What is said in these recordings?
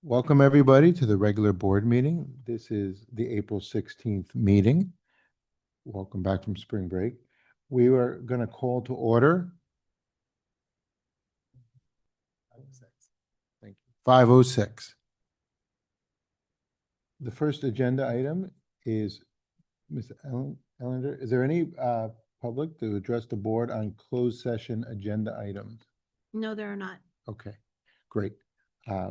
Welcome, everybody, to the regular board meeting. This is the April 16th meeting. Welcome back from spring break. We are going to call to order. Thank you. 5:06. The first agenda item is Ms. Ellender. Is there any public to address the board on closed session agenda items? No, there are not. Okay, great.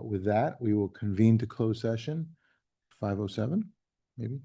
With that, we will convene to closed session, 5:07, maybe.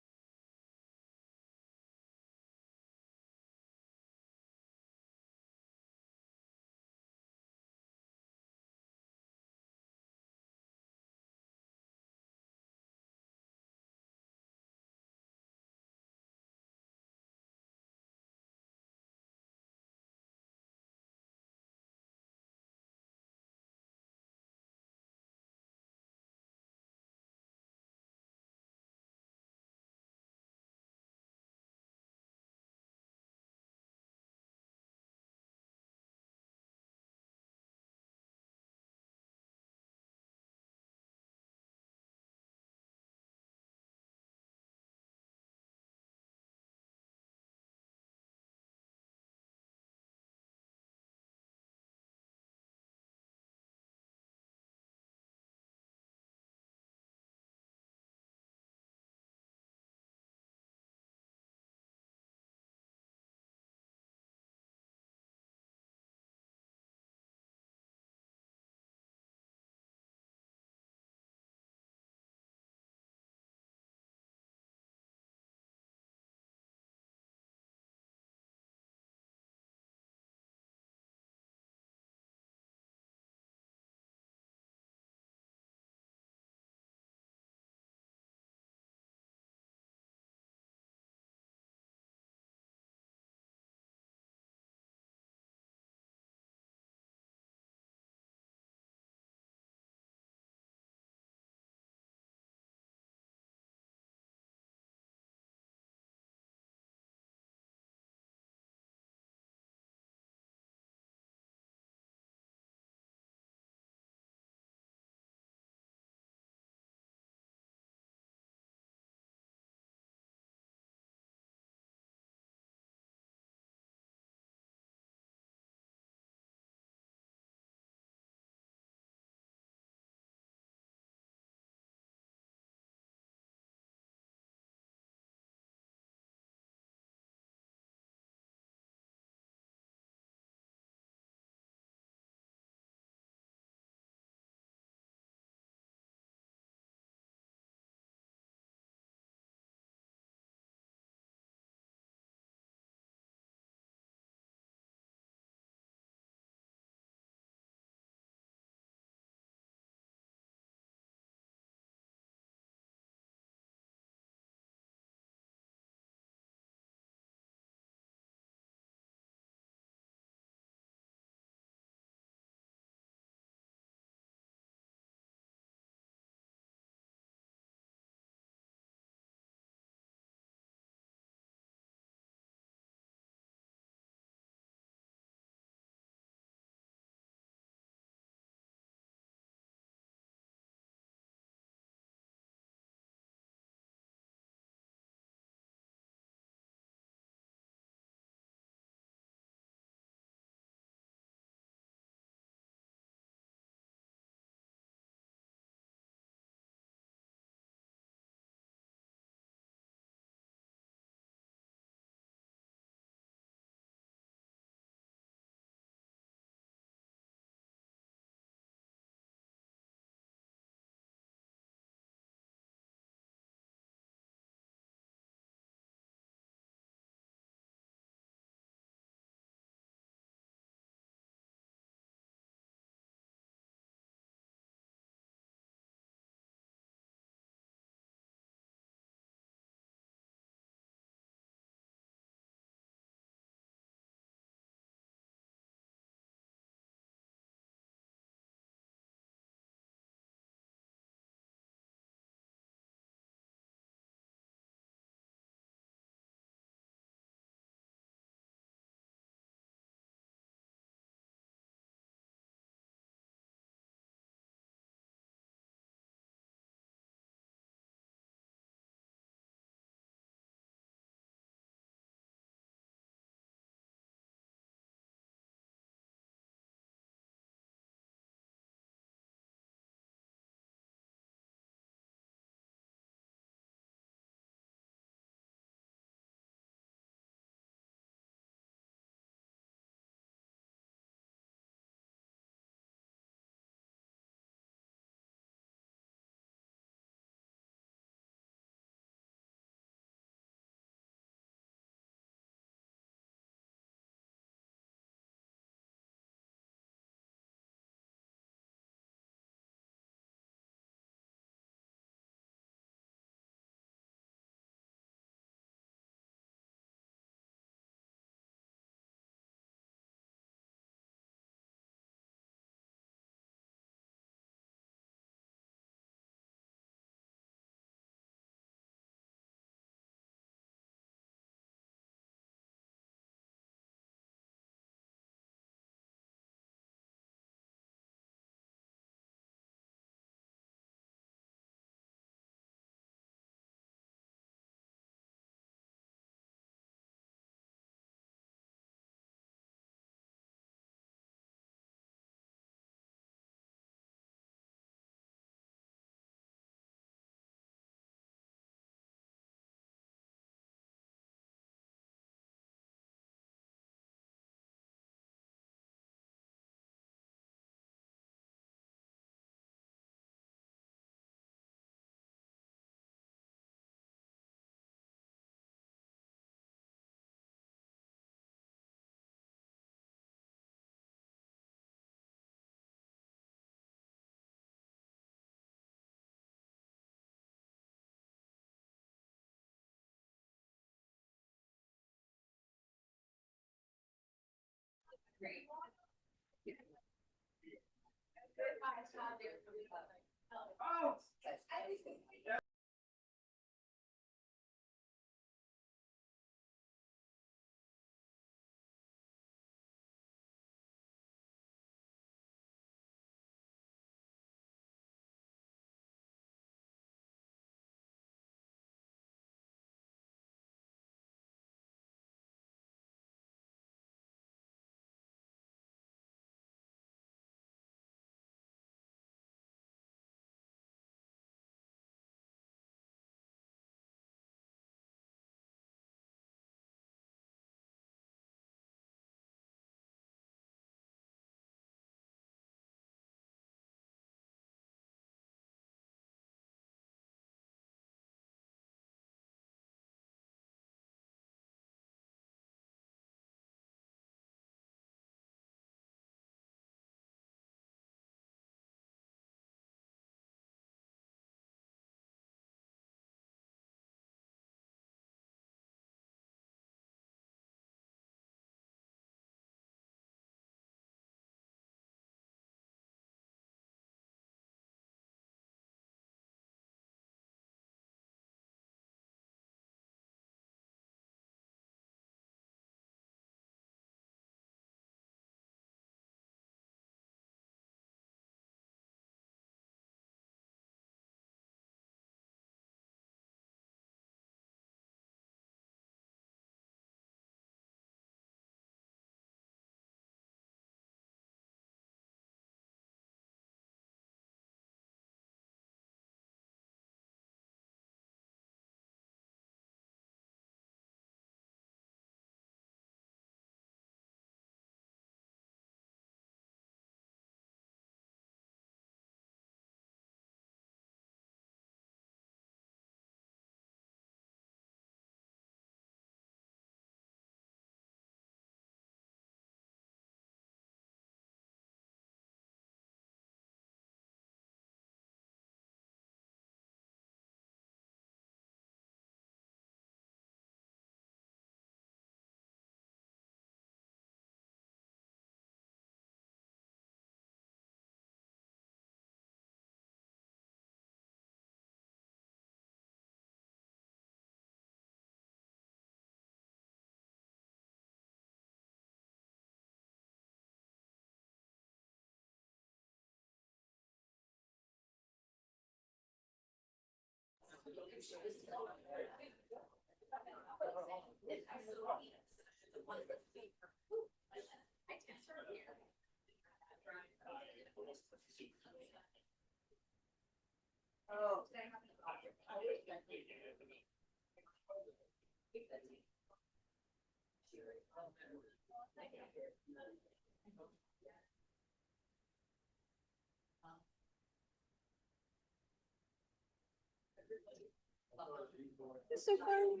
So fun.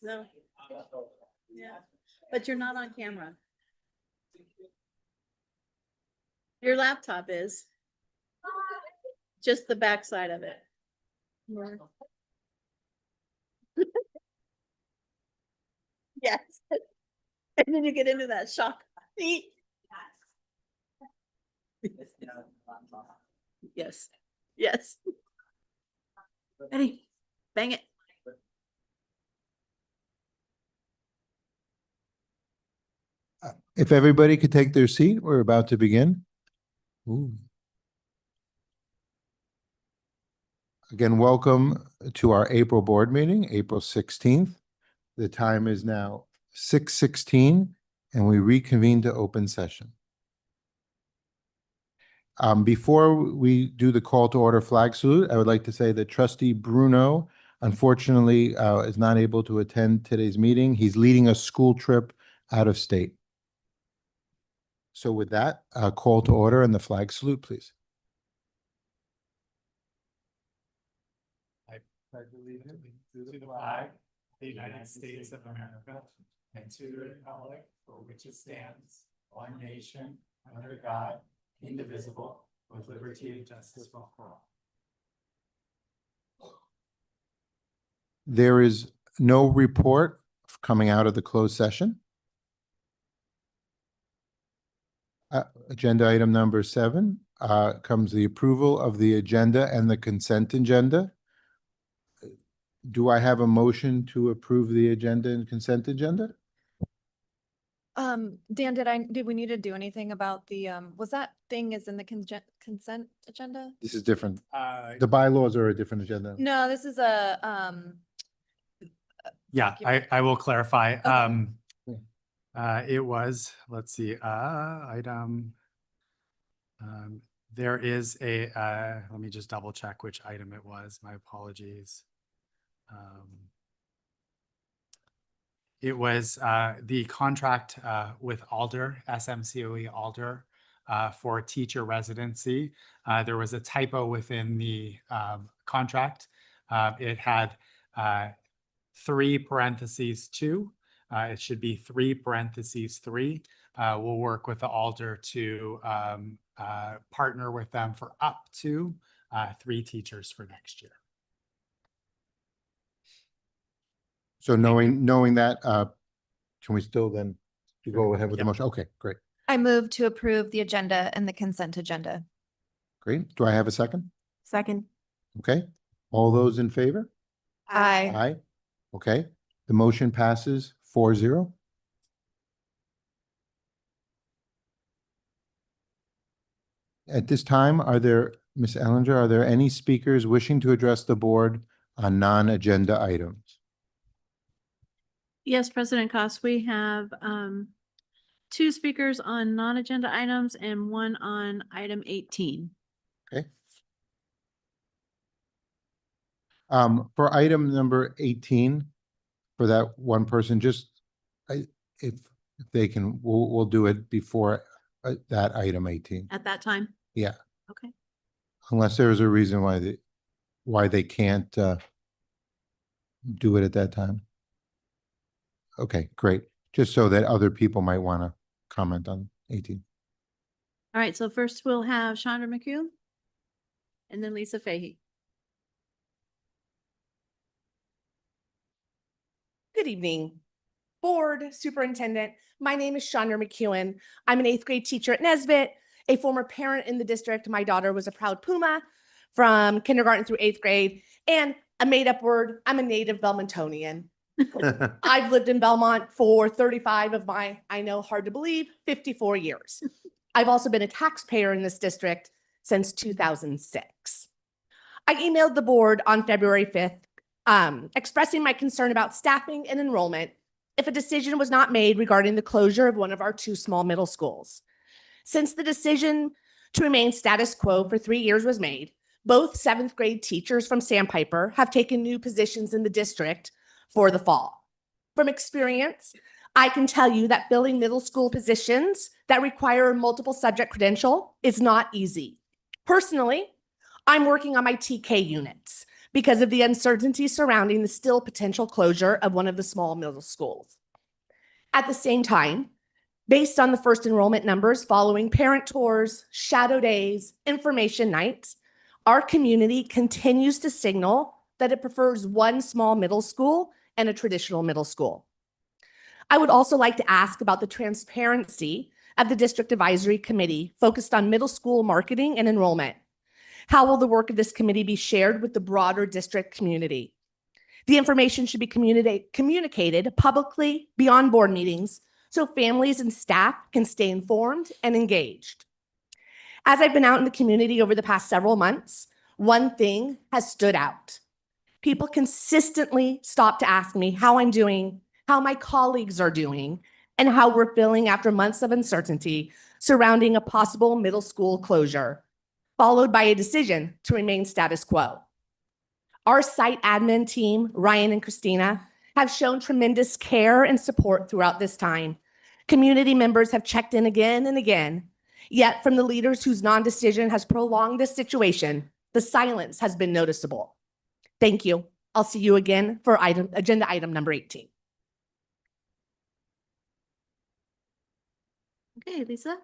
No. Yeah. But you're not on camera. Your laptop is. Just the backside of it. Yes. And then you get into that shock. Yes. Yes. Eddie, bang it. If everybody could take their seat, we're about to begin. Ooh. Again, welcome to our April board meeting, April 16th. The time is now 6:16 and we reconvene to open session. Before we do the call to order flag salute, I would like to say that Trustee Bruno unfortunately is not able to attend today's meeting. He's leading a school trip out of state. So with that, call to order and the flag salute, please. I pledge allegiance to the flag of the United States of America and to the republic for which it stands, one nation, under God, indivisible, with liberty and justice for all. There is no report coming out of the closed session. Agenda item number 7 comes the approval of the agenda and the consent agenda. Do I have a motion to approve the agenda and consent agenda? Dan, did we need to do anything about the, was that thing is in the consent agenda? This is different. The bylaws are a different agenda. No, this is a, Yeah, I will clarify. Okay. It was, let's see, there is a, let me just double check which item it was. My apologies. It was the contract with Alder, SMCOE Alder, for teacher residency. There was a typo within the contract. It had 3 parentheses 2. It should be 3 parentheses 3. We'll work with the Alder to partner with them for up to 3 teachers for next year. So knowing that, can we still then go ahead with the Yep. motion? Okay, great, I move to approve the agenda and the consent agenda. great. Do I have a second? Second. Okay, all those in favor? Aye. Aye. Okay, the motion passes 4-0. At this time, Ms. Ellinger, are there any speakers wishing to address the board on non-agenda items? Yes, President Cost, we have 2 speakers on non-agenda items and 1 on item 18. Okay. For item number 18, for that one person, just if they can, we'll do it before that item 18. At that time? Yeah. Okay. Unless there is a reason why they can't do it at that time. Okay, great. Just so that other people might want to comment on 18. All right, so first we'll have Chandra McHugh and then Lisa Fahey. Good evening, Board, Superintendent. My name is Chandra McEwen. I'm an 8th grade teacher at Nesbitt, a former parent in the district. My daughter was a proud Puma from kindergarten through 8th grade. And a made-up word, I'm a native Belmontonian. I've lived in Belmont for 35 of my, I know, hard to believe, 54 years. I've also been a taxpayer in this district since 2006. I emailed the board on February 5th expressing my concern about staffing and enrollment if a decision was not made regarding the closure of one of our 2 small middle schools. Since the decision to remain status quo for 3 years was made, both 7th grade teachers from Sandpiper have taken new positions in the district for the fall. From experience, I can tell you that filling middle school positions that require a multiple subject credential is not easy. Personally, I'm working on my TK units because of the uncertainty surrounding the still potential closure of one of the small middle schools. At the same time, based on the first enrollment numbers following parent tours, shadow days, information nights, our community continues to signal that it prefers one small middle school and a traditional middle school. I would also like to ask about the transparency of the District Advisory Committee focused on middle school marketing and enrollment. How will the work of this committee be shared with the broader district community? The information should be communicated publicly beyond board meetings so families and staff can stay informed and engaged. As I've been out in the community over the past several months, one thing has stood out. People consistently stop to ask me how I'm doing, how my colleagues are doing, and how we're feeling after months of uncertainty surrounding a possible middle school closure, followed by a decision to remain status quo. Our site admin team, Ryan and Christina, have shown tremendous care and support throughout this time. Community members have checked in again and again. Yet from the leaders whose non-decision has prolonged this situation, the silence has been noticeable. Thank you. I'll see you again for agenda item number 18. Okay, Lisa?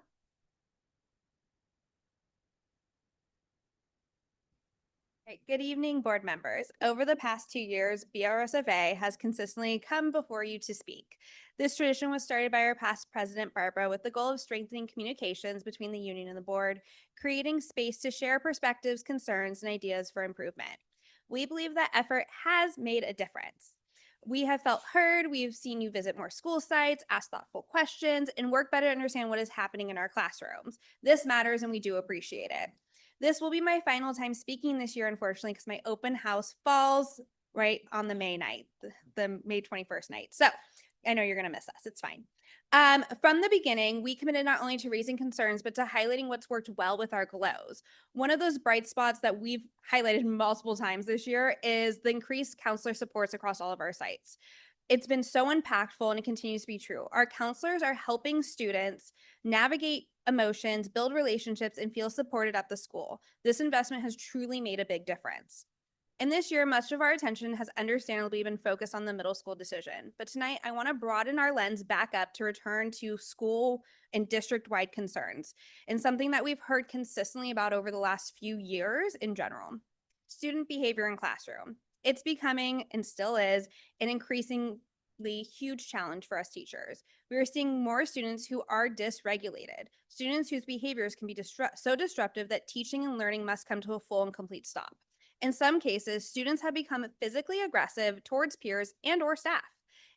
Right, good evening, board members. Over the past 2 years, BRSFA has consistently come before you to speak. This tradition was started by our past president, Barbara, with the goal of strengthening communications between the union and the board, creating space to share perspectives, concerns, and ideas for improvement. We believe that effort has made a difference. We have felt heard, we've seen you visit more school sites, ask thoughtful questions, and work better to understand what is happening in our classrooms. This matters and we do appreciate it. This will be my final time speaking this year, unfortunately, because my open house falls right on the May night, the May 21st night. So I know you're going to miss us. It's fine. From the beginning, we committed not only to raising concerns, but to highlighting what's worked well with our GLOWs. One of those bright spots that we've highlighted multiple times this year is the increased counselor supports across all of our sites. It's been so impactful and it continues to be true. Our counselors are helping students navigate emotions, build relationships, and feel supported at the school. This investment has truly made a big difference. And this year, much of our attention has understandably been focused on the middle school decision. But tonight, I want to broaden our lens back up to return to school and district-wide concerns, and something that we've heard consistently about over the last few years in general: student behavior in classroom. It's becoming, and still is, an increasingly huge challenge for us teachers. We are seeing more students who are dysregulated, students whose behaviors can be so disruptive that teaching and learning must come to a full and complete stop. In some cases, students have become physically aggressive towards peers and or staff.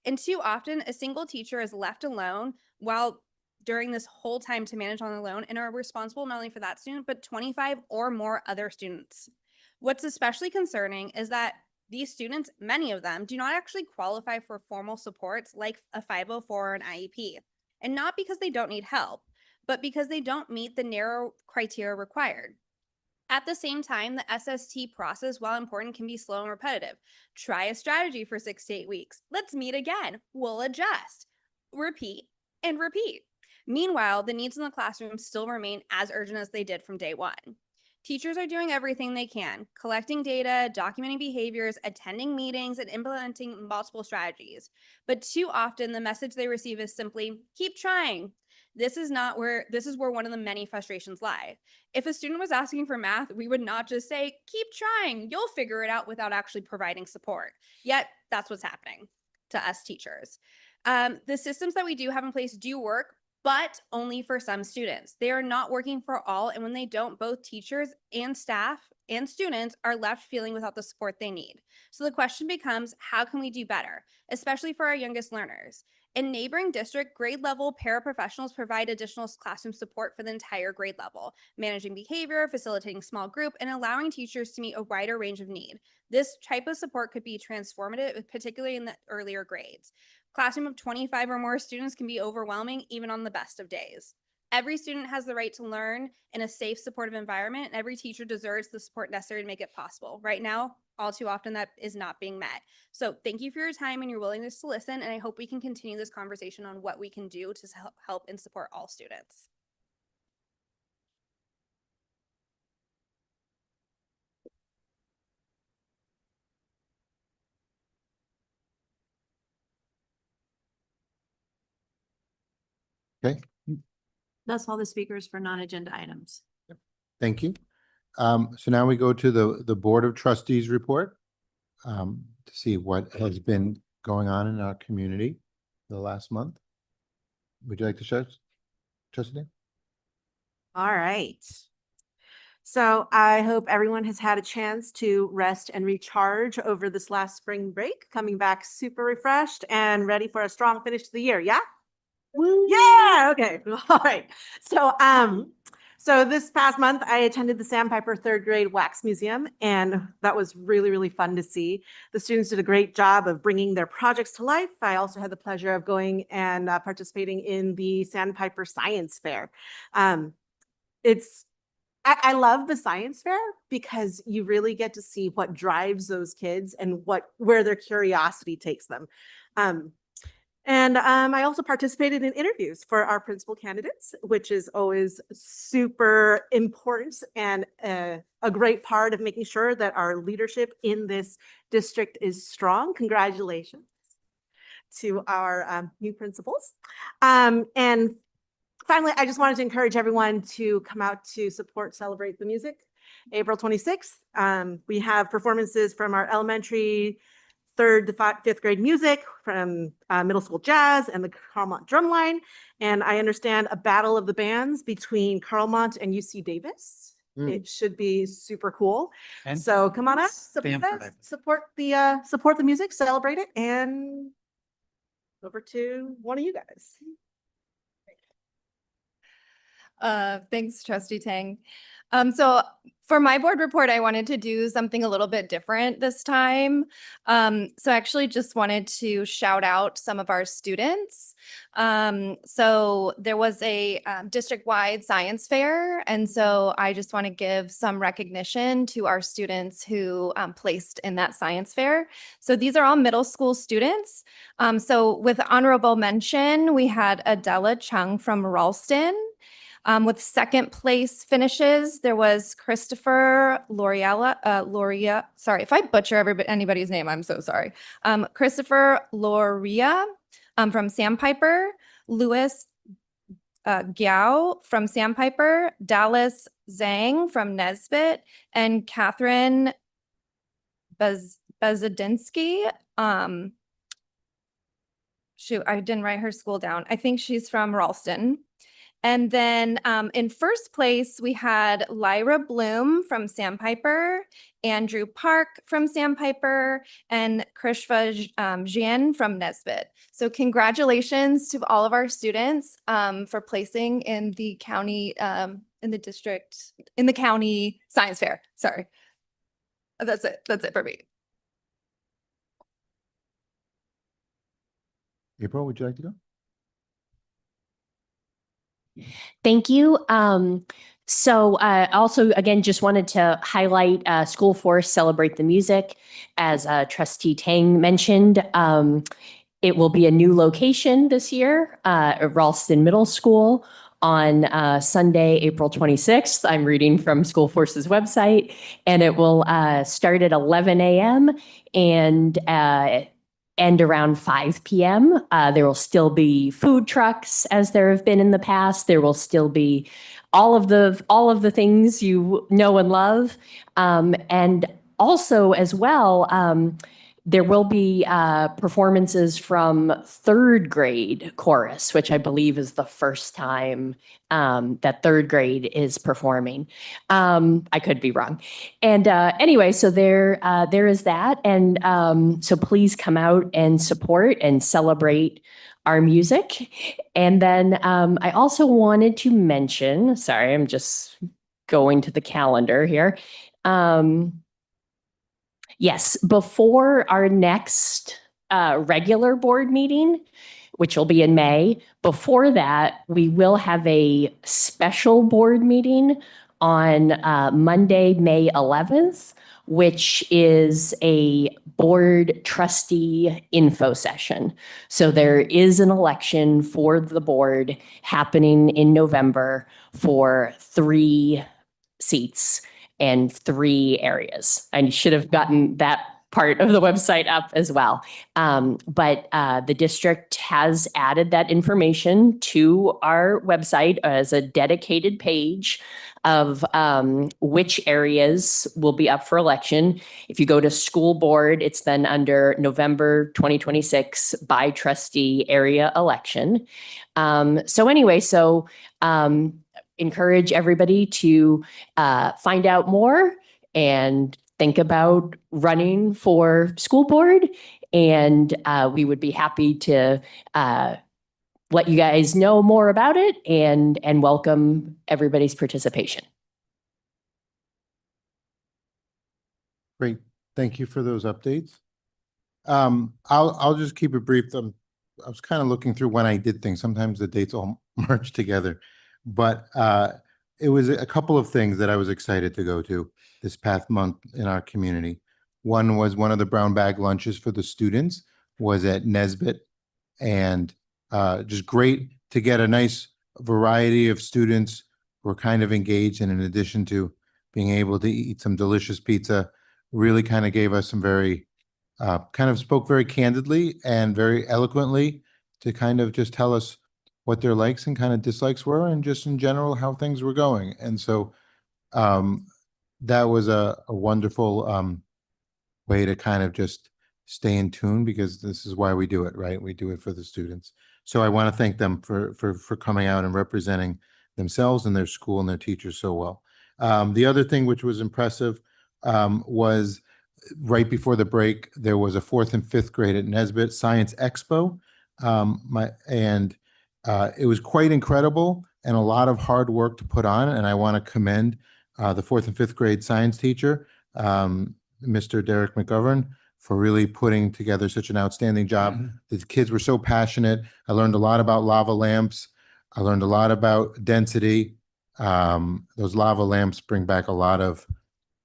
And too often, a single teacher is left alone while during this whole time to manage on their own and are responsible not only for that student, but 25 or more other students. What's especially concerning is that these students, many of them, do not actually qualify for formal supports like a 504 or an IEP. And not because they don't need help, but because they don't meet the narrow criteria required. At the same time, the SST process, while important, can be slow and repetitive. Try a strategy for 6 to 8 weeks. Let's meet again. We'll adjust. Repeat and repeat. Meanwhile, the needs in the classroom still remain as urgent as they did from day one. Teachers are doing everything they can, collecting data, documenting behaviors, attending meetings, and implementing multiple strategies. But too often, the message they receive is simply, keep trying. This is where one of the many frustrations lie. If a student was asking for math, we would not just say, keep trying, you'll figure it out, without actually providing support. Yet, that's what's happening to us teachers. The systems that we do have in place do work, but only for some students. They are not working for all, and when they don't, both teachers and staff and students are left feeling without the support they need. So the question becomes, how can we do better, especially for our youngest learners? In neighboring district, grade level paraprofessionals provide additional classroom support for the entire grade level, managing behavior, facilitating small group, and allowing teachers to meet a wider range of need. This type of support could be transformative, particularly in the earlier grades. Classroom of 25 or more students can be overwhelming even on the best of days. Every student has the right to learn in a safe, supportive environment, and every teacher deserves the support necessary to make it possible. Right now, all too often, that is not being met. So thank you for your time and your willingness to listen, and I hope we can continue this conversation on what we can do to help and support all students. Okay, That's all the speakers for non-agenda items. thank you. So now we go to the Board of Trustees report to see what has been going on in our community the last month. Would you like to share, Trustee? All right. So I hope everyone has had a chance to rest and recharge over this last spring break, coming back super refreshed and ready for a strong finish to the year. Yeah? Yeah. Okay. All right. So this past month, I attended the Sandpiper third grade wax museum, and that was really, really fun to see. The students did a great job of bringing their projects to life. I also had the pleasure of going and participating in the Sandpiper Science Fair. I love the science fair because you really get to see what drives those kids and where their curiosity takes them. I also participated in interviews for our principal candidates, which is always super important and a great part of making sure that our leadership in this district is strong. Congratulations to our new principals. And finally, I just wanted to encourage everyone to come out to support Celebrate the Music. April 26th, we have performances from our elementary, third to fifth grade music, from middle school jazz and the Carlmont Drumline. And I understand a battle of the bands between Carlmont and UC Davis. It should be super cool. And So come on out, support Stanford, I us, think. support the music, celebrate it, and over to one of you guys. Thanks, trustee Tang. So for my board report, I wanted to do something a little bit different this time. So I actually just wanted to shout out some of our students. So there was a district-wide science fair, and so I just want to give some recognition to our students who placed in that science fair. So these are all middle school students. So with honorable mention, we had Adela Chung from Ralston. With second place finishes, there was Christopher Loria. Sorry, if I butcher anybody's name, I'm so sorry. Christopher Loria from Sandpiper, Louis Gao from Sandpiper, Dallas Zhang from Nesbit, and Catherine Bezadinsky. Shoot, I didn't write her school down. I think she's from Ralston. And then in first place, we had Lyra Bloom from Sandpiper, Andrew Park from Sandpiper, and Krishva Jian from Nesbit. So congratulations to all of our students for placing in the county, in the county science fair. Sorry. That's it. That's it for me. April, would you like to go? Thank you. So also, again, just wanted to highlight School Force Celebrate the Music. As Trustee Tang mentioned, it will be a new location this year at Ralston Middle School on Sunday, April 26th. I'm reading from School Force's website, and it will start at 11 a.m. and end around 5 p.m. There will still be food trucks as there have been in the past. There will still be all of the things you know and love. And also as well, there will be performances from third grade chorus, which I believe is the first time that third grade is performing. I could be wrong. And anyway, so there is that. And so please come out and support and celebrate our music. And then I also wanted to mention, sorry, I'm just going to the calendar here. Yes, before our next regular board meeting, which will be in May, before that, we will have a special board meeting on Monday, May 11th, which is a board trustee info session. So there is an election for the board happening in November for 3 seats and 3 areas. I should have gotten that part of the website up as well. But the district has added that information to our website as a dedicated page of which areas will be up for election. If you go to school board, it's then under November 2026 by trustee area election. So anyway, encourage everybody to find out more and think about running for school board. And we would be happy to let you guys know more about it and welcome everybody's participation. Great. Thank you for those updates. I'll just keep it brief. I was kind of looking through when I did things. Sometimes the dates all merge together. But it was a couple of things that I was excited to go to this past month in our community. One was one of the brown bag lunches for the students was at Nesbit, and just great to get a nice variety of students who are kind of engaged, and in addition to being able to eat some delicious pizza, really kind of gave us some very, kind of spoke very candidly and very eloquently to kind of just tell us what their likes and kind of dislikes were, and just in general how things were going. And so that was a wonderful way to kind of just stay in tune, because this is why we do it, right? We do it for the students. So I want to thank them for coming out and representing themselves and their school and their teachers so well. The other thing which was impressive was right before the break, there was a 4th and 5th grade at Nesbitt Science Expo. It was quite incredible and a lot of hard work to put on. And I want to commend the 4th and 5th grade science teacher, Mr. Derek McGovern, for really putting together such an outstanding job. The kids were so passionate. I learned a lot about lava lamps. I learned a lot about density. Those lava lamps bring back a lot of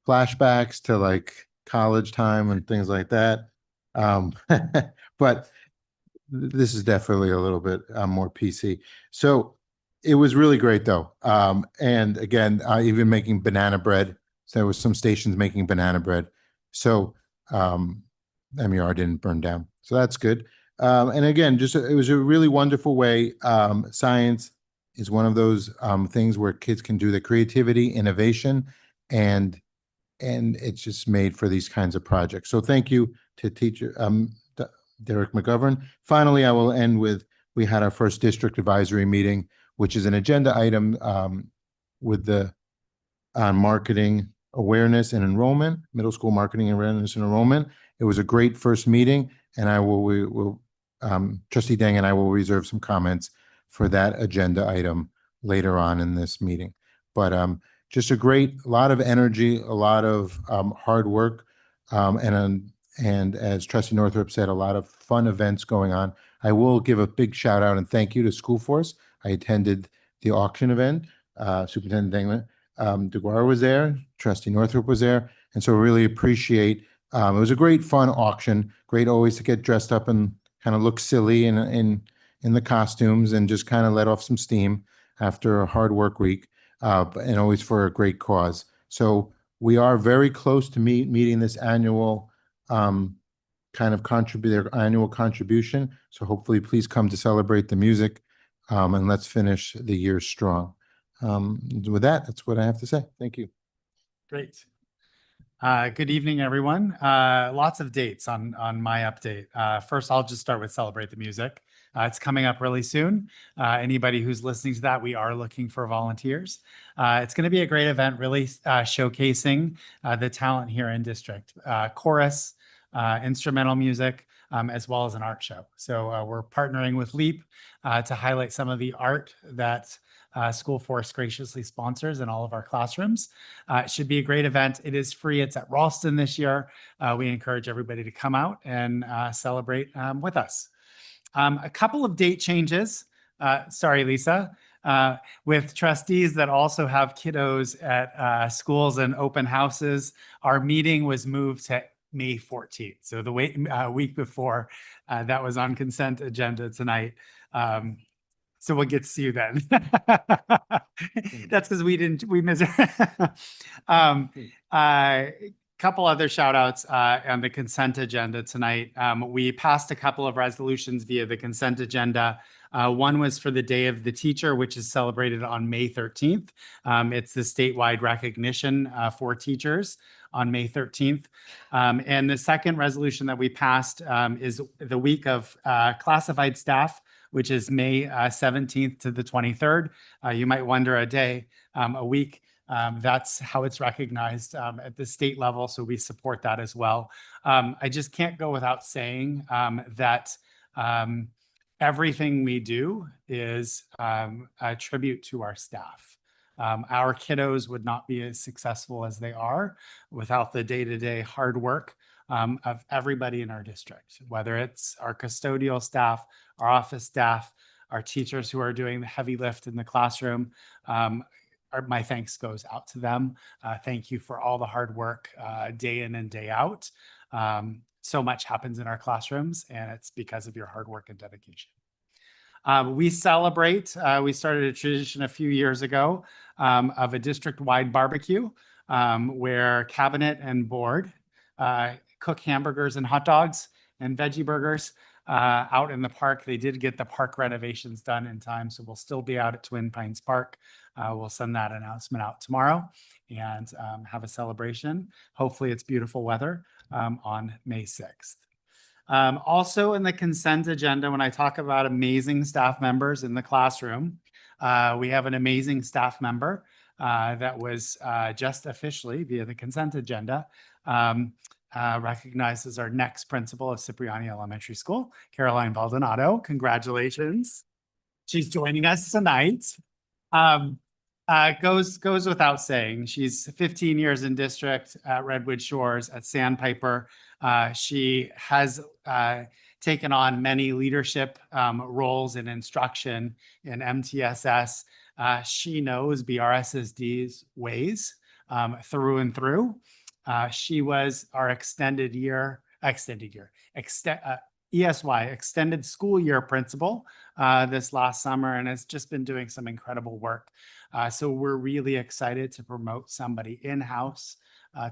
flashbacks to like college time and things like that. But this is definitely a little bit more PC. So it was really great though. And again, even making banana bread. So there was some stations making banana bread. So MER didn't burn down. So that's good. And again, it was a really wonderful way. Science is one of those things where kids can do the creativity, innovation, and it's just made for these kinds of projects. So thank you to teacher Derek McGovern. Finally, I will end with, we had our first district advisory meeting, which is an agenda item with the marketing awareness and enrollment, middle school marketing awareness and enrollment. It was a great first meeting, and we will Trustee Deng and I will reserve some comments for that agenda item later on in this meeting. But just a lot of energy, a lot of hard work, and as Trustee Northrup said, a lot of fun events going on. I will give a big shout out and thank you to School Force. I attended the auction event. Superintendent Dengman DeGuara was there. Trustee Northrup was there. And so really appreciate, it was a great fun auction. Great always to get dressed up and kind of look silly in the costumes and just kind of let off some steam after a hard work week, and always for a great cause. So we are very close to meeting this annual kind of their annual contribution. So hopefully please come to celebrate the music, and let's finish the year strong. With that, that's what I have to say. Thank you. Great. Good evening, everyone. Lots of dates on my update. First, I'll just start with Celebrate the Music. It's coming up really soon. Anybody who's listening to that, we are looking for volunteers. It's going to be a great event, really showcasing the talent here in district. Chorus, instrumental music, as well as an art show. So we're partnering with LEAP to highlight some of the art that School Force graciously sponsors in all of our classrooms. It should be a great event. It is free. It's at Ralston this year. We encourage everybody to come out and celebrate with us. A couple of date changes. Sorry, Lisa. With trustees that also have kiddos at schools and open houses, our meeting was moved to May 14th. So the week before, that was on consent agenda tonight. So we'll get to see you then. That's because we missed couple other shout outs on the consent agenda tonight. We passed a couple of resolutions via the consent agenda. One was for the Day of the Teacher, which is celebrated on May 13th. It's the statewide recognition for teachers on May 13th. And the second resolution that we passed is the week of classified staff, which is May 17th to the 23rd. You might wonder a week. That's how it's recognized at the state level. So we support that as well. I just can't go without saying that everything we do is a tribute to our staff. Our kiddos would not be as successful as they are without the day-to-day hard work of everybody in our district, whether it's our custodial staff, our office staff, our teachers who are doing the heavy lift in the classroom. My thanks goes out to them. Thank you for all the hard work day in and day out. So much happens in our classrooms, and it's because of your hard work and dedication. We started a tradition a few years ago of a district-wide barbecue where cabinet and board cook hamburgers and hot dogs and veggie burgers out in the park. They did get the park renovations done in time, so we'll still be out at Twin Pines Park. We'll send that announcement out tomorrow and have a celebration. Hopefully it's beautiful weather on May 6th. Also in the consent agenda, when I talk about amazing staff members in the classroom, we have an amazing staff member that was just officially via the consent agenda recognized as our next principal of Cipriani Elementary School, Caroline Baldonado. Congratulations. She's joining us tonight. Goes without saying, she's 15 years in district at Redwood Shores at Sandpiper. She has taken on many leadership roles in instruction in MTSS. She knows BRSSD's ways through and through. She was our ESY, extended school year principal this last summer, and has just been doing some incredible work. So we're really excited to promote somebody in-house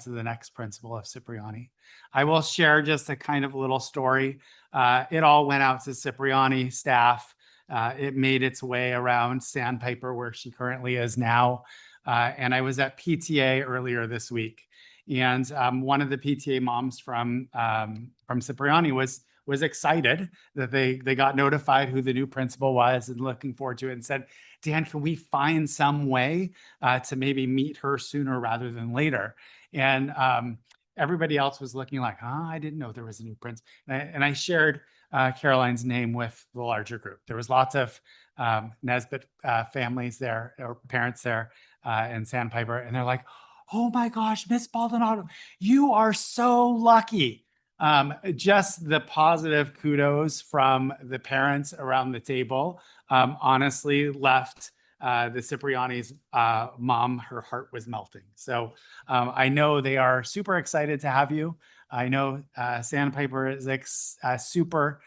to the next principal of Cipriani. I will share just a kind of little story. It all went out to Cipriani staff. It made its way around Sandpiper, where she currently is now. And I was at PTA earlier this week. And one of the PTA moms from Cipriani was excited that they got notified who the new principal was and looking forward to it, and said, Dan, can we find some way to maybe meet her sooner rather than later? And everybody else was looking like, I didn't know there was a new principal. And I shared Caroline's name with the larger group. There was lots of Nesbitt families there, or parents there in Sandpiper, and they're like, oh my gosh, Miss Baldonado, you are so lucky. Just the positive kudos from the parents around the table honestly left the Cipriani's mom, her heart was melting. So I know they are super excited to have you. I know Sandpiper is super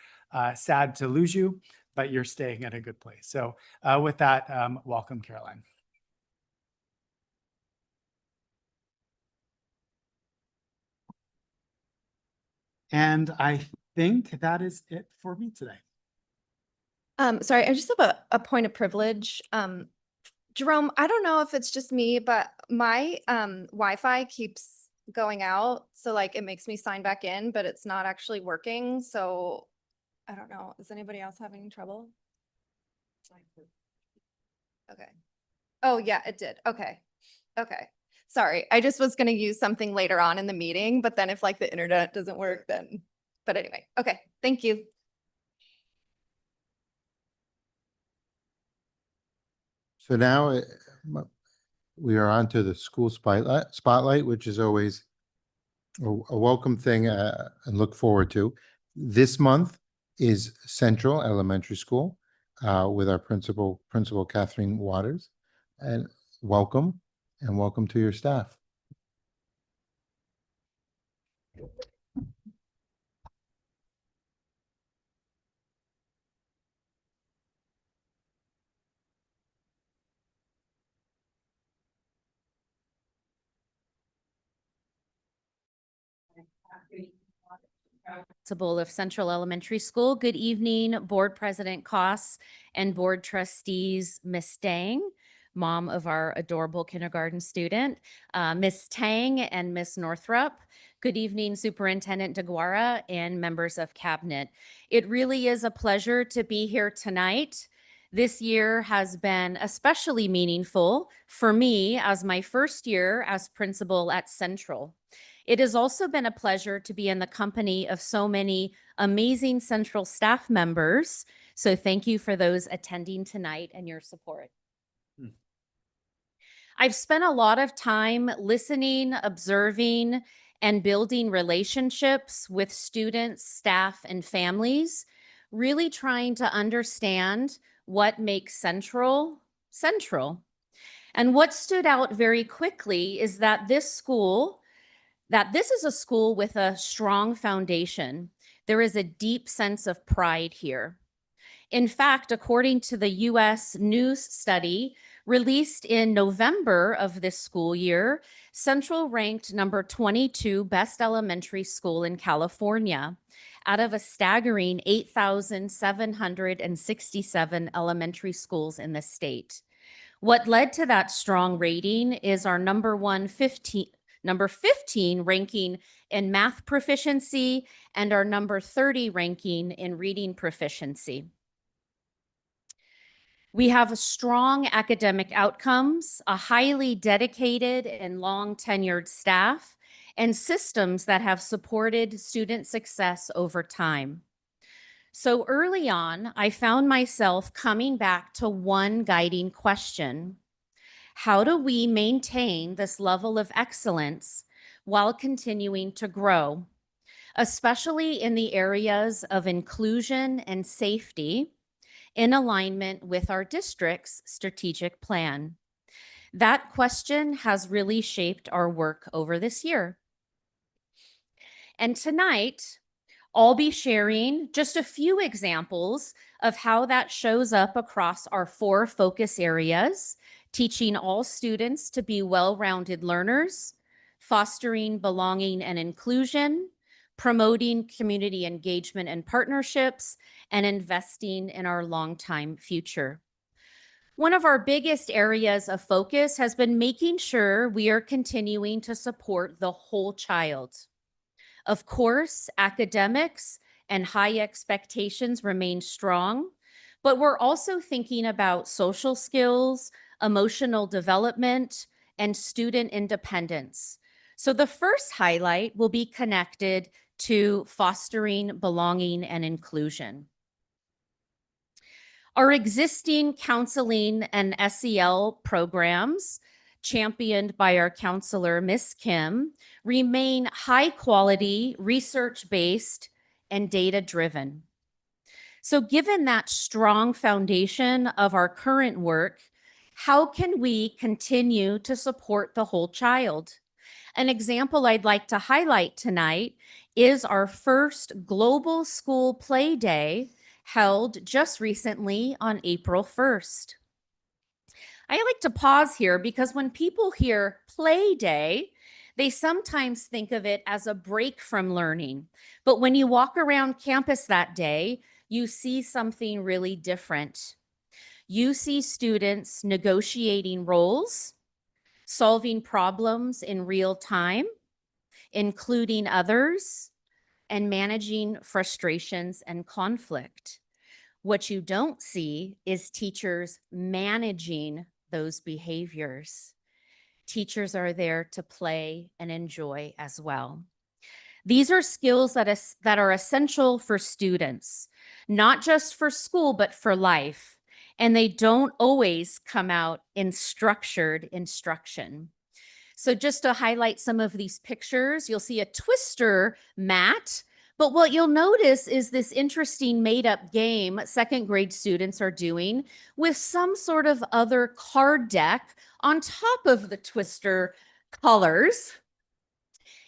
sad to lose you, but you're staying at a good place. So with that, welcome, Caroline. And I think that is it for me today. Sorry, I just have a point of privilege. Jerome, I don't know if it's just me, but my Wi-Fi keeps going out. So like it makes me sign back in, but it's not actually working. So I don't know. Is anybody else having trouble? Okay. Oh yeah, it did. Okay. Okay. Sorry. I just was going to use something later on in the meeting, but then if like the internet doesn't work, then, but anyway. Okay. Thank you. So now we are on to the school spotlight, which is always a welcome thing and look forward to. This month is Central Elementary School with our principal Catherine Waters. And welcome to your staff. Principal of Central Elementary School. Good evening, Board President Koss and Board Trustees, Miss Dang, mom of our adorable kindergarten student, Miss Tang and Miss Northrup. Good evening, Superintendent DeGuara and members of Cabinet. It really is a pleasure to be here tonight. This year has been especially meaningful for me as my first year as principal at Central. It has also been a pleasure to be in the company of so many amazing Central staff members. So thank you for those attending tonight and your support. I've spent a lot of time listening, observing, and building relationships with students, staff, and families, really trying to understand what makes Central Central. And what stood out very quickly is that this is a school with a strong foundation. There is a deep sense of pride here. In fact, according to the U.S. News study released in November of this school year, Central ranked number 22 best elementary school in California. out of a staggering 8,767 elementary schools in the state. What led to that strong rating is our number 15 ranking in math proficiency and our number 30 ranking in reading proficiency. We have strong academic outcomes, a highly dedicated and long tenured staff, and systems that have supported student success over time. So early on, I found myself coming back to one guiding question. How do we maintain this level of excellence while continuing to grow, especially in the areas of inclusion and safety, in alignment with our district's strategic plan? That question has really shaped our work over this year. And tonight, I'll be sharing just a few examples of how that shows up across our 4 focus areas: teaching all students to be well-rounded learners, fostering belonging and inclusion, promoting community engagement and partnerships, and investing in our long-time future. One of our biggest areas of focus has been making sure we are continuing to support the whole child. Of course, academics and high expectations remain strong, but we're also thinking about social skills, emotional development, and student independence. So the first highlight will be connected to fostering belonging and inclusion. Our existing counseling and SEL programs, championed by our counselor, Ms. Kim, remain high quality, research-based, and data-driven. So given that strong foundation of our current work, how can we continue to support the whole child? An example I'd like to highlight tonight is our first Global School Play Day held just recently on April 1st. I like to pause here because when people hear play day, they sometimes think of it as a break from learning. But when you walk around campus that day, you see something really different. You see students negotiating roles, solving problems in real time, including others, and managing frustrations and conflict. What you don't see is teachers managing those behaviors. Teachers are there to play and enjoy as well. These are skills that are essential for students, not just for school, but for life. And they don't always come out in structured instruction. So just to highlight some of these pictures, you'll see a twister mat. But what you'll notice is this interesting made-up game second grade students are doing with some sort of other card deck on top of the twister colors.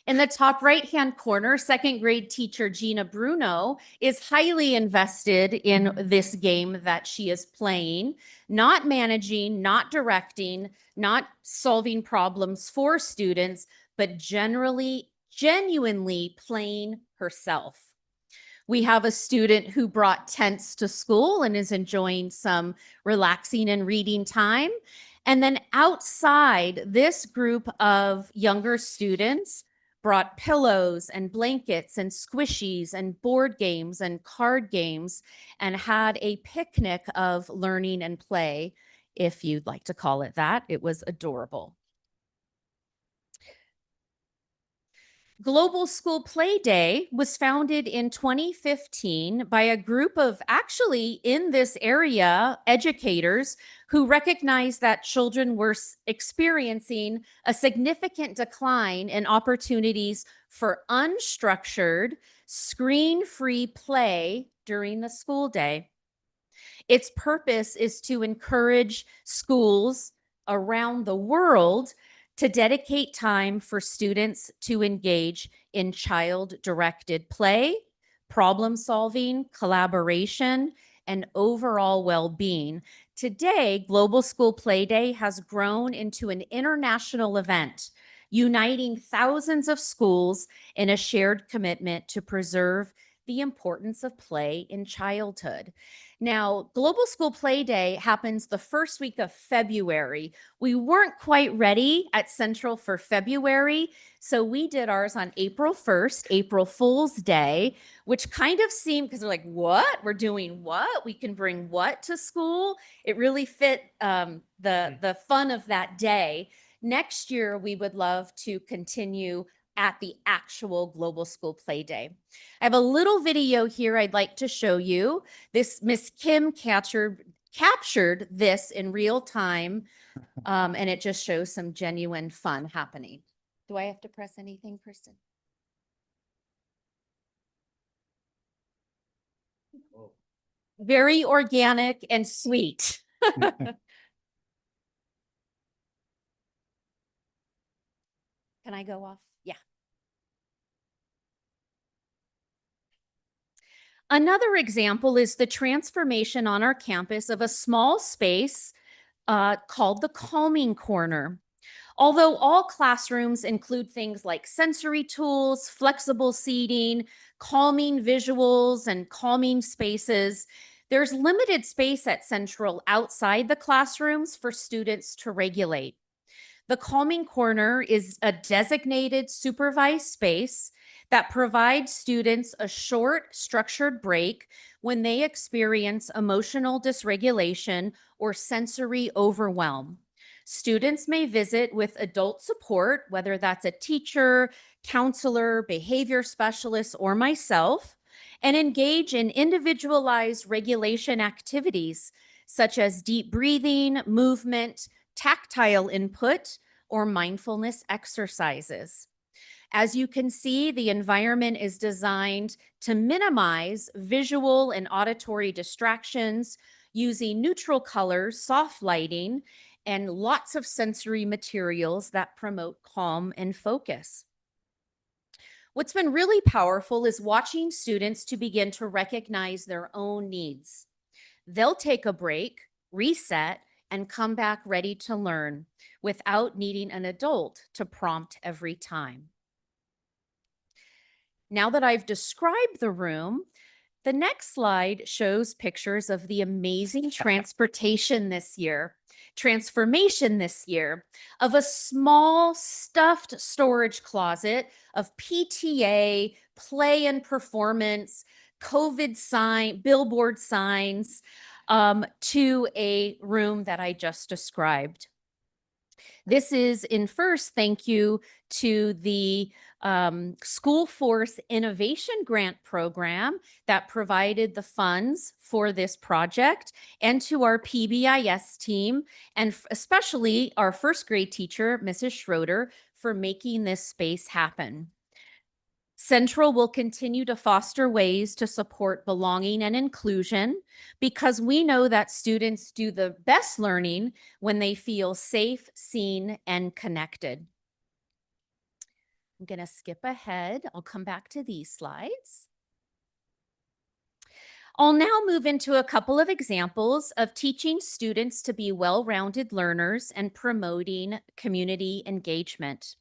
In the top right-hand corner, second grade teacher Gina Bruno is highly invested in this game that she is playing, not managing, not directing, not solving problems for students, but genuinely playing herself. We have a student who brought tents to school and is enjoying some relaxing and reading time. And then outside, this group of younger students brought pillows and blankets and squishies and board games and card games and had a picnic of learning and play, if you'd like to call it that. It was adorable. Global School Play Day was founded in 2015 by a group of actually in this area educators who recognized that children were experiencing a significant decline in opportunities for unstructured, screen-free play during the school day. Its purpose is to encourage schools around the world to dedicate time for students to engage in child-directed play, problem solving, collaboration, and overall well-being. Today, Global School Play Day has grown into an international event, uniting thousands of schools in a shared commitment to preserve the importance of play in childhood. Now, Global School Play Day happens the first week of February. We weren't quite ready at Central for February, so we did ours on April 1st, April Fool's Day, which kind of seemed, because we're like, what? We're doing what? We can bring what to school? It really fit the fun of that day. Next year, we would love to continue at the actual Global School Play Day. I have a little video here I'd like to show you. This Miss Kim captured this in real time, and it just shows some genuine fun happening. Do I have to press anything, Kristen? Very organic and sweet. Can I go off? Yeah. Another example is the transformation on our campus of a small space called the Calming Corner. Although all classrooms include things like sensory tools, flexible seating, calming visuals, and calming spaces, there's limited space at Central outside the classrooms for students to regulate. The Calming Corner is a designated supervised space that provides students a short, structured break when they experience emotional dysregulation or sensory overwhelm. Students may visit with adult support, whether that's a teacher, counselor, behavior specialist, or myself, and engage in individualized regulation activities such as deep breathing, movement, tactile input, or mindfulness exercises. As you can see, the environment is designed to minimize visual and auditory distractions using neutral colors, soft lighting, and lots of sensory materials that promote calm and focus. What's been really powerful is watching students to begin to recognize their own needs. They'll take a break, reset, and come back ready to learn without needing an adult to prompt every time. Now that I've described the room, the next slide shows pictures of the amazing transformation this year of a small stuffed storage closet of PTA, play and performance, COVID billboard signs, to a room that I just described. This is in first thank you to the School Force Innovation Grant Program that provided the funds for this project, and to our PBIS team, and especially our first grade teacher, Mrs. Schroeder, for making this space happen. Central will continue to foster ways to support belonging and inclusion because we know that students do the best learning when they feel safe, seen, and connected. I'm going to skip ahead. I'll come back to these slides. I'll now move into a couple of examples of teaching students to be well-rounded learners and promoting community engagement.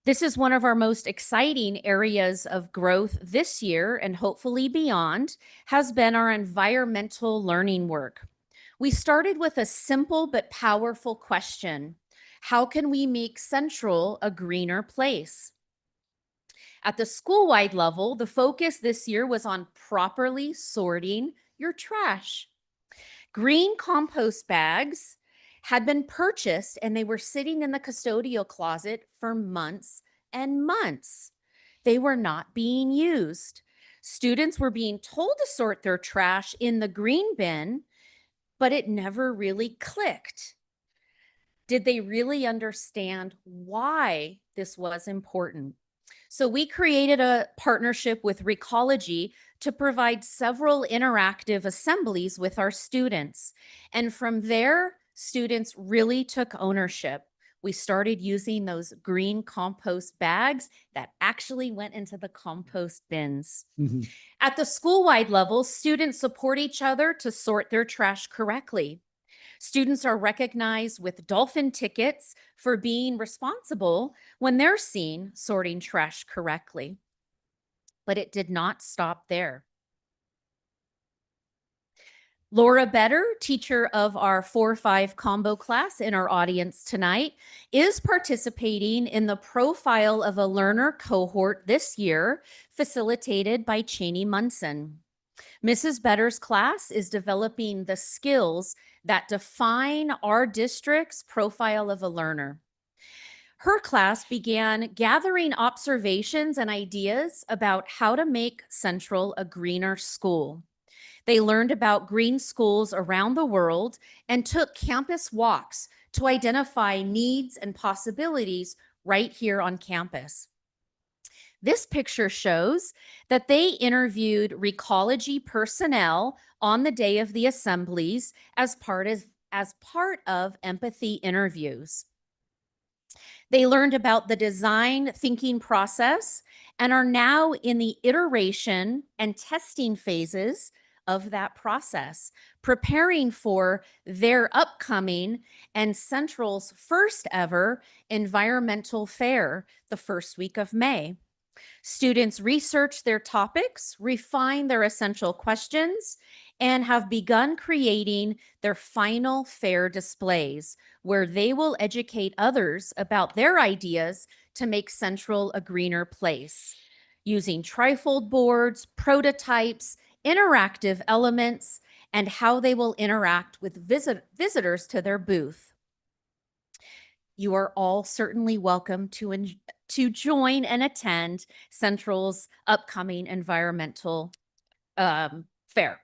This is one of our most exciting areas of growth this year and hopefully beyond, has been our environmental learning work. We started with a simple but powerful question: how can we make Central a greener place? At the school-wide level, the focus this year was on properly sorting your trash. Green compost bags had been purchased and they were sitting in the custodial closet for months and months. They were not being used. Students were being told to sort their trash in the green bin, but it never really clicked. Did they really understand why this was important? So we created a partnership with Recology to provide several interactive assemblies with our students. And from there, students really took ownership. We started using those green compost bags that actually went into the compost bins. At the school-wide level, students support each other to sort their trash correctly. Students are recognized with dolphin tickets for being responsible when they're seen sorting trash correctly. But it did not stop there. Laura Better, teacher of our 4-5 combo class in our audience tonight, is participating in the Profile of a Learner cohort this year, facilitated by Cheney Munson. Mrs. Better's class is developing the skills that define our district's profile of a learner. Her class began gathering observations and ideas about how to make Central a greener school. They learned about green schools around the world and took campus walks to identify needs and possibilities right here on campus. This picture shows that they interviewed Recology personnel on the day of the assemblies as part of empathy interviews. They learned about the design thinking process and are now in the iteration and testing phases of that process, preparing for their upcoming and Central's first ever environmental fair the first week of May. Students research their topics, refine their essential questions, and have begun creating their final fair displays, where they will educate others about their ideas to make Central a greener place, using trifold boards, prototypes, interactive elements, and how they will interact with visitors to their booth. You are all certainly welcome to join and attend Central's upcoming environmental fair.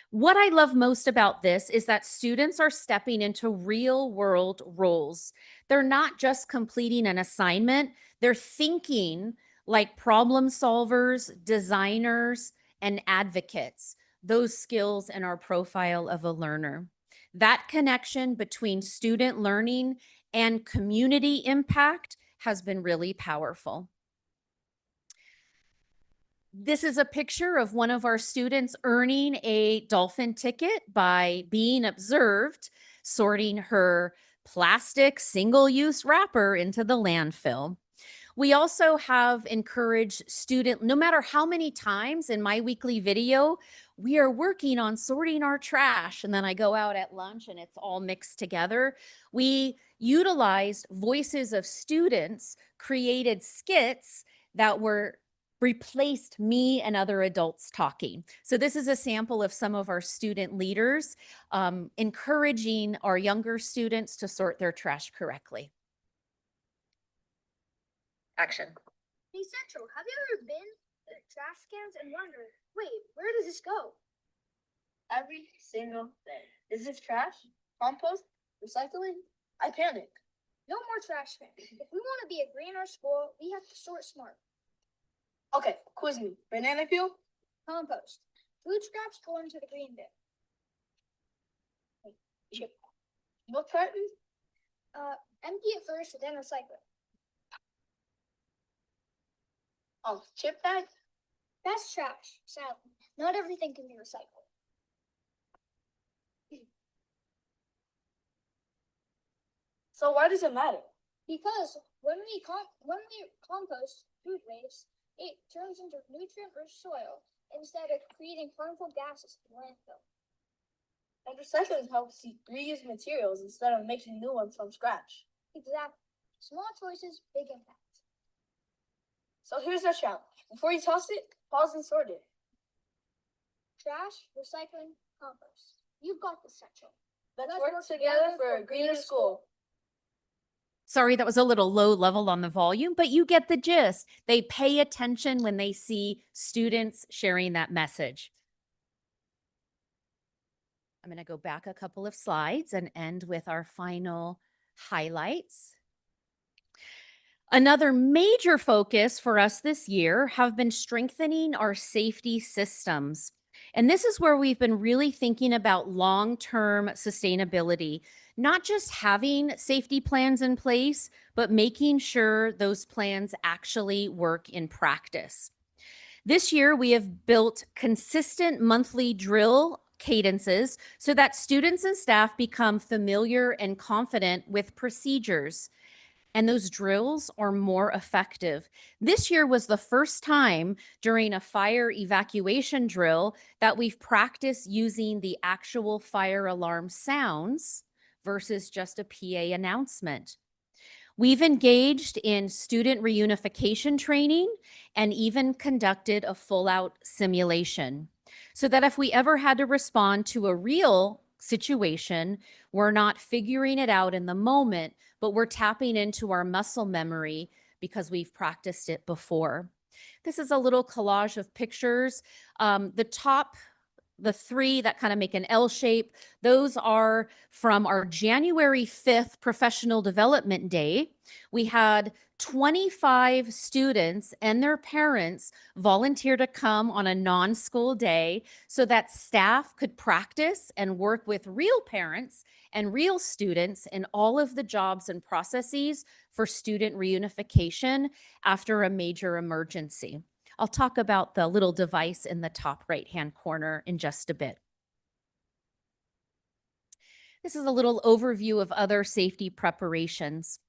What I love most about this is that students are stepping into real world roles. They're not just completing an assignment, they're thinking like problem solvers, designers, and advocates, those skills in our profile of a learner. That connection between student learning and community impact has been really powerful. This is a picture of one of our students earning a dolphin ticket by being observed sorting her plastic single-use wrapper into the landfill. We also have encouraged student, no matter how many times in my weekly video, we are working on sorting our trash, and then I go out at lunch and it's all mixed together. We utilized voices of students, created skits that replaced me and other adults talking. So this is a sample of some of our student leaders encouraging our younger students to sort their trash correctly. Action. Hey Central, have you ever been to trash cans and wondered, wait, where does this go? Every single day. Is this trash? Compost? Recycling? I panic. No more trash cans. If we want to be a greener school, we have to sort smart. Okay, quiz me. Banana peel? Compost. Food scraps go into the green bin. Chip. Milk carton? Empty it first and then recycle it. Oh, chip bag? That's trash, sadly. Not everything can be recycled. So why does it matter? Because when we compost food waste, it turns into nutrient-rich soil instead of creating harmful gases in the landfill. And recycling helps you reuse materials instead of making new ones from scratch. Exactly. Small choices, big impact. So here's our challenge. Before you toss it, pause and sort it. Trash, recycling, compost. You've got this, Central. Let's work together for a greener school. Sorry, that was a little low level on the volume, but you get the gist. They pay attention when they see students sharing that message. I'm going to go back a couple of slides and end with our final highlights. Another major focus for us this year have been strengthening our safety systems. And this is where we've been really thinking about long-term sustainability, not just having safety plans in place, but making sure those plans actually work in practice. This year, we have built consistent monthly drill cadences so that students and staff become familiar and confident with procedures. and those drills are more effective. This year was the first time during a fire evacuation drill that we've practiced using the actual fire alarm sounds versus just a PA announcement. We've engaged in student reunification training and even conducted a full-out simulation so that if we ever had to respond to a real situation, we're not figuring it out in the moment, but we're tapping into our muscle memory because we've practiced it before. This is a little collage of pictures. The three that kind of make an L shape, those are from our January 5th Professional Development Day. We had 25 students and their parents volunteer to come on a non-school day so that staff could practice and work with real parents and real students in all of the jobs and processes for student reunification after a major emergency. I'll talk about the little device in the top right-hand corner in just a bit. This is a little overview of other safety preparations.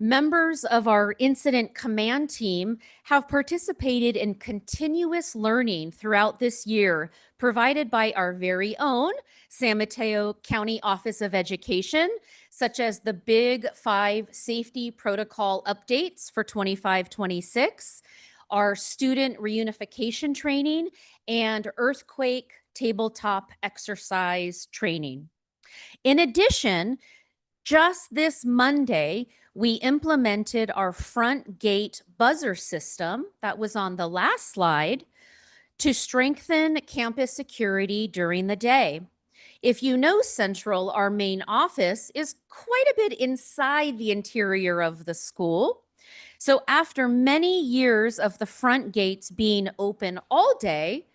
Members of our incident command team have participated in continuous learning throughout this year, provided by our very own San Mateo County Office of Education, such as the Big 5 safety protocol updates for 25-26, our student reunification training, and earthquake tabletop exercise training. In addition, just this Monday, we implemented our front gate buzzer system that was on the last slide to strengthen campus security during the day. If you know Central, our main office is quite a bit inside the interior of the school. So after many years of the front gates being open all day,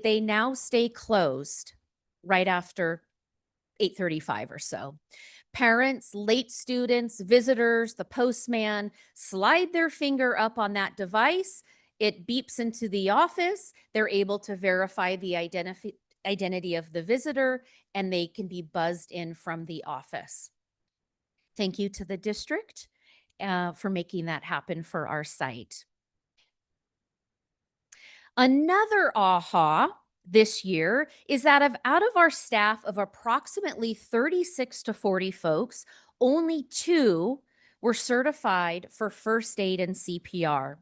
they now stay closed right after 8:35 or so. Parents, late students, visitors, the postman slide their finger up on that device. It beeps into the office. They're able to verify the identity of the visitor, and they can be buzzed in from the office. Thank you to the district for making that happen for our site. Another aha this year is that out of our staff of approximately 36 to 40 folks, only 2 were certified for first aid and CPR.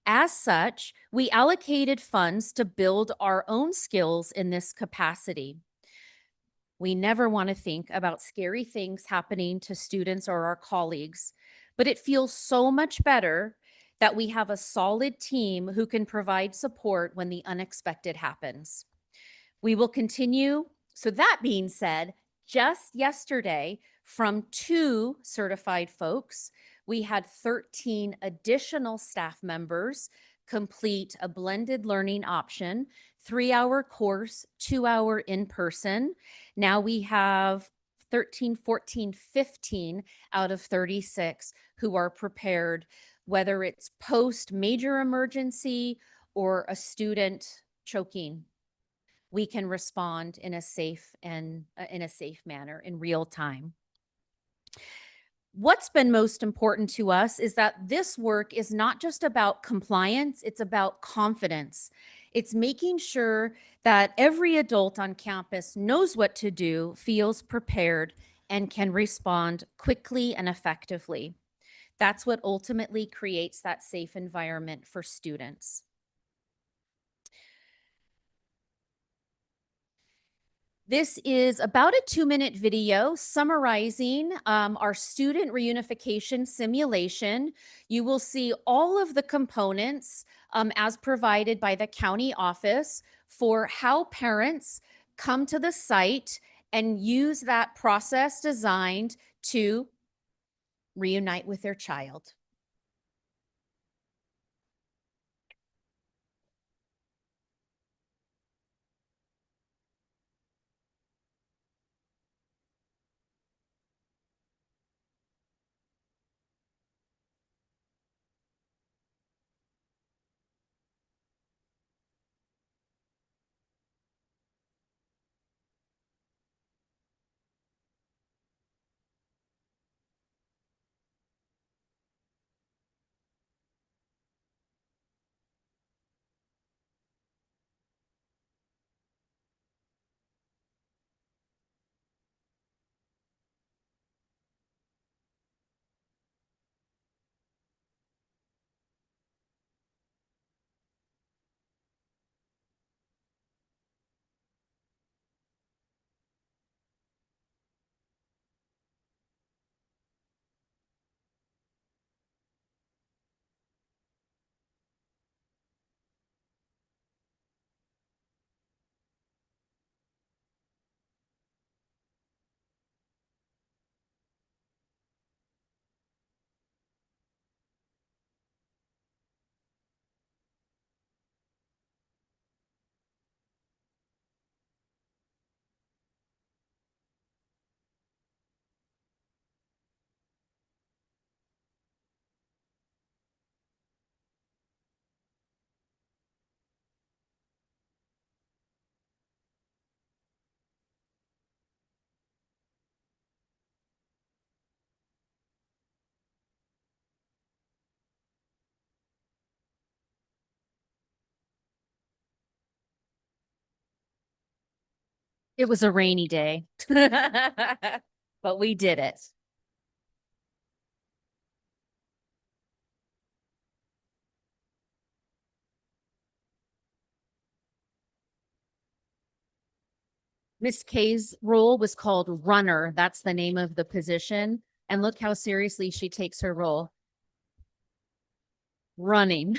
As such, we allocated funds to build our own skills in this capacity. We never want to think about scary things happening to students or our colleagues, but it feels so much better that we have a solid team who can provide support when the unexpected happens. We will continue. So that being said, just yesterday, from 2 certified folks, we had 13 additional staff members complete a blended learning option, 3-hour course, 2-hour in-person. Now we have 13, 14, 15 out of 36 who are prepared, whether it's post major emergency or a student choking. We can respond in a safe manner in real time. What's been most important to us is that this work is not just about compliance, it's about confidence. It's making sure that every adult on campus knows what to do, feels prepared, and can respond quickly and effectively. That's what ultimately creates that safe environment for students. This is about a 2-minute video summarizing our student reunification simulation. You will see all of the components as provided by the county office for how parents come to the site and use that process designed to reunite with their child. It was a rainy day, but we did it. Miss K's role was called runner. That's the name of the position. And look how seriously she takes her role. Running.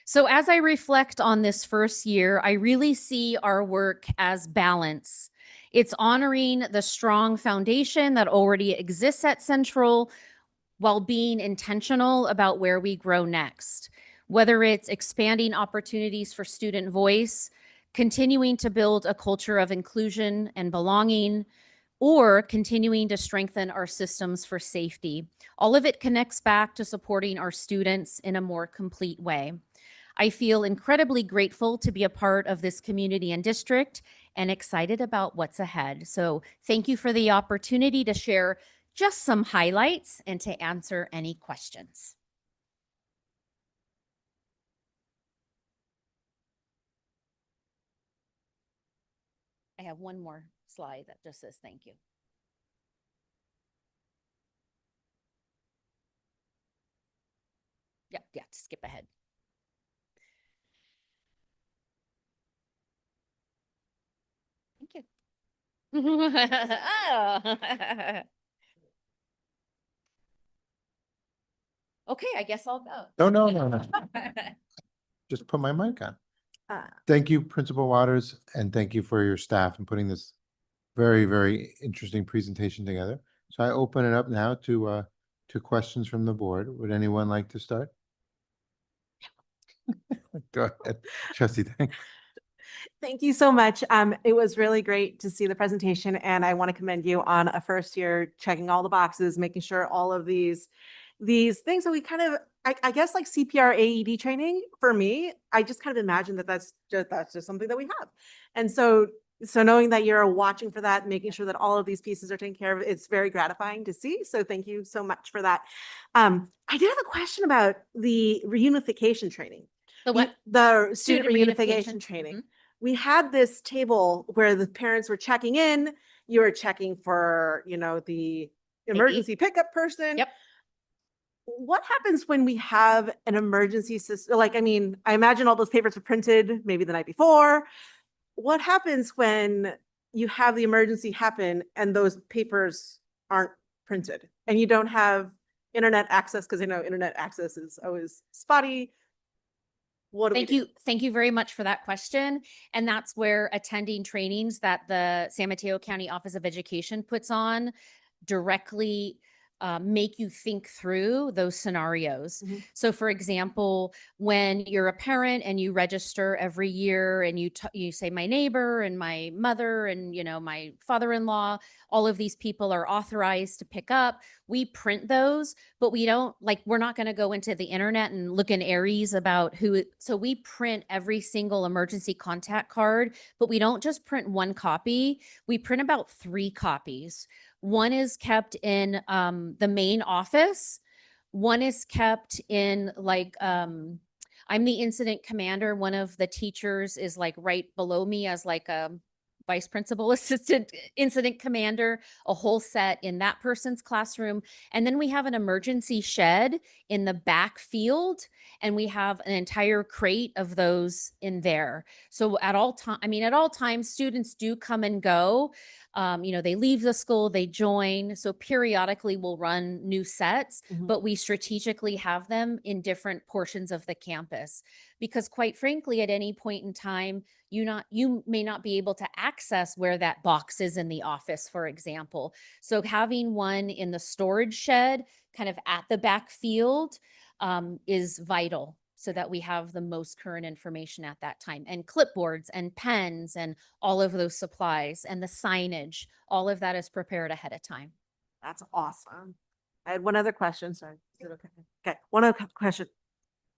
So as I reflect on this first year, I really see our work as balance. It's honoring the strong foundation that already exists at Central while being intentional about where we grow next. Whether it's expanding opportunities for student voice, continuing to build a culture of inclusion and belonging, or continuing to strengthen our systems for safety. All of it connects back to supporting our students in a more complete way. I feel incredibly grateful to be a part of this community and district and excited about what's ahead. So thank you for the opportunity to share just some highlights and to answer any questions. I have one more slide that just says thank you. Yeah, skip ahead. Thank you. Oh. Okay, I guess I'll go. No. Just put my mic on. Thank you, Principal Waters, and thank you for your staff in putting this very, very interesting presentation together. So I open it up now to questions from the board. Would anyone like to start? Go ahead, Trustee Tang. Thank you so much. It was really great to see the presentation, and I want to commend you on a first year checking all the boxes, making sure all of these things that we kind of, I guess, like CPR AED training for me, I just kind of imagine that that's just something that we have. And so knowing that you're watching for that, making sure that all of these pieces are taken care of, it's very gratifying to see. So thank you so much for that. I did have a question about the reunification training. The what? The student Student reunification reunification. training. Mhm. We had this table where the parents were checking in, you were checking for, the emergency pickup person. Yep. What happens when we have an emergency system? Like, I mean, I imagine all those papers were printed maybe the night before. What happens when you have the emergency happen and those papers aren't printed and you don't have internet access? Because I know internet access is always spotty. What do we do? Thank you very much for that question. And that's where attending trainings that the San Mateo County Office of Education puts on directly make you think through those scenarios. Mhm. So for example, when you're a parent and you register every year and you say my neighbor and my mother and my father-in-law, all of these people are authorized to pick up. We print those, but we don't we're not going to go into the internet and look in Aries about so we print every single emergency contact card, but we don't just print one copy. We print about 3 copies. One is kept in the main office. One is kept in I'm the incident commander. One of the teachers is right below me as a vice principal assistant incident commander, a whole set in that person's classroom. And then we have an emergency shed in the back field, and we have an entire crate of those in there. So at all times, students do come and go. They leave the school, they join. So periodically we'll run new sets, Mhm. but we strategically have them in different portions of the campus because quite frankly, at any point in time, you may not be able to access where that box is in the office, for example. So having one in the storage shed kind of at the back field is vital so that we have the most current information at that time, and clipboards and pens and all of those supplies and the signage, all of that is prepared ahead of time. That's awesome. I had one other question. Sorry. Is it okay? Okay. One other question.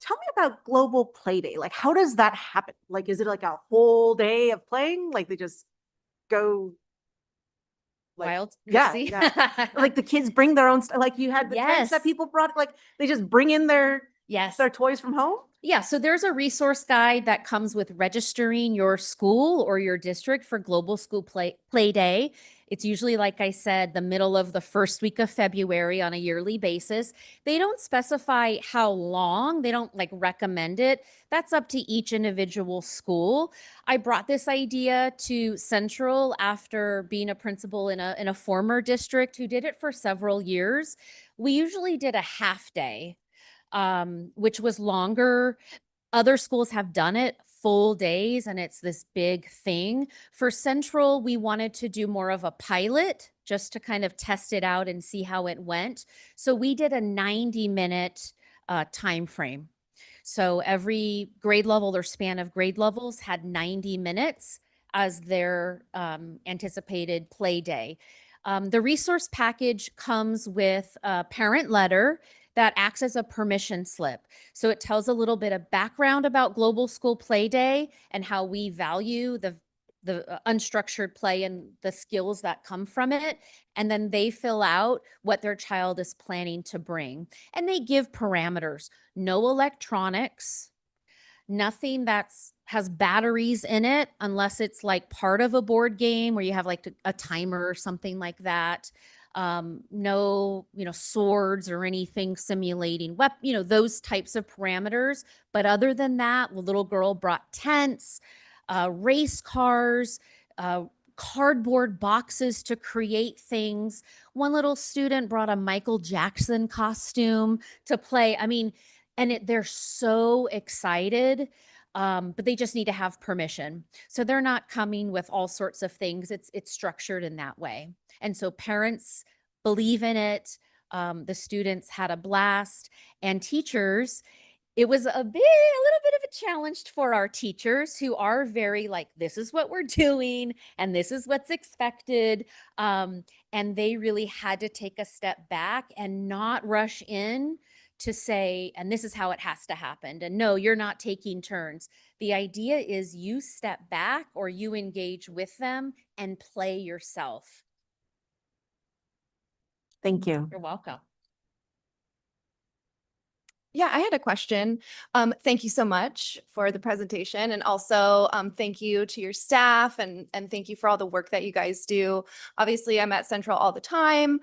Tell me about Global Play Day. Like, how does that happen? Like, is it like a whole day of playing? Like they just go like, Wild. yeah, Chrissy. yeah. Like the kids bring their own stuff. Like you had the tents that Yes. people brought, like they just bring in Yes. their toys from home. Yeah, so there's a resource guide that comes with registering your school or your district for Global School Play Day. It's usually, like I said, the middle of the first week of February on a yearly basis. They don't specify how long, they don't like recommend it. That's up to each individual school. I brought this idea to Central after being a principal in a former district who did it for several years. We usually did a half day, which was longer. Other schools have done it full days, and it's this big thing. For Central, we wanted to do more of a pilot just to kind of test it out and see how it went. So we did a 90-minute time frame. So every grade level or span of grade levels had 90 minutes as their anticipated play day. The resource package comes with a parent letter that acts as a permission slip. So it tells a little bit of background about Global School Play Day and how we value the unstructured play and the skills that come from it. And then they fill out what their child is planning to bring. And they give parameters: no electronics, nothing has batteries in it unless it's like part of a board game where you have like a timer or something like that. No, swords or anything simulating those types of parameters. But other than that, the little girl brought tents, race cars, cardboard boxes to create things. One little student brought a Michael Jackson costume to play. I mean, and they're so excited, but they just need to have permission. So they're not coming with all sorts of things. It's structured in that way. And so parents believe in it. The students had a blast, and teachers, it was a little bit of a challenge for our teachers who are very like, this is what we're doing and this is what's expected. And they really had to take a step back and not rush in to say, and this is how it has to happen. And no, you're not taking turns. The idea is you step back or you engage with them and play yourself. Thank you. You're welcome. Yeah, I had a question. Thank you so much for the presentation, and also thank you to your staff, and thank you for all the work that you guys do. Obviously, I'm at Central all the time.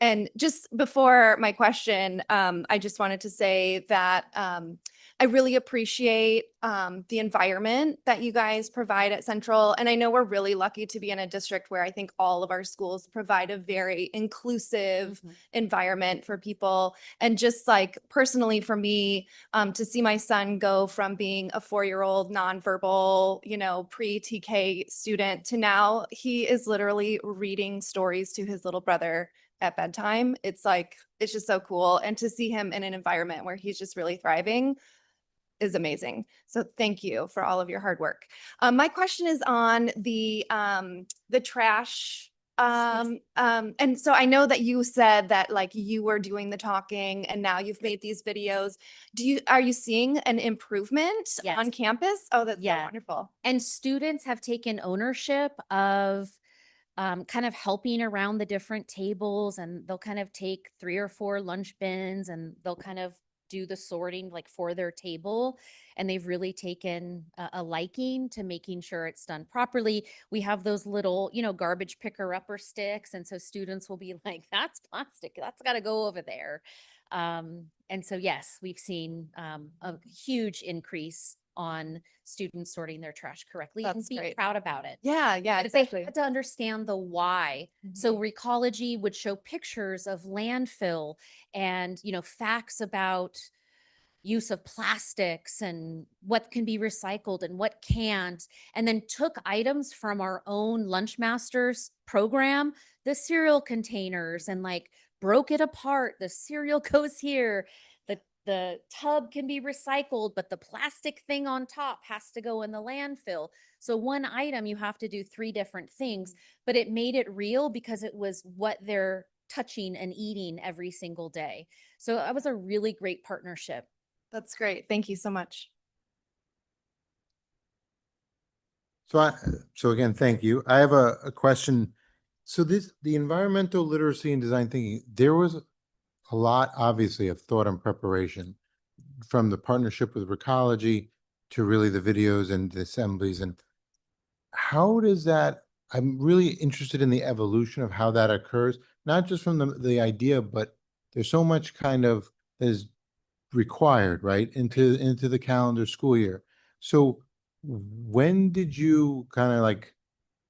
And just before my question, I just wanted to say that I really appreciate the environment that you guys provide at Central. And I know we're really lucky to be in a district where I think all of our schools provide a very inclusive environment for people. And just like personally for me, to see my son go from being a 4-year-old nonverbal, pre-TK student to now he is literally reading stories to his little brother at bedtime. It's just so cool. And to see him in an environment where he's just really thriving is amazing. So thank you for all of your hard work. My question is on the trash. And so I know that you said that like you were doing the talking and now you've made these videos. Are you seeing an improvement Yes. on campus? Oh, that's so Yeah. wonderful. And students have taken ownership of kind of helping around the different tables, and they'll kind of take 3 or 4 lunch bins and they'll kind of do the sorting like for their table. And they've really taken a liking to making sure it's done properly. We have those little, garbage picker upper sticks. And so students will be like, that's plastic, that's got to go over there. And so, yes, we've seen a huge increase on students sorting their trash correctly and That's be great. proud about it. Yeah, But they exactly. had to understand the why. So Recology would show pictures of landfill and, facts about use of plastics and what can be recycled and what can't, and then took items from our own Lunchmasters program, the cereal containers, and like broke it apart. The cereal goes here. The tub can be recycled, but the plastic thing on top has to go in the landfill. So one item, you have to do 3 different things, but it made it real because it was what they're touching and eating every single day. So that was a really great partnership. That's great. Thank you so much. So again, thank you. I have a question. So the environmental literacy and design thinking, there was a lot, obviously, of thought and preparation from the partnership with Recology to really the videos and the assemblies. And how does that, I'm really interested in the evolution of how that occurs, not just from the idea, but there's so much kind of that is required, right, into the calendar school year. So when did you kind of like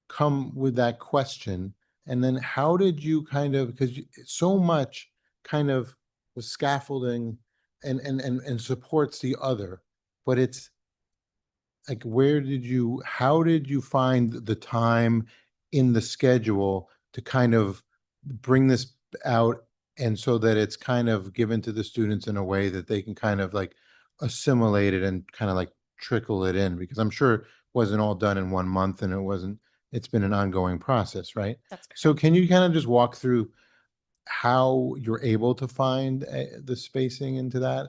come with that question? And then how did you kind of, because so much kind of was scaffolding and supports the other, but it's like, how did you find the time in the schedule to kind of bring this out, and so that it's kind of given to the students in a way that they can kind of like assimilate it and kind of like trickle it in? Because I'm sure it wasn't all done in 1 month, and it's been an ongoing process, right? That's correct. So can you kind of just walk through how you're able to find the spacing into that?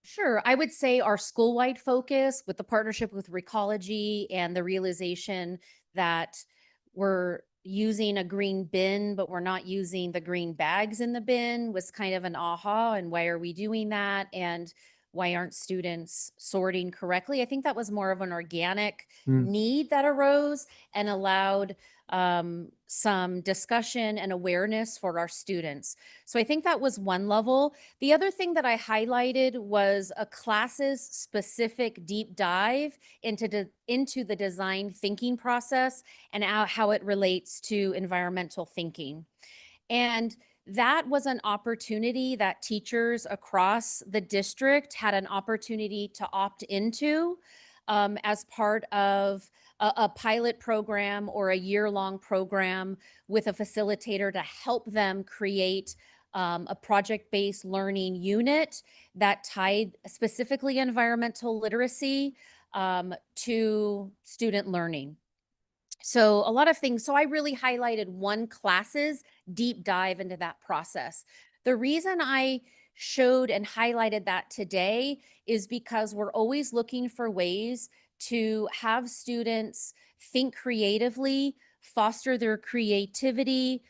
Sure. I would say our school-wide focus with the partnership with Recology and the realization that we're using a green bin, but we're not using the green bags in the bin was kind of an aha. And why are we doing that? And why aren't students sorting correctly? I think that was more of an organic need that arose and allowed some discussion and awareness for our students. So I think that was one level. The other thing that I highlighted was a classes specific deep dive into the design thinking process and how it relates to environmental thinking. And that was an opportunity that teachers across the district had an opportunity to opt into as part of a pilot program or a year-long program with a facilitator to help them create a project-based learning unit that tied specifically environmental literacy to student learning. So a lot of things. So I really highlighted one class's deep dive into that process. The reason I showed and highlighted that today is because we're always looking for ways to have students think creatively, foster their creativity,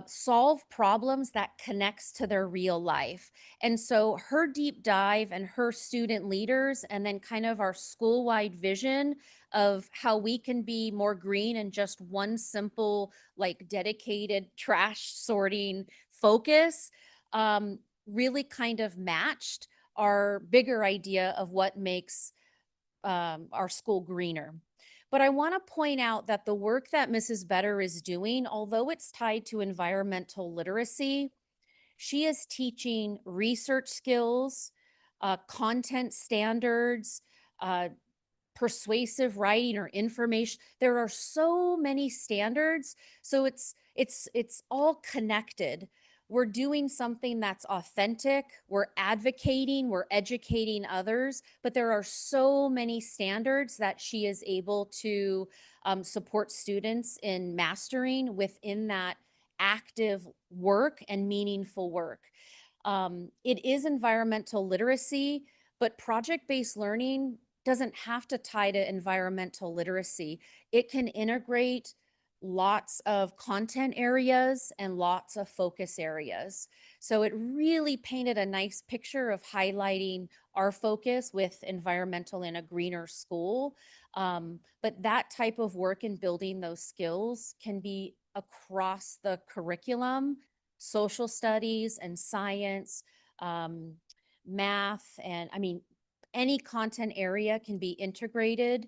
solve problems that connects to their real life. And so her deep dive and her student leaders, and then kind of our school-wide vision of how we can be more green and just one simple, like dedicated trash sorting focus, really kind of matched our bigger idea of what makes our school greener. But I want to point out that the work that Mrs. Better is doing, although it's tied to environmental literacy, she is teaching research skills, content standards, persuasive writing or information. There are so many standards. So it's all connected. We're doing something that's authentic. We're advocating, we're educating others, but there are so many standards that she is able to support students in mastering within that active work and meaningful work. It is environmental literacy, but project-based learning doesn't have to tie to environmental literacy. It can integrate lots of content areas and lots of focus areas. So it really painted a nice picture of highlighting our focus with environmental in a greener school. But that type of work in building those skills can be across the curriculum, social studies and science, math, and I mean, any content area can be integrated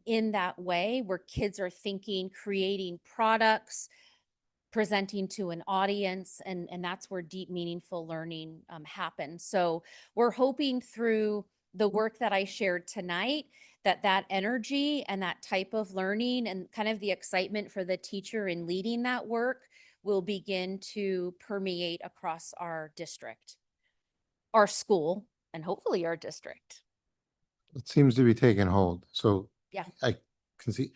in that way where kids are thinking, creating products, presenting to an audience, and that's where deep, meaningful learning happens. So we're hoping through the work that I shared tonight that energy and that type of learning and kind of the excitement for the teacher in leading that work will begin to permeate across our district, our school, and hopefully our district. It seems to be taking hold. So Yeah. I can see.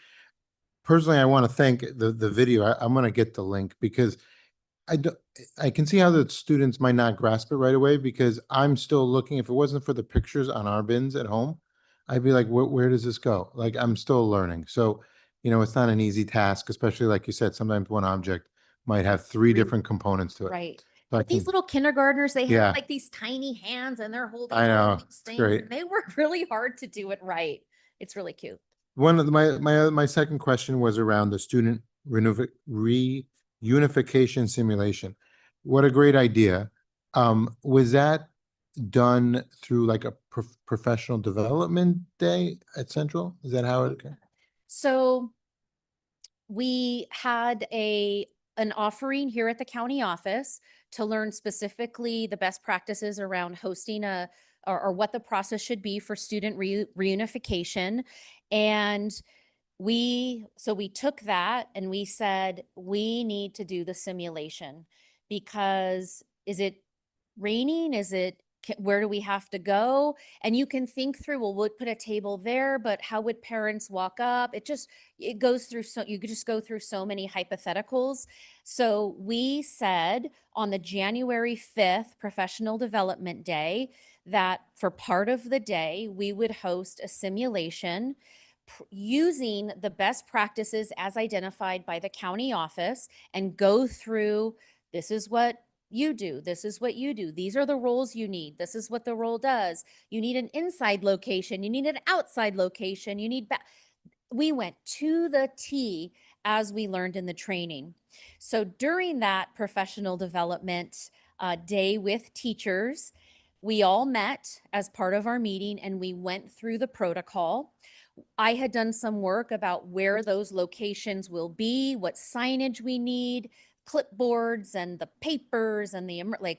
Personally, I want to thank the video. I'm going to get the link because I can see how the students might not grasp it right away, because I'm still looking. If it wasn't for the pictures on our bins at home, I'd be like, where does this go? Like, I'm still learning. So it's not an easy task, especially like you said, sometimes one object might have three different components to it. Right. So I But these think- little kindergartners, they Yeah. have like these tiny hands and they're holding I all know, these it's things. great. And they work really hard to do it right. It's really cute. One of my second question was around the student reunification simulation. What a great idea. Was that done through like a professional development day at Central? Is that how it? So we had an offering here at the county office to learn specifically the best practices around hosting or what the process should be for student reunification. And we took that and we said, we need to do the simulation because is it raining? Where do we have to go? And you can think through, well, we'll put a table there, but how would parents walk up? It goes through you could just go through so many hypotheticals. So we said on the January 5th professional development day that for part of the day, we would host a simulation using the best practices as identified by the county office and go through, this is what you do, this is what you do, these are the roles you need, this is what the role does. You need an inside location, you need an outside location, you need we went to the T as we learned in the training. So during that professional development day with teachers, we all met as part of our meeting and we went through the protocol. I had done some work about where those locations will be, what signage we need, clipboards and the papers and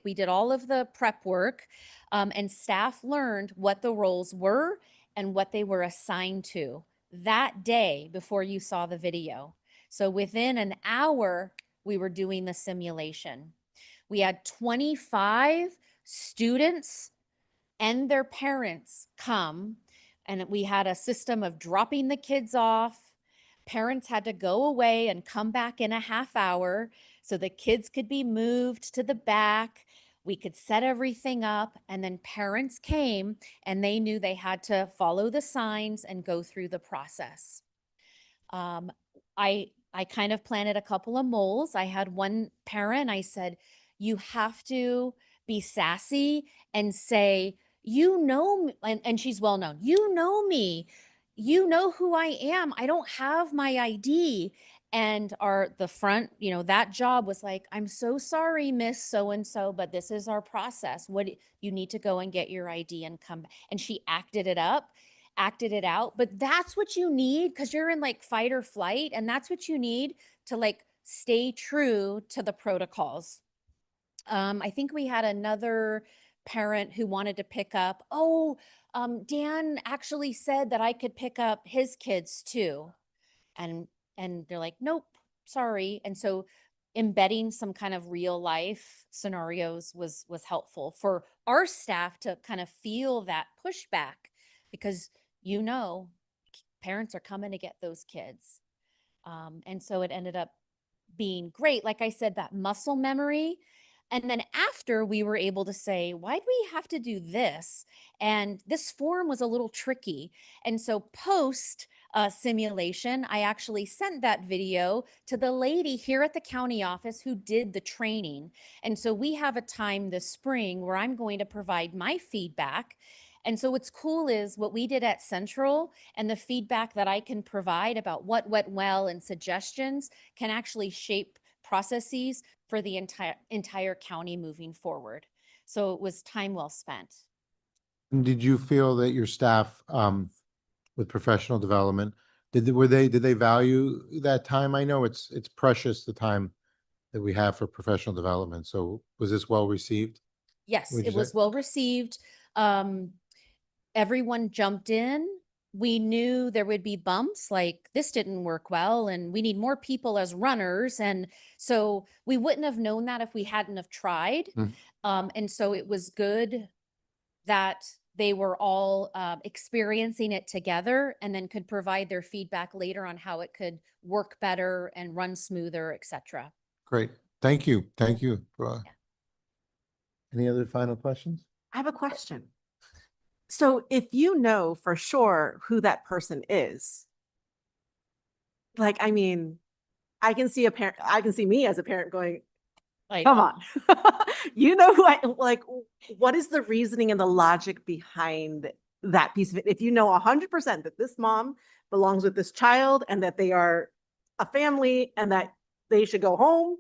we did all of the prep work, and staff learned what the roles were and what they were assigned to that day before you saw the video. So within an hour, we were doing the simulation. We had 25 students and their parents come, and we had a system of dropping the kids off. Parents had to go away and come back in a half hour so the kids could be moved to the back. We could set everything up, and then parents came and they knew they had to follow the signs and go through the process. I kind of planted a couple of moles. I had one parent, I said, you have to be sassy and say, you know, and she's well known, you know me, you know who I am. I don't have my ID. And the front, that job was like, I'm so sorry, Miss So-and-so, but this is our process. You need to go and get your ID and come. And she acted it out. But that's what you need because you're in like fight or flight. And that's what you need to like stay true to the protocols. I think we had another parent who wanted to pick up, Dan actually said that I could pick up his kids too. And they're like, nope, sorry. And so embedding some kind of real life scenarios was helpful for our staff to kind of feel that pushback because, parents are coming to get those kids. And so it ended up being great. Like I said, that muscle memory. And then after we were able to say, why do we have to do this? And this form was a little tricky. And so post simulation, I actually sent that video to the lady here at the county office who did the training. And so we have a time this spring where I'm going to provide my feedback. And so what's cool is what we did at Central and the feedback that I can provide about what went well and suggestions can actually shape processes for the entire county moving forward. So it was time well spent. And did you feel that your staff, with professional development, did they value that time? I know it's precious, the time that we have for professional development. So was this well received? Yes, Would you it was say? well received. Everyone jumped in. We knew there would be bumps, like this didn't work well and we need more people as runners. And so we wouldn't have known that if we hadn't have tried. And so it was good that they were all experiencing it together and then could provide their feedback later on how it could work better and run smoother, etc. Great. Thank you. Thank you. Any other final questions? I have a question. So if you know for sure who that person is, like, I mean, I can see me as a parent going, Like, come on. You know who like, what is the reasoning and the logic behind that piece of it? If you know 100% that this mom belongs with this child and that they are a family and that they should go home,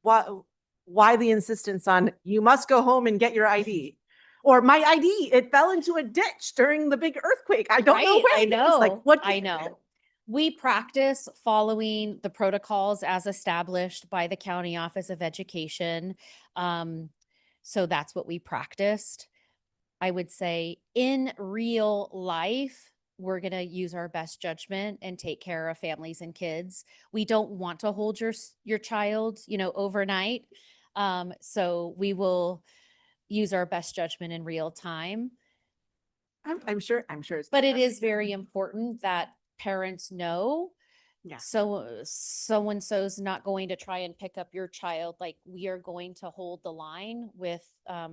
why the insistence on you must go home and get your ID? Or my ID, it fell into a ditch during the big earthquake. I don't know right, where I it is. Like, know, what? I know. We practice following the protocols as established by the County Office of Education. So that's what we practiced. I would say in real life, we're going to use our best judgment and take care of families and kids. We don't want to hold your child, overnight. So we will use our best judgment in real time. I'm sure it's. But it is very important that parents know. Yeah. So so-and-so's not going to try and pick up your child. Like, we are going to hold the line with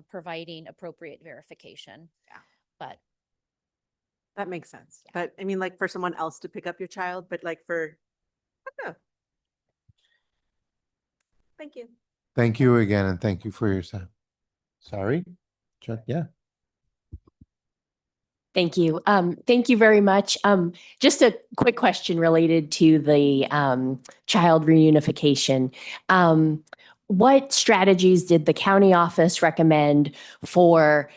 providing appropriate verification. Yeah. But That makes sense. But I mean, like for someone else to pick up your child, but like for, I don't know. Thank you. Thank you again, and thank you for your time. Sorry? Chuck, yeah. Thank you. Thank you very much. Just a quick question related to the child reunification. What strategies did the county office recommend for,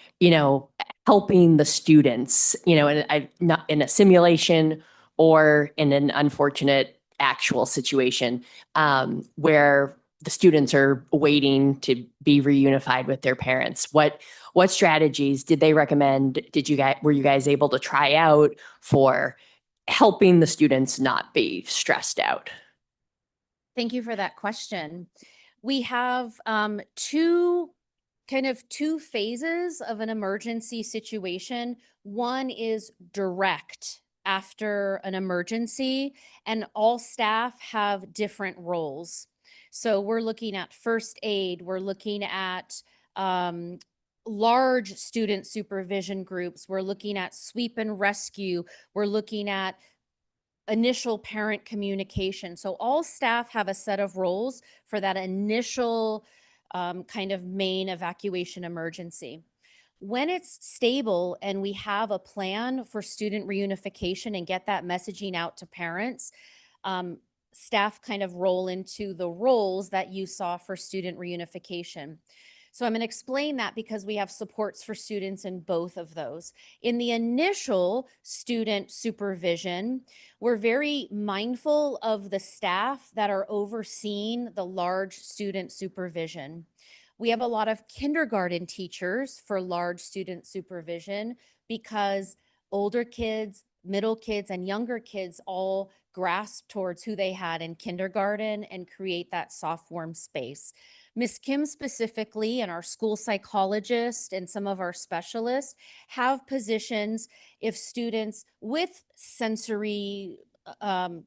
helping the students, not in a simulation or in an unfortunate actual situation where the students are waiting to be reunified with their parents? What strategies did they recommend? Were you guys able to try out for helping the students not be stressed out? thank you for that question. We have two phases of an emergency situation. One is direct after an emergency, and all staff have different roles. So we're looking at first aid, we're looking at large student supervision groups, we're looking at sweep and rescue, we're looking at initial parent communication. So all staff have a set of roles for that initial kind of main evacuation emergency. When it's stable and we have a plan for student reunification and get that messaging out to parents, staff kind of roll into the roles that you saw for student reunification. So I'm going to explain that because we have supports for students in both of those. In the initial student supervision, we're very mindful of the staff that are overseeing the large student supervision. We have a lot of kindergarten teachers for large student supervision because older kids, middle kids, and younger kids all grasp towards who they had in kindergarten and create that soft, warm space. Ms. Kim specifically and our school psychologist and some of our specialists have positions if students with sensory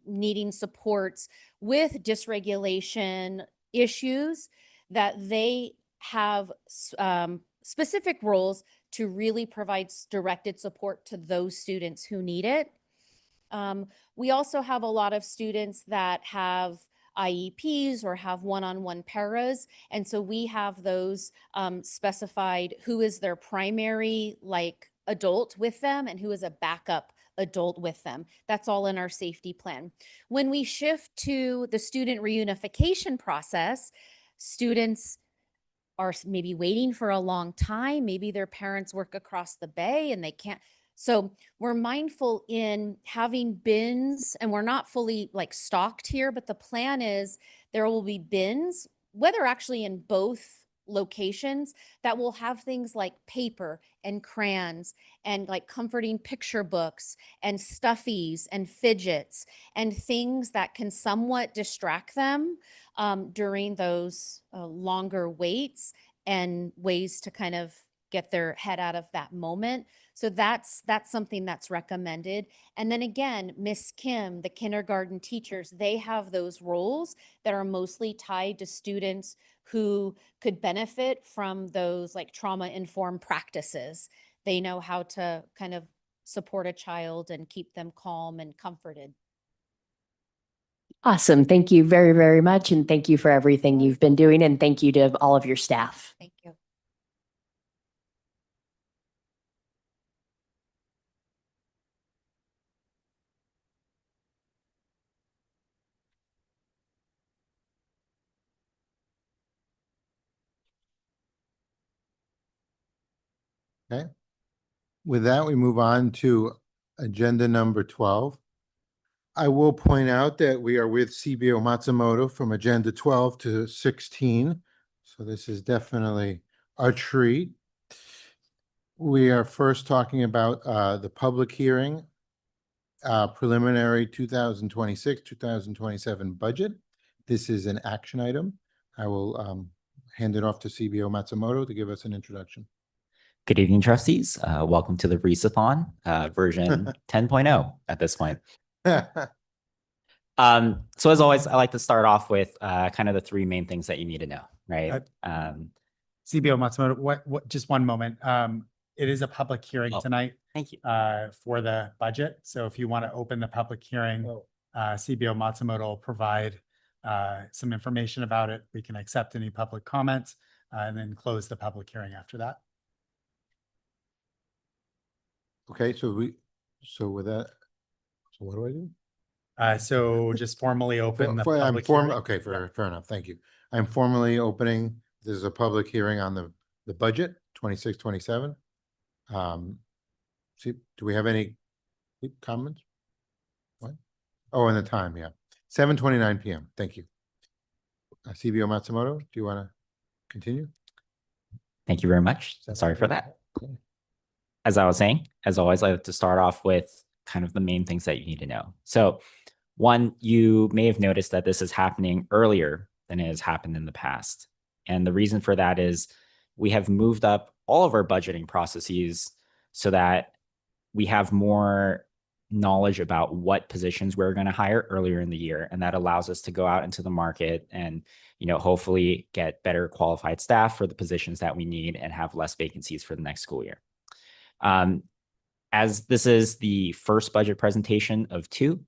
needing supports, with dysregulation issues, that they have specific roles to really provide directed support to those students who need it. We also have a lot of students that have IEPs or have one-on-one paras. And so we have those specified who is their primary adult with them and who is a backup adult with them. That's all in our safety plan. When we shift to the student reunification process, students are maybe waiting for a long time. Maybe their parents work across the bay and they can't. So we're mindful in having bins, and we're not fully stocked here, but the plan is there will be bins, whether actually in both locations, that will have things like paper and crayons and comforting picture books and stuffies and fidgets and things that can somewhat distract them during those longer waits, and ways to kind of get their head out of that moment. So that's something that's recommended. And then again, Miss Kim, the kindergarten teachers, they have those roles that are mostly tied to students who could benefit from those trauma-informed practices. They know how to kind of support a child and keep them calm and comforted. Awesome. Thank you very, very much. And thank you for everything you've been doing. And thank you to all of your staff. Thank you. Okay. With that, we move on to agenda number 12. I will point out that we are with CBO Matsumoto from agenda 12 to 16. So this is definitely a treat. We are first talking about the public hearing, preliminary 2026, 2027 budget. This is an action item. I will hand it off to CBO Matsumoto to give us an introduction. Good evening, trustees. Welcome to the Reeseathon version 10.0 at this point. So as always, I like to start off with kind of the three main things that you need to know, right? CBO Matsumoto, what, just one moment. It is a public hearing tonight. Thank you. For the budget. So if you want to open the public hearing, CBO Matsumoto will provide some information about it. We can accept any public comments and then close the public hearing after that. Okay, so with that, so what do I do? So just formally open the I'm public hearing. Okay, fair enough. Thank you. I'm formally opening, this is a public hearing on the budget, 26, 27. See, do we have any comments? What? Oh, and the time, yeah. 7:29 p.m. Thank you. CBO Matsumoto, do you want to continue? Thank you very much. Sorry for that. As I was saying, as always, I like to start off with kind of the main things that you need to know. So one, you may have noticed that this is happening earlier than it has happened in the past. And the reason for that is we have moved up all of our budgeting processes so that we have more knowledge about what positions we're going to hire earlier in the year. And that allows us to go out into the market and, hopefully get better qualified staff for the positions that we need and have less vacancies for the next school year. As this is the first budget presentation of two,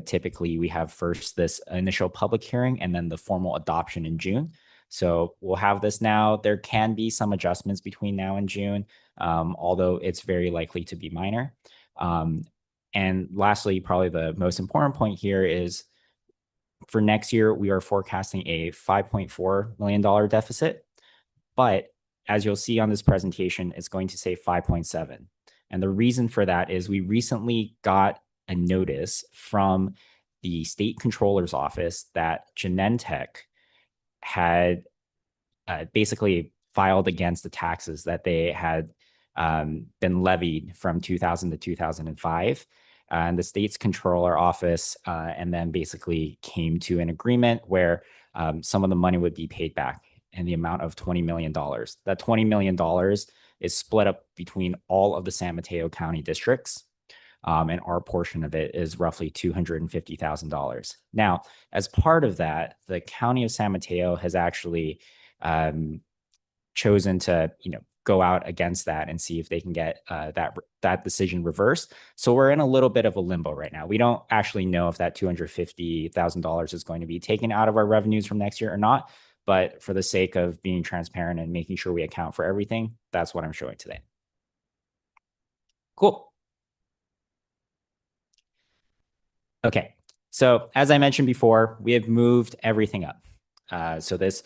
typically we have first this initial public hearing and then the formal adoption in June. So we'll have this now. There can be some adjustments between now and June, although it's very likely to be minor. And lastly, probably the most important point here is for next year, we are forecasting a $5.4 million deficit. But as you'll see on this presentation, it's going to say 5.7. And the reason for that is we recently got a notice from the state controller's office that Genentech had basically filed against the taxes that they had been levied from 2000 to 2005. And the state's controller office and then basically came to an agreement where some of the money would be paid back in the amount of $20 million. That $20 million is split up between all of the San Mateo County districts. And our portion of it is roughly $250,000. Now, as part of that, the County of San Mateo has actually chosen to, go out against that and see if they can get that decision reversed. So we're in a little bit of a limbo right now. We don't actually know if that $250,000 is going to be taken out of our revenues from next year or not. But for the sake of being transparent and making sure we account for everything, that's what I'm showing today. Cool. Okay, so as I mentioned before, we have moved everything up. So this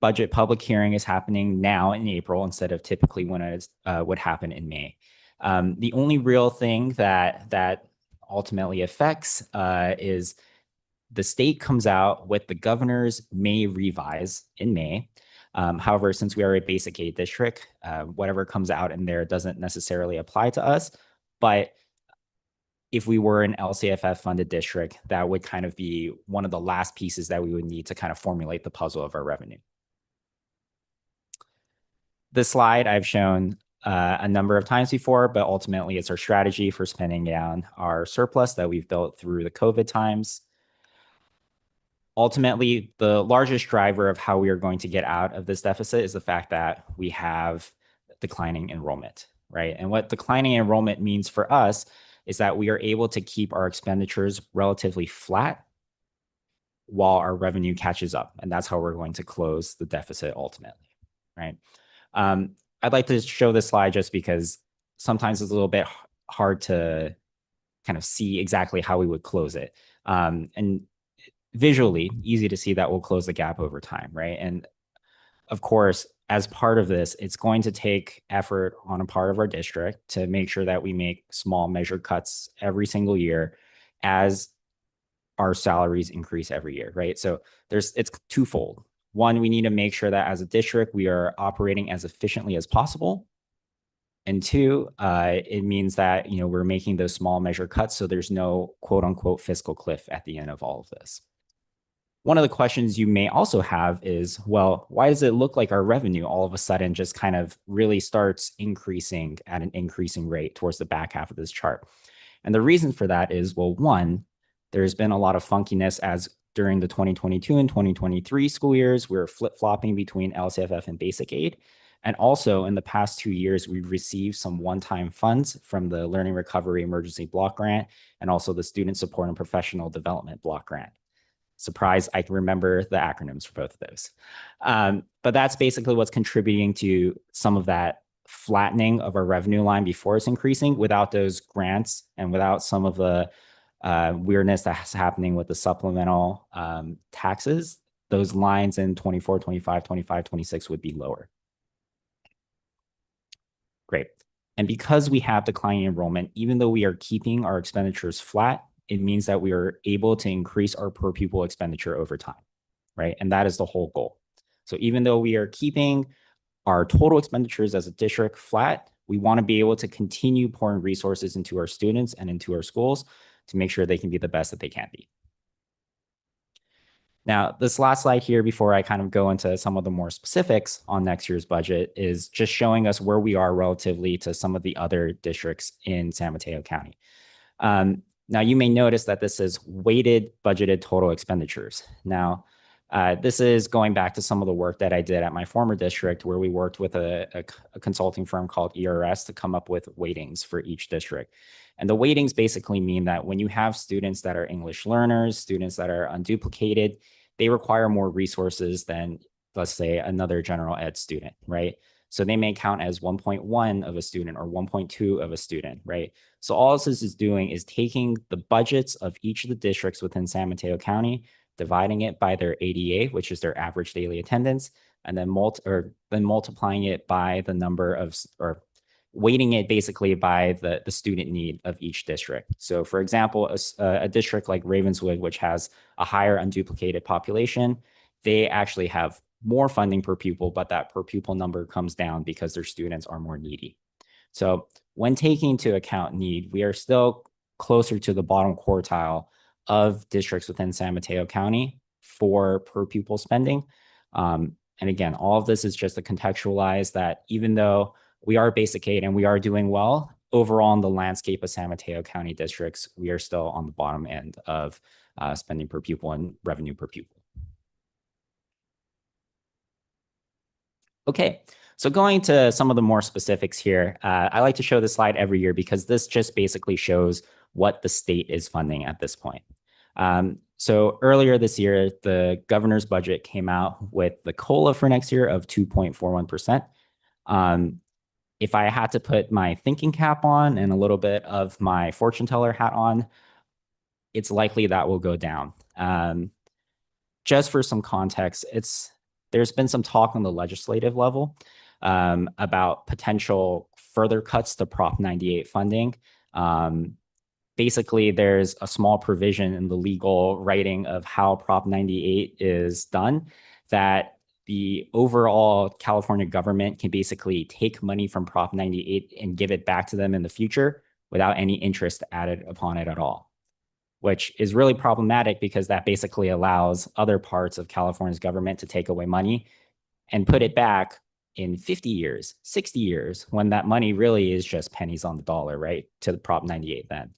budget public hearing is happening now in April instead of typically when it would happen in May. The only real thing that ultimately affects is the state comes out with the governor's May revise in May. However, since we are a basic aid district, whatever comes out in there doesn't necessarily apply to us. But if we were an LCFF funded district, that would kind of be one of the last pieces that we would need to kind of formulate the puzzle of our revenue. This slide I've shown a number of times before, but ultimately it's our strategy for spending down our surplus that we've built through the COVID times. Ultimately, the largest driver of how we are going to get out of this deficit is the fact that we have declining enrollment, right? And what declining enrollment means for us is that we are able to keep our expenditures relatively flat while our revenue catches up. And that's how we're going to close the deficit ultimately, right? I'd like to show this slide just because sometimes it's a little bit hard to kind of see exactly how we would close it. And visually, easy to see that we'll close the gap over time, right? And of course, as part of this, it's going to take effort on a part of our district to make sure that we make small measured cuts every single year as our salaries increase every year, right? So it's twofold. One, we need to make sure that as a district, we are operating as efficiently as possible. And two, it means that, we're making those small measure cuts so there's no quote unquote fiscal cliff at the end of all of this. One of the questions you may also have is, well, why does it look like our revenue all of a sudden just kind of really starts increasing at an increasing rate towards the back half of this chart? And the reason for that is, well, one, there's been a lot of funkiness as during the 2022 and 2023 school years, we were flip-flopping between LCFF and basic aid. And also in the past 2 years, we've received some one-time funds from the Learning Recovery Emergency Block Grant and also the Student Support and Professional Development Block Grant. Surprise, I can remember the acronyms for both of those. But that's basically what's contributing to some of that flattening of our revenue line before it's increasing. Without those grants and without some of the weirdness that's happening with the supplemental taxes, those lines in 24, 25, 25, 26 would be lower. Great. And because we have declining enrollment, even though we are keeping our expenditures flat, it means that we are able to increase our per pupil expenditure over time, right? And that is the whole goal. So even though we are keeping our total expenditures as a district flat, we want to be able to continue pouring resources into our students and into our schools to make sure they can be the best that they can be. Now, this last slide here, before I kind of go into some of the more specifics on next year's budget, is just showing us where we are relatively to some of the other districts in San Mateo County. Now, you may notice that this is weighted budgeted total expenditures. Now, this is going back to some of the work that I did at my former district, where we worked with a consulting firm called ERS to come up with weightings for each district. And the weightings basically mean that when you have students that are English learners, students that are unduplicated, they require more resources than, let's say, another general ed student, right? So they may count as 1.1 of a student or 1.2 of a student, right? So all this is doing is taking the budgets of each of the districts within San Mateo County, dividing it by their ADA, which is their average daily attendance, and then multiplying it by the number of, or weighting it basically by the student need of each district. So for example, a district like Ravenswood, which has a higher unduplicated population, they actually have more funding per pupil, but that per pupil number comes down because their students are more needy. So when taking into account need, we are still closer to the bottom quartile of districts within San Mateo County for per pupil spending. And again, all of this is just to contextualize that even though we are basic aid and we are doing well, overall in the landscape of San Mateo County districts, we are still on the bottom end of spending per pupil and revenue per pupil. Okay, so going to some of the more specifics here, I like to show this slide every year because this just basically shows what the state is funding at this point. So earlier this year, the governor's budget came out with the COLA for next year of 2.41%. If I had to put my thinking cap on and a little bit of my fortune teller hat on, it's likely that will go down. Just for some context, there's been some talk on the legislative level about potential further cuts to Prop 98 funding. Basically, there's a small provision in the legal writing of how Prop 98 is done that the overall California government can basically take money from Prop 98 and give it back to them in the future without any interest added upon it at all, which is really problematic because that basically allows other parts of California's government to take away money and put it back in 50 years, 60 years, when that money really is just pennies on the dollar, right, to the Prop 98 then.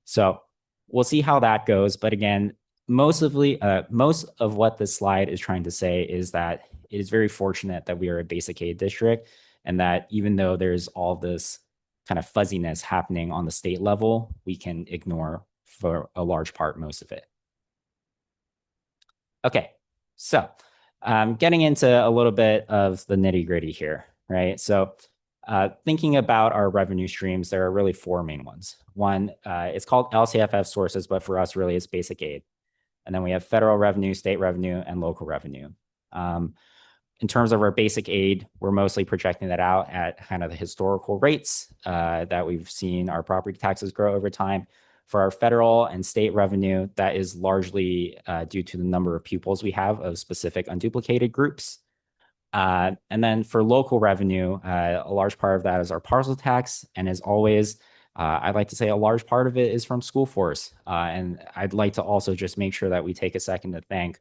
So we'll see how that goes. But again, most of what this slide is trying to say is that it is very fortunate that we are a basic aid district, and that even though there's all this kind of fuzziness happening on the state level, we can ignore for a large part most of it. Okay, so getting into a little bit of the nitty gritty here, right? So thinking about our revenue streams, there are really four main ones. One, it's called LCFF sources, but for us, really, it's basic aid. And then we have federal revenue, state revenue, and local revenue. In terms of our basic aid, we're mostly projecting that out at kind of the historical rates that we've seen our property taxes grow over time. For our federal and state revenue, that is largely due to the number of pupils we have of specific unduplicated groups. And then for local revenue, a large part of that is our parcel tax. And as always, I'd like to say a large part of it is from school force. And I'd like to also just make sure that we take a second to thank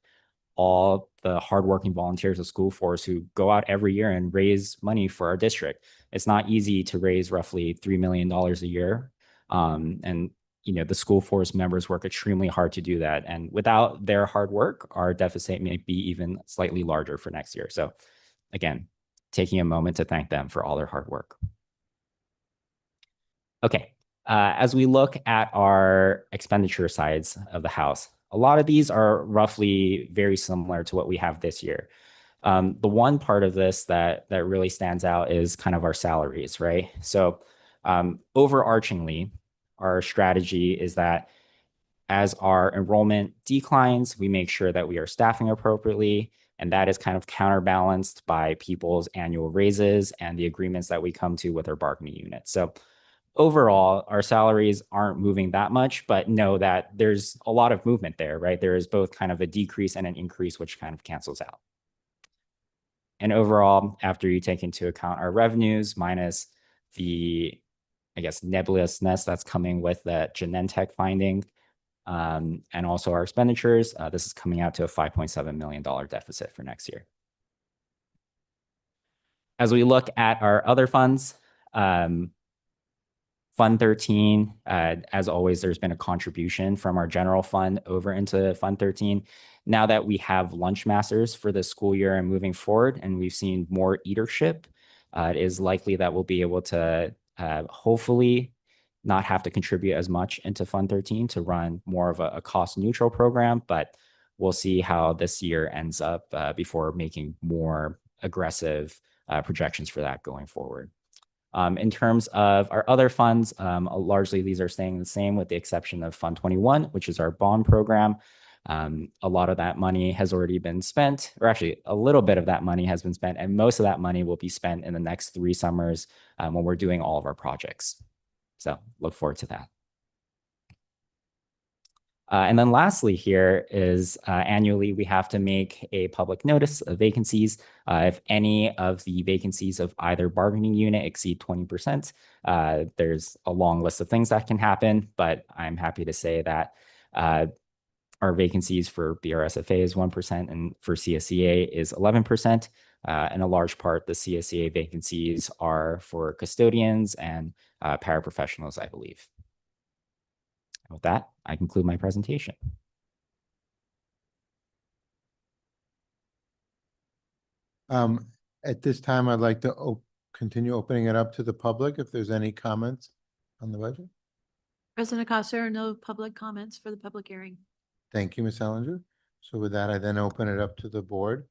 all the hardworking volunteers of school force who go out every year and raise money for our district. It's not easy to raise roughly $3 million a year. And the school force members work extremely hard to do that. And without their hard work, our deficit may be even slightly larger for next year. So again, taking a moment to thank them for all their hard work. Okay, as we look at our expenditure sides of the house, a lot of these are roughly very similar to what we have this year. The one part of this that really stands out is kind of our salaries, right? So overarchingly, our strategy is that as our enrollment declines, we make sure that we are staffing appropriately, and that is kind of counterbalanced by people's annual raises and the agreements that we come to with our bargaining unit. So overall, our salaries aren't moving that much, but know that there's a lot of movement there, right? There is both kind of a decrease and an increase, which kind of cancels out. And overall, after you take into account our revenues minus the, I guess, nebulousness that's coming with the Genentech finding, and also our expenditures, this is coming out to a $5.7 million deficit for next year. As we look at our other funds, Fund 13, as always, there's been a contribution from our general fund over into Fund 13. Now that we have lunch masters for the school year and moving forward, and we've seen more eatership, it is likely that we'll be able to hopefully not have to contribute as much into Fund 13 to run more of a cost neutral program, but we'll see how this year ends up before making more aggressive projections for that going forward. In terms of our other funds, largely these are staying the same with the exception of Fund 21, which is our bond program. A lot of that money has already been spent, or actually a little bit of that money has been spent, and most of that money will be spent in the next 3 summers when we're doing all of our projects. So look forward to that. And then lastly here is annually we have to make a public notice of vacancies. If any of the vacancies of either bargaining unit exceed 20%, there's a long list of things that can happen, but I'm happy to say that our vacancies for BRSFA is 1% and for CSEA is 11%. And a large part, the CSEA vacancies are for custodians and paraprofessionals, I believe. With that, I conclude my presentation. At this time, I'd like to continue opening it up to the public if there's any comments on the budget. President Coster, no public comments for the public hearing. Thank you, Ms. Ellinger. So with that, I then open it up to the board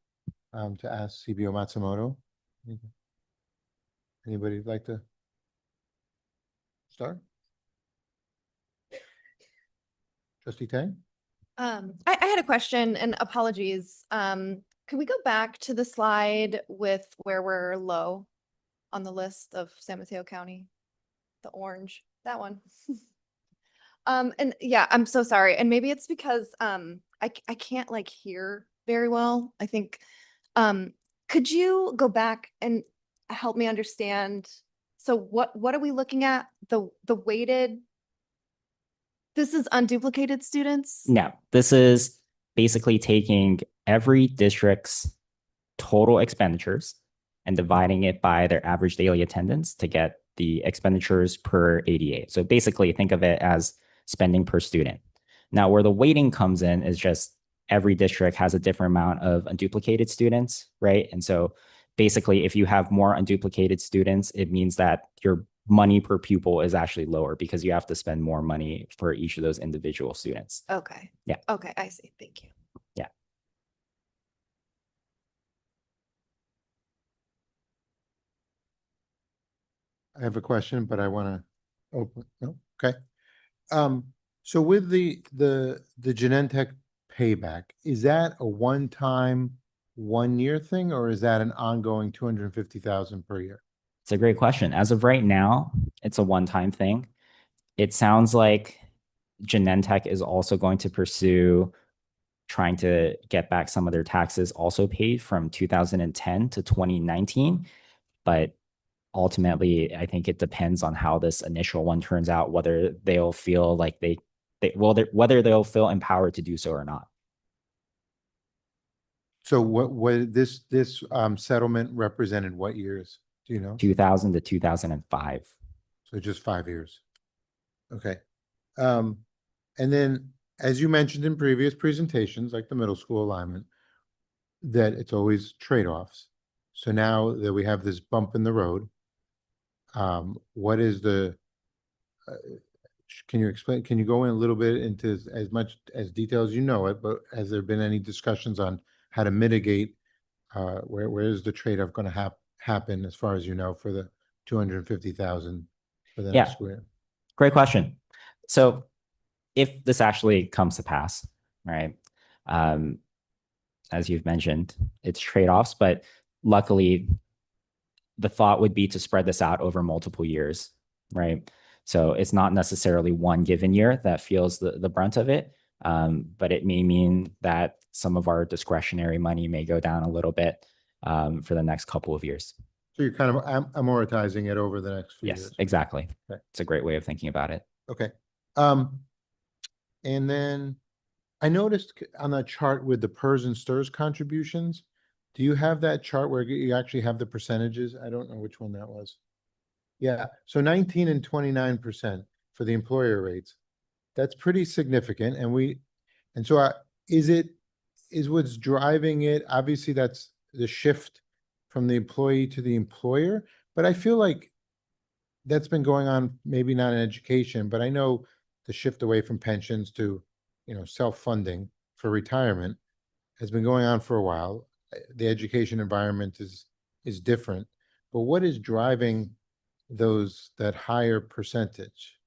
to ask CBO Matsumoto. Anybody like to start? Trustee Tang? I had a question and apologies. Could we go back to the slide with where we're low on the list of San Mateo County? The orange, that one. And yeah, I'm so sorry. And maybe it's because I can't like hear very well. I think, could you go back and help me understand? So what are we looking at? The weighted. This is unduplicated students? No, this is basically taking every district's total expenditures and dividing it by their average daily attendance to get the expenditures per ADA. So basically think of it as spending per student. Now, where the weighting comes in is just every district has a different amount of unduplicated students, right? And so basically, if you have more unduplicated students, it means that your money per pupil is actually lower because you have to spend more money for each of those individual students. Okay. Yeah. Okay, I see. Thank you. Yeah. I have a question, but I want to open, no, okay. So with the Genentech payback, is that a one-time, 1 year thing, or is that an ongoing 250,000 per year? It's a great question. As of right now, it's a one-time thing. It sounds like Genentech is also going to pursue trying to get back some of their taxes also paid from 2010 to 2019. But ultimately, I think it depends on how this initial one turns out, whether they'll feel like whether they'll feel empowered to do so or not. So what this settlement represented what years? Do you know? 2000 to 2005. So just 5 years. Okay. And then, as you mentioned in previous presentations, like the middle school alignment, that it's always trade-offs. So now that we have this bump in the road, what is can you explain, can you go in a little bit into as much as detail as you know it, but has there been any discussions on how to mitigate, where is the trade-off going to happen as far as you know for the 250,000 for the next school year? Great question. So if this actually comes to pass, right? As you've mentioned, it's trade-offs, but luckily the thought would be to spread this out over multiple years, right? So it's not necessarily one given year that feels the brunt of it, but it may mean that some of our discretionary money may go down a little bit for the next couple of years. So you're kind of amortizing it over the next few Yes, years. exactly. Okay. It's a great way of thinking about it. Okay. And then I noticed on that chart with the PERS and STIRS contributions, do you have that chart where you actually have the percentages? I don't know which one that was. Yeah, so 19 and 29% for the employer rates. That's pretty significant. And so is what's driving it, obviously that's the shift from the employee to the employer, but I feel like that's been going on, maybe not in education, but I know the shift away from pensions to, self-funding for retirement has been going on for a while. The education environment is different, but what is driving that higher percentage?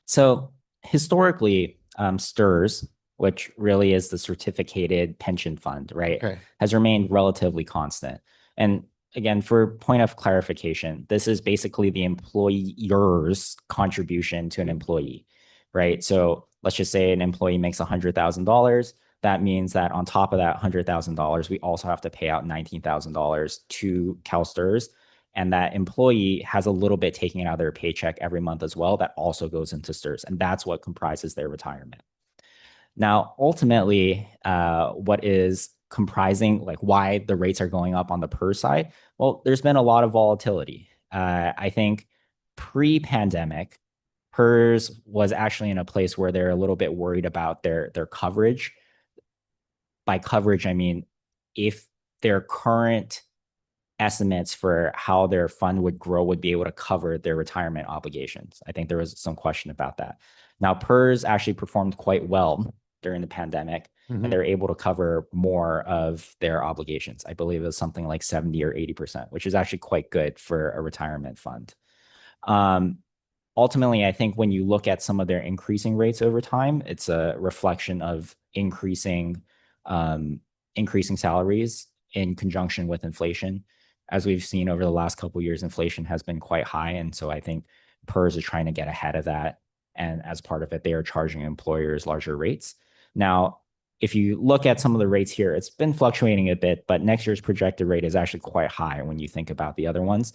So historically, STIRS, which really is the certificated pension fund, right, Okay. has remained relatively constant. And again, for point of clarification, this is basically the employer's contribution to an employee, right? So let's just say an employee makes $100,000. That means that on top of that $100,000, we also have to pay out $19,000 to CalSTRS. And that employee has a little bit taken out of their paycheck every month as well. That also goes into STIRS, and that's what comprises their retirement. Now, ultimately, what is comprising, like why the rates are going up on the PERS side? Well, there's been a lot of volatility. I think pre-pandemic, PERS was actually in a place where they're a little bit worried about their coverage. By coverage, I mean, if their current estimates for how their fund would grow would be able to cover their retirement obligations. I think there was some question about that. Now, PERS actually performed quite well during the pandemic, and they're able to cover more of their obligations. I believe it was something like 70 or 80%, which is actually quite good for a retirement fund. Ultimately, I think when you look at some of their increasing rates over time, it's a reflection of increasing salaries in conjunction with inflation. As we've seen over the last couple of years, inflation has been quite high. And so I think PERS is trying to get ahead of that. And as part of it, they are charging employers larger rates. Now, if you look at some of the rates here, it's been fluctuating a bit, but next year's projected rate is actually quite high when you think about the other ones.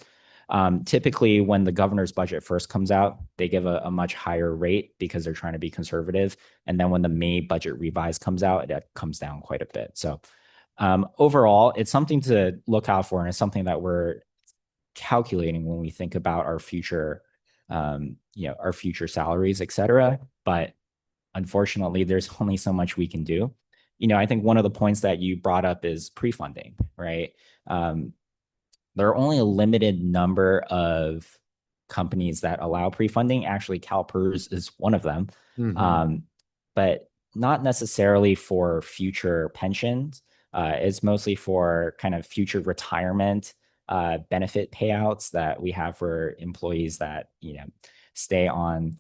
Typically, when the governor's budget first comes out, they give a much higher rate because they're trying to be conservative. And then when the May budget revise comes out, it comes down quite a bit. So overall, it's something to look out for, and it's something that we're calculating when we think about our future, our future salaries, et cetera. But unfortunately, there's only so much we can do. I think one of the points that you brought up is pre-funding, right? There are only a limited number of companies that allow pre-funding. Actually, CalPERS is one of them, but not necessarily for future pensions. It's mostly for kind of future retirement benefit payouts that we have for employees that, stay on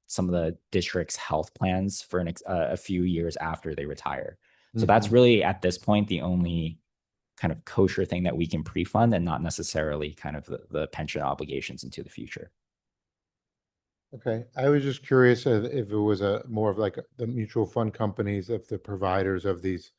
some of the district's health plans for a few years after they retire. So that's really at this point the only kind of kosher thing that we can pre-fund, and not necessarily kind of the pension obligations into the future. Okay, I was just curious if it was more of like the mutual fund companies, if the providers of this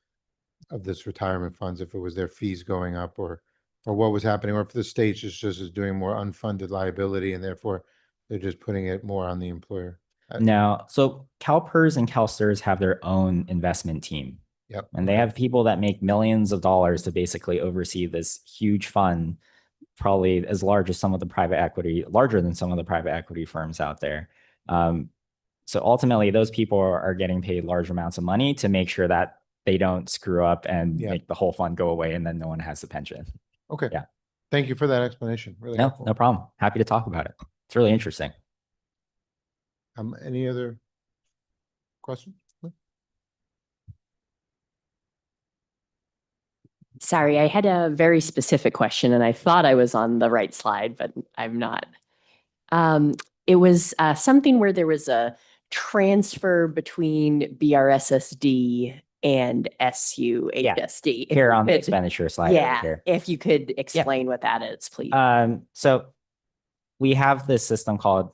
retirement funds, if it was their fees going up or what was happening, or if the state just is doing more unfunded liability and therefore they're just putting it more on the employer. No, so CalPERS and CalSTRS have their own investment team. Yep. And they have people that make millions of dollars to basically oversee this huge fund, probably as large as some of the private equity, larger than some of the private equity firms out there. So ultimately, those people are getting paid large amounts of money to make sure that they don't screw up and make the whole fund go away and then no one has the pension. Okay. Yeah. Thank you for that explanation. Really No, helpful. no problem. Happy to talk about it. It's really interesting. Any other questions? Sorry, I had a very specific question and I thought I was on the right slide, but I'm not. It was something where there was a transfer between BRSSD and SUHSD. Here on the But- expenditure slide. Yeah, Here. if you could explain what that is, please. So we have this system called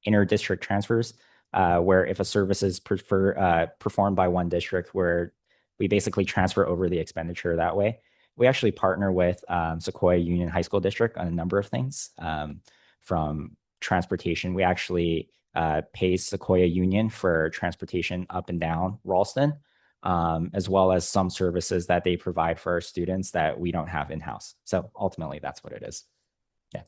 inter-district transfers, where if a service is performed by one district, where we basically transfer over the expenditure that way. We actually partner with Sequoia Union High School District on a number of things, from transportation. We actually pay Sequoia Union for transportation up and down Ralston, as well as some services that they provide for our students that we don't have in-house. So ultimately, that's what it is. Yeah.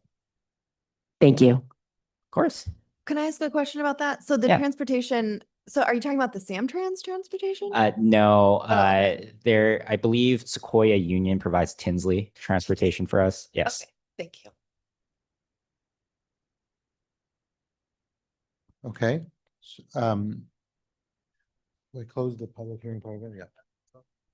Thank you. Of course. Can I ask a question about that? So the Yeah. transportation, so are you talking about the Samtrans transportation? No, okay. I believe Sequoia Union provides Tinsley transportation for us. Yes. Okay, thank you. Okay. We closed the public hearing part of it? Yep.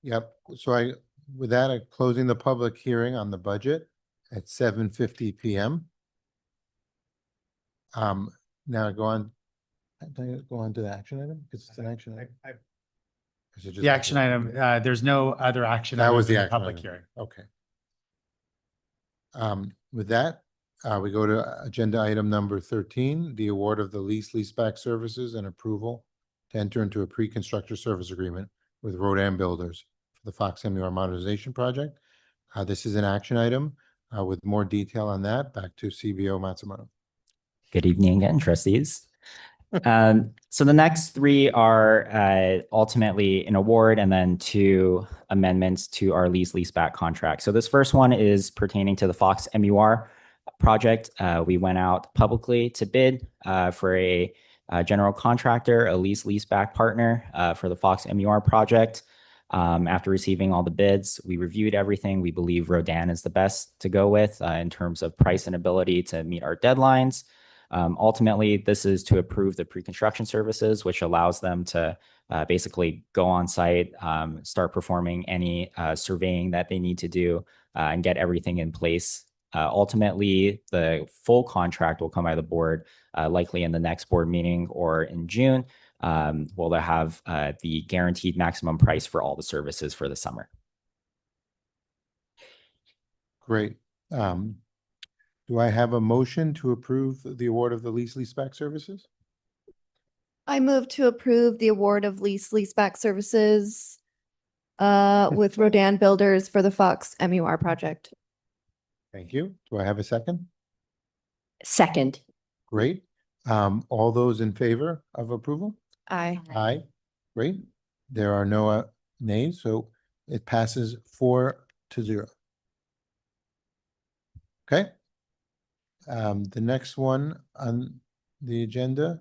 Yep. So with that, I'm closing the public hearing on the budget at 7:50 PM. Now go on to the action item, because it's an action item. Is it just The action item, there's no other action. That items was in the action public item. hearing. Okay. With that, we go to agenda item number 13, the award of the leaseback services and approval to enter into a pre-construction service agreement with Rodan Builders for the Fox MUR modernization project. This is an action item. With more detail on that, back to CBO Matsumoto. Good evening again, trustees. So the next three are ultimately an award and then two amendments to our leaseback contract. So this first one is pertaining to the Fox MUR project. We went out publicly to bid for a general contractor, a leaseback partner for the Fox MUR project. After receiving all the bids, we reviewed everything. We believe Rodan is the best to go with in terms of price and ability to meet our deadlines. Ultimately, this is to approve the pre-construction services, which allows them to basically go on site, start performing any surveying that they need to do, and get everything in place. Ultimately, the full contract will come by the board likely in the next board meeting or in June. We'll have the guaranteed maximum price for all the services for the summer. Great. Do I have a motion to approve the award of the leaseback services? I move to approve the award of leaseback services with Rodan Builders for the Fox MUR project. Thank you. Do I have a second? Second. Great. All those in favor of approval? Aye. Aye. Great. There are no nays, so it passes 4-0. Okay. The next one on the agenda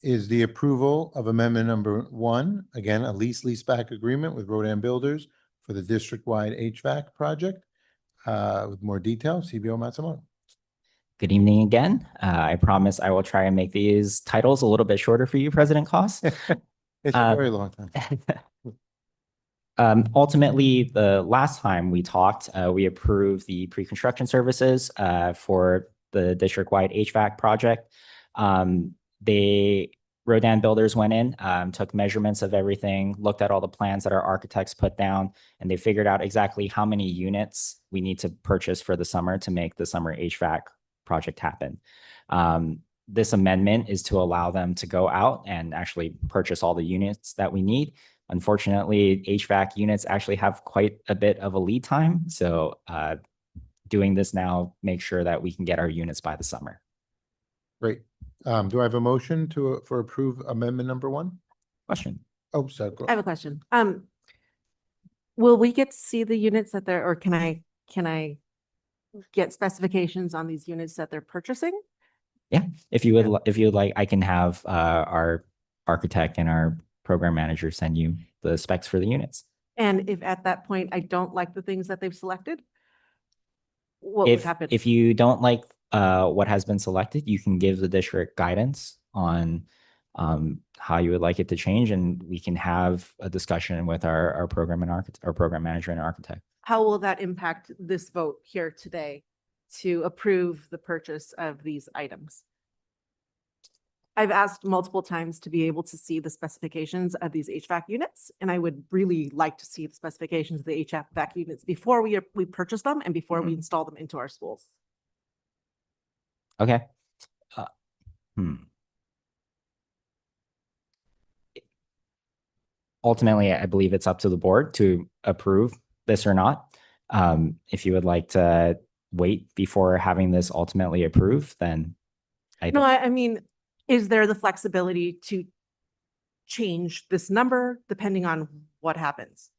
is the approval of amendment number 1, again, a leaseback agreement with Rodan Builders for the district-wide HVAC project. With more detail, CBO Matsumoto. Good evening again. I promise I will try and make these titles a little bit shorter for you, President Koss. It's a very long time. Ultimately, the last time we talked, we approved the pre-construction services for the district-wide HVAC project. Rodan Builders went in, took measurements of everything, looked at all the plans that our architects put down, and they figured out exactly how many units we need to purchase for the summer to make the summer HVAC project happen. This amendment is to allow them to go out and actually purchase all the units that we need. Unfortunately, HVAC units actually have quite a bit of a lead time. So doing this now makes sure that we can get our units by the summer. Great. Do I have a motion for approve amendment number 1? Question. Oh, sorry. Go. I have a question. Will we get to see the units that they're, or can I get specifications on these units that they're purchasing? Yeah, if you would like, I can have our architect and our program manager send you the specs for the units. And if at that point I don't like the things that they've selected, what would happen? If you don't like what has been selected, you can give the district guidance on how you would like it to change, and we can have a discussion with our program manager and architect. How will that impact this vote here today to approve the purchase of these items? I've asked multiple times to be able to see the specifications of these HVAC units, and I would really like to see the specifications of the HVAC units before we purchase them and before we install them into our schools. Okay. Ultimately, I believe it's up to the board to approve this or not. If you would like to wait before having this ultimately approved, then I mean, is there the flexibility to change this number depending on what happens?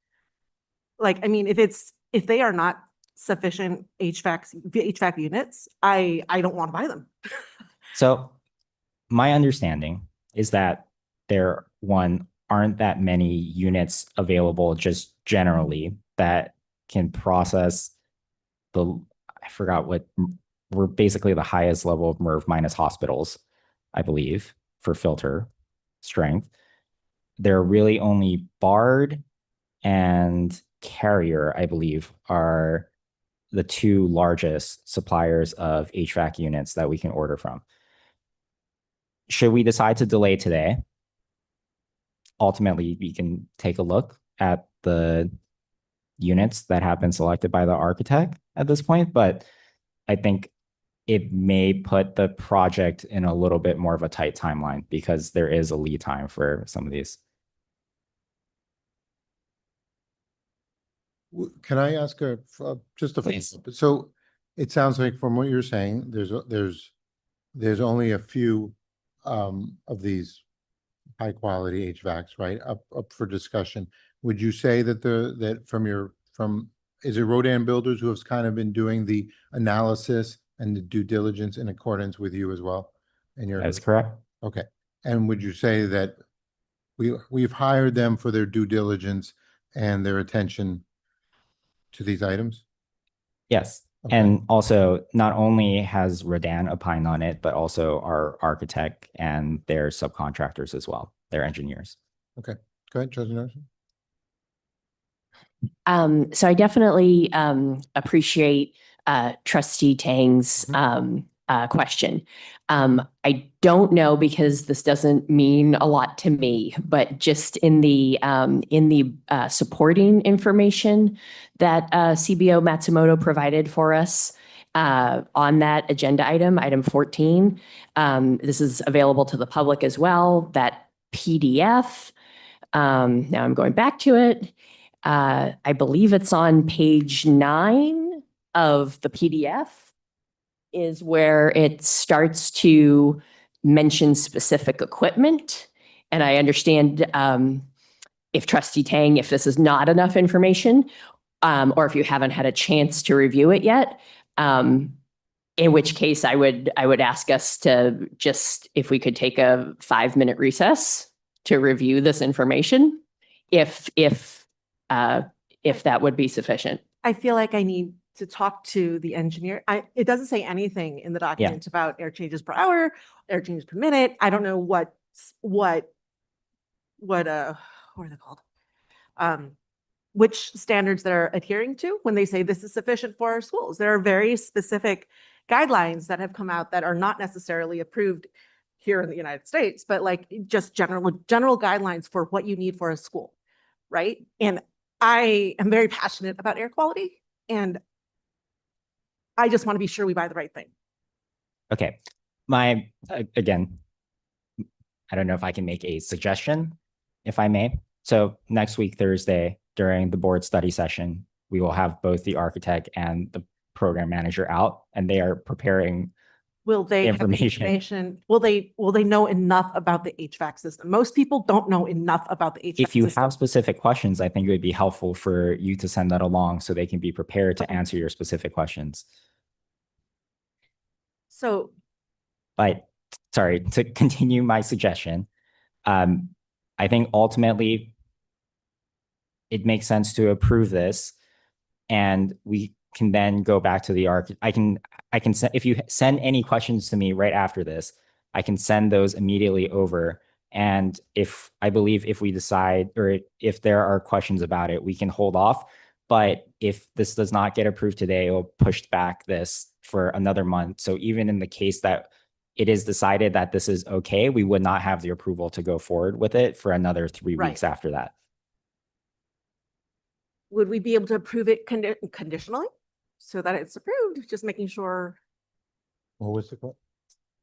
Like, I mean, if they are not sufficient HVAC units, I don't want to buy them. So my understanding is that there aren't that many units available just generally that can process I forgot what, we're basically the highest level of MERV minus hospitals, I believe, for filter strength. They're really only Bard and Carrier, I believe, are the 2 largest suppliers of HVAC units that we can order from. Should we decide to delay today, ultimately, we can take a look at the units that have been selected by the architect at this point, but I think it may put the project in a little bit more of a tight timeline because there is a lead time for some of these. Can I ask just a Please. So it sounds like from what you're saying, there's only a few of these high quality HVACs, right? Up for discussion. Would you say that is it Rodan Builders who has kind of been doing the analysis and the due diligence in accordance with you as well? And That is correct. Okay. And would you say that we've hired them for their due diligence and their attention to these items? Yes. Okay. And also, not only has Rodan opined on it, but also our architect and their subcontractors as well, their engineers. Okay. Go ahead, Trustee Nelson. So I definitely appreciate Trustee Tang's question. I don't know because this doesn't mean a lot to me, but just in the supporting information that CBO Matsumoto provided for us on that agenda item 14, this is available to the public as well. That PDF. Now I'm going back to it. I believe it's on page 9 of the PDF is where it starts to mention specific equipment. And I understand if Trustee Tang, if this is not enough information, or if you haven't had a chance to review it yet, in which case I would ask us to just, if we could take a 5-minute recess to review this information, if that would be sufficient. I feel like I need to talk to the engineer. It doesn't say anything in the document about air changes per hour, air changes per minute. I don't know what are they called? which standards they're adhering to when they say this is sufficient for our schools. There are very specific guidelines that have come out that are not necessarily approved here in the United States, but like just general guidelines for what you need for a school, right? And I am very passionate about air quality, and I just want to be sure we buy the right thing. Okay. Again, I don't know if I can make a suggestion, if I may. So next week, Thursday, during the board study session, we will have both the architect and the program manager out, and they are preparing Will they have the information? Will they know enough about the HVAC system? Most people don't know enough about the HVAC If you system. have specific questions, I think it would be helpful for you to send that along so they can be prepared to answer your specific questions. So, But sorry, to continue my suggestion, I think ultimately it makes sense to approve this, and we can then go back to the I can send, if you send any questions to me right after this, I can send those immediately over. And I believe if we decide, or if there are questions about it, we can hold off. But if this does not get approved today, it'll push back this for another month. So even in the case that it is decided that this is okay, we would not have the approval to go forward with it for another 3 Right. weeks after that. would we be able to approve it conditionally so that it's approved? Just making sure. What was the question?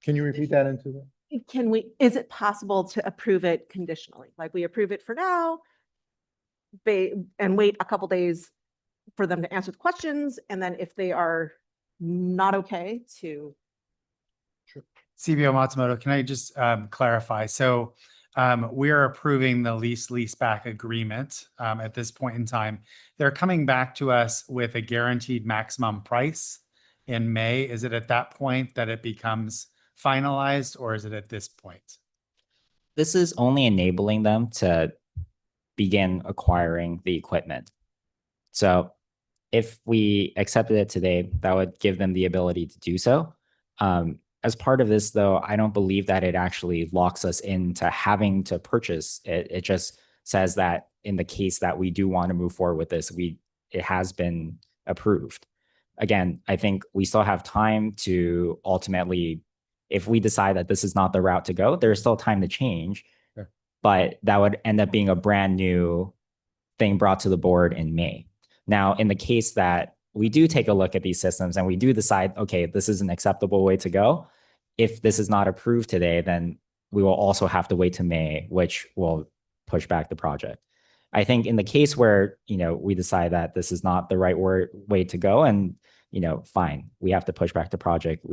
Can you repeat that into the? Is it possible to approve it conditionally? Like we approve it for now, and wait a couple days for them to answer the questions, and then if they are not okay to. CBO Matsumoto, can I just clarify? So we are approving the lease back agreement at this point in time. They're coming back to us with a guaranteed maximum price in May. Is it at that point that it becomes finalized, or is it at this point? This is only enabling them to begin acquiring the equipment. So if we accepted it today, that would give them the ability to do so. As part of this, though, I don't believe that it actually locks us into having to purchase it. It just says that in the case that we do want to move forward with this, it has been approved. Again, I think we still have time to ultimately, if we decide that this is not the route to go, there's still time to change. Sure. But that would end up being a brand new thing brought to the board in May. Now, in the case that we do take a look at these systems and we do decide, okay, this is an acceptable way to go, if this is not approved today, then we will also have to wait to May, which will push back the project. I think in the case where, we decide that this is not the right way to go, and, fine, we have to push back the project,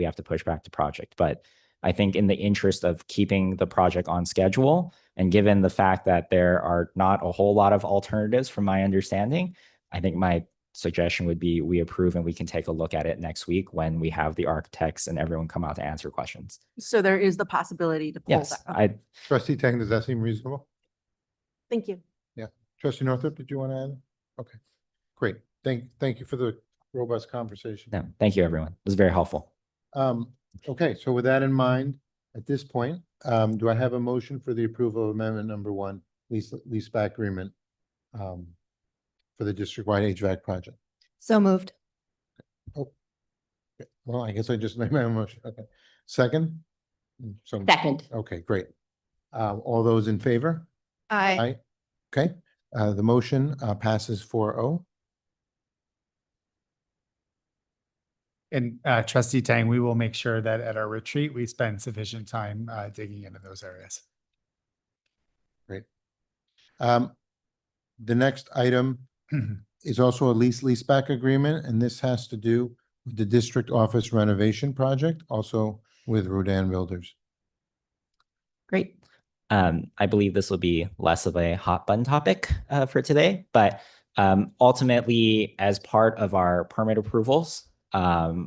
But I think in the interest of keeping the project on schedule, and given the fact that there are not a whole lot of alternatives from my understanding, I think my suggestion would be we approve and we can take a look at it next week when we have the architects and everyone come out to answer questions. So there is the possibility to pull Yes, that. Trustee Tang, does that seem reasonable? Thank you. Trustee Northup, did you want to add? Okay, great. Thank you for the robust conversation. No, thank you, everyone. It was very helpful. Okay, so with that in mind, at this point, do I have a motion for the approval of amendment number 1, lease back agreement for the district-wide HVAC project? So moved. Okay. Well, I guess I just made my own motion. Okay. Second? Second. Okay, great. All those in favor? Aye. Okay, the motion passes 4-0. And Trustee Tang, we will make sure that at our retreat, we spend sufficient time digging into those areas. Great. The next item is also a leaseback agreement, and this has to do with the district office renovation project, also with Rodan Builders. Great. I believe this will be less of a hot button topic for today, but ultimately, as part of our permit approvals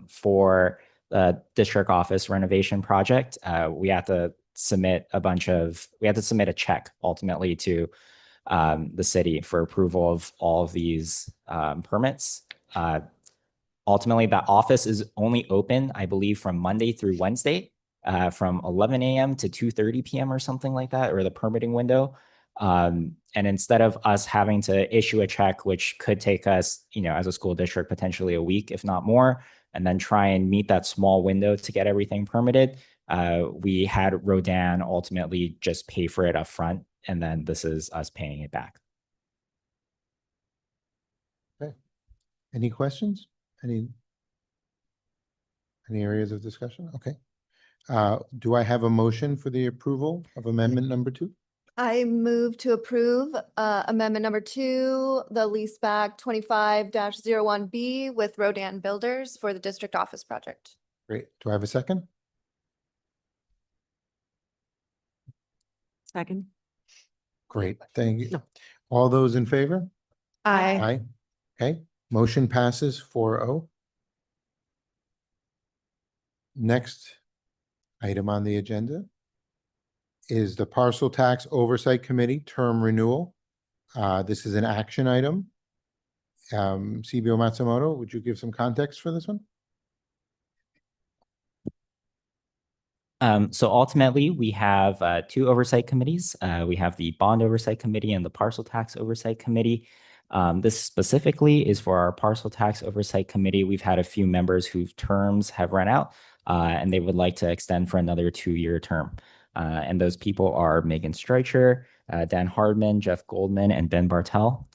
for the district office renovation project, we had to submit a check ultimately to the city for approval of all of these permits. Ultimately, that office is only open, I believe, from Monday through Wednesday, from 11 a.m. to 2:30 p.m. or something like that, or the permitting window. And instead of us having to issue a check, which could take us, as a school district, potentially a week, if not more, and then try and meet that small window to get everything permitted, we had Rodan ultimately just pay for it up front, and then this is us paying it back. Okay. Any questions? Any areas of discussion? Okay. Do I have a motion for the approval of amendment number 2? I move to approve amendment number 2, the leaseback 25-01B with Rodan Builders for the district office project. Great. Do I have a second? Second. Great. Thank you. All those in favor? Aye. Aye. Okay. Motion passes 4-0. Next item on the agenda is the Parcel Tax Oversight Committee term renewal. This is an action item. CBO Matsumoto, would you give some context for this one? So ultimately, we have 2 oversight committees. We have the Bond Oversight Committee and the Parcel Tax Oversight Committee. This specifically is for our Parcel Tax Oversight Committee. We've had a few members whose terms have run out, and they would like to extend for another 2-year term. And those people are Megan Streicher, Dan Hardman, Jeff Goldman, and Ben Bartel.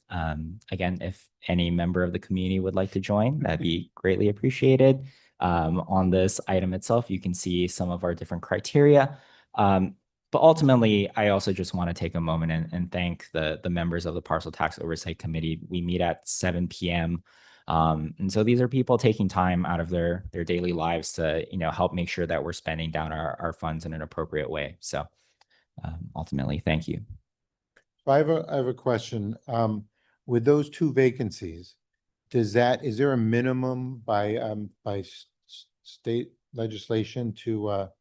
Again, if any member of the community would like to join, that'd be greatly appreciated. On this item itself, you can see some of our different criteria. But ultimately, I also just want to take a moment and thank the members of the Parcel Tax Oversight Committee. We meet at 7 p.m. And so these are people taking time out of their daily lives to, help make sure that we're spending down our funds in an appropriate way. So ultimately, thank you. I have a question. With those 2 vacancies, is there a minimum by state legislation that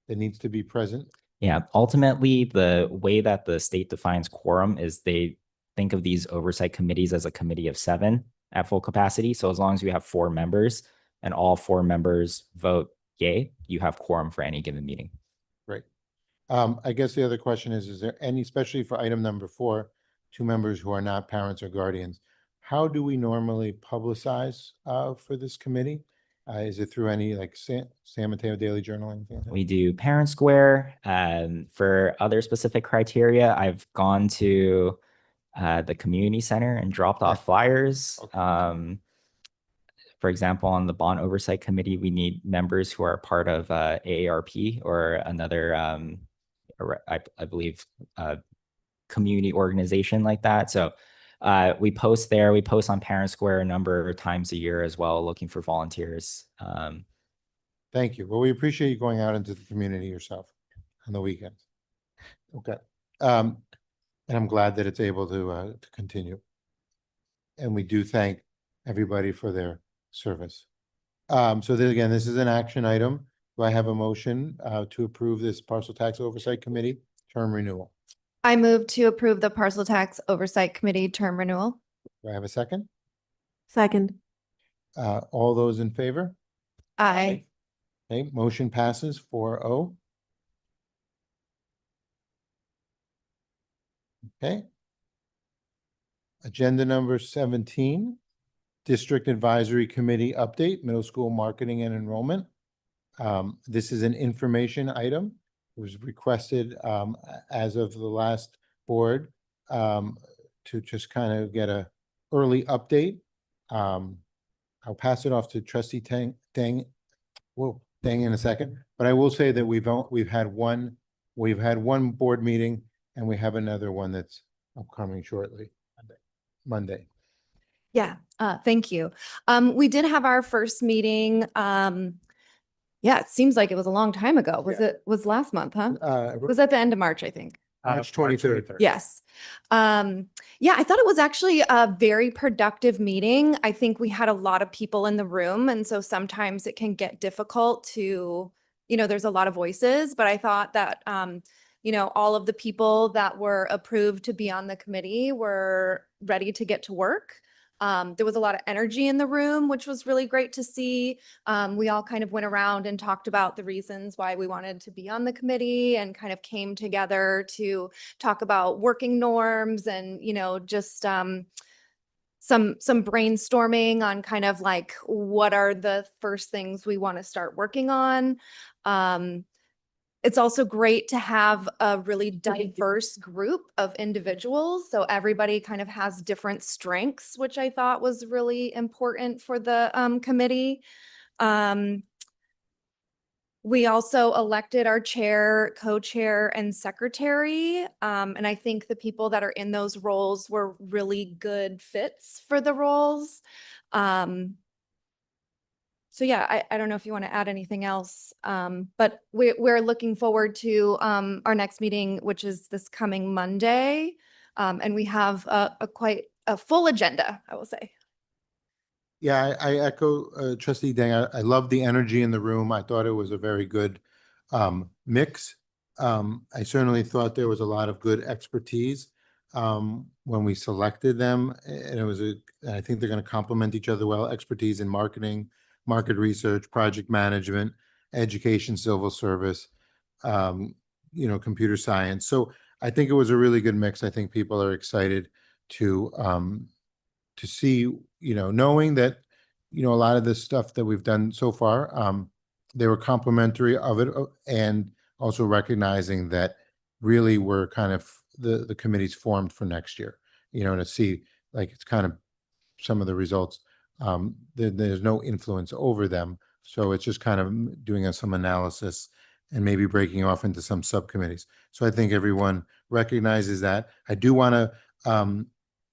needs to be present? Yeah, ultimately, the way that the state defines quorum is they think of these oversight committees as a committee of 7 at full capacity. So as long as you have 4 members and all 4 members vote yay, you have quorum for any given meeting. Great. I guess the other question is there any, especially for item number 4, 2 members who are not parents or guardians, how do we normally publicize for this committee? Is it through any like San Mateo Daily Journal? Anything like that? We do Parent Square. For other specific criteria, I've gone to the community center and dropped off flyers. Okay. For example, on the Bond Oversight Committee, we need members who are part of AARP or another, I believe, community organization like that. So we post there. We post on Parent Square a number of times a year as well, looking for volunteers. Thank you. Well, we appreciate you going out into the community yourself on the weekends. Okay. And I'm glad that it's able to continue. And we do thank everybody for their service. So then again, this is an action item. Do I have a motion to approve this Parcel Tax Oversight Committee term renewal? I move to approve the Parcel Tax Oversight Committee term renewal. Do I have a second? Second. All those in favor? Aye. Okay, motion passes 4-0. Okay. Agenda number 17, District Advisory Committee update, middle school marketing and enrollment. This is an information item. It was requested as of the last board to just kind of get a early update. I'll pass it off to Trustee Deng in a second, but I will say that we've had one board meeting and we have another one that's upcoming shortly, Monday. Yeah, thank you. We did have our first meeting. Yeah, it seems like it was a long time ago. Was last month, huh? It was at the end of March, I think. March 23rd. Yes. Yeah, I thought it was actually a very productive meeting. I think we had a lot of people in the room. And so sometimes it can get difficult to, there's a lot of voices, but I thought that, all of the people that were approved to be on the committee were ready to get to work. There was a lot of energy in the room, which was really great to see. We all kind of went around and talked about the reasons why we wanted to be on the committee and kind of came together to talk about working norms and, just some brainstorming on kind of like what are the first things we want to start working on. It's also great to have a really diverse group of individuals. So everybody kind of has different strengths, which I thought was really important for the committee. We also elected our chair, co-chair, and secretary. And I think the people that are in those roles were really good fits for the roles. So yeah, I don't know if you want to add anything else, but we're looking forward to our next meeting, which is this coming Monday. And we have a quite a full agenda, I will say. Yeah, I echo Trustee Dang. I love the energy in the room. I thought it was a very good mix. I certainly thought there was a lot of good expertise when we selected them, and I think they're going to complement each other well. Expertise in marketing, market research, project management, education, civil service, computer science. So I think it was a really good mix. I think people are excited to see, knowing that, a lot of this stuff that we've done so far, they were complimentary of it, and also recognizing that really we're kind of the committee's formed for next year, to see like it's kind of some of the results. There's no influence over them. So it's just kind of doing some analysis and maybe breaking off into some subcommittees. So I think everyone recognizes that. I do want to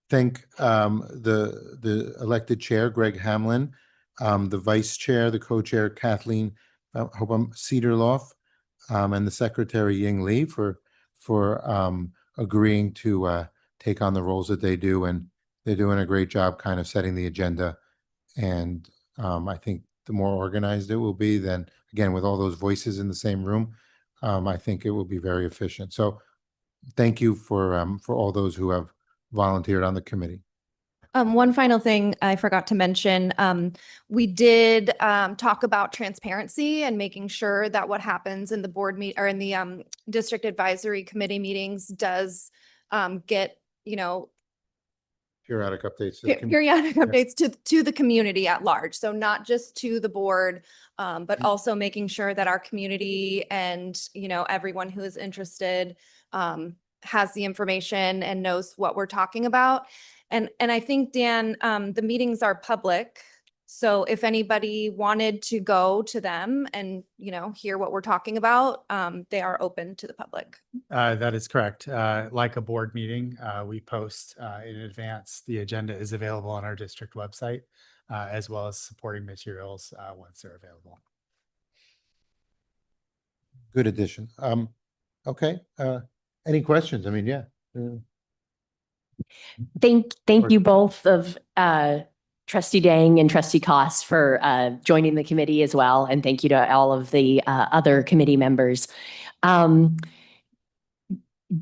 thank the elected chair, Greg Hamlin, the vice chair, the co-chair, Kathleen Cedarloff, and the secretary, Ying Lee, for agreeing to take on the roles that they do. And they're doing a great job kind of setting the agenda. And I think the more organized it will be, then again, with all those voices in the same room, I think it will be very efficient. So thank you for all those who have volunteered on the committee. One final thing I forgot to mention, we did talk about transparency and making sure that what happens in the board meet or in the district advisory committee meetings does get, Periodic updates. to the periodic updates to the community at large. So not just to the board, but also making sure that our community and, everyone who is interested has the information and knows what we're talking about. And I think, Dan, the meetings are public. So if anybody wanted to go to them and, hear what we're talking about, they are open to the public. That is correct. Like a board meeting, we post in advance. The agenda is available on our district website, as well as supporting materials once they're available. Good addition. Okay. Any questions? I mean, yeah. Thank you both of Trustee Dang and Trustee Koss for joining the committee as well. And thank you to all of the other committee members. Do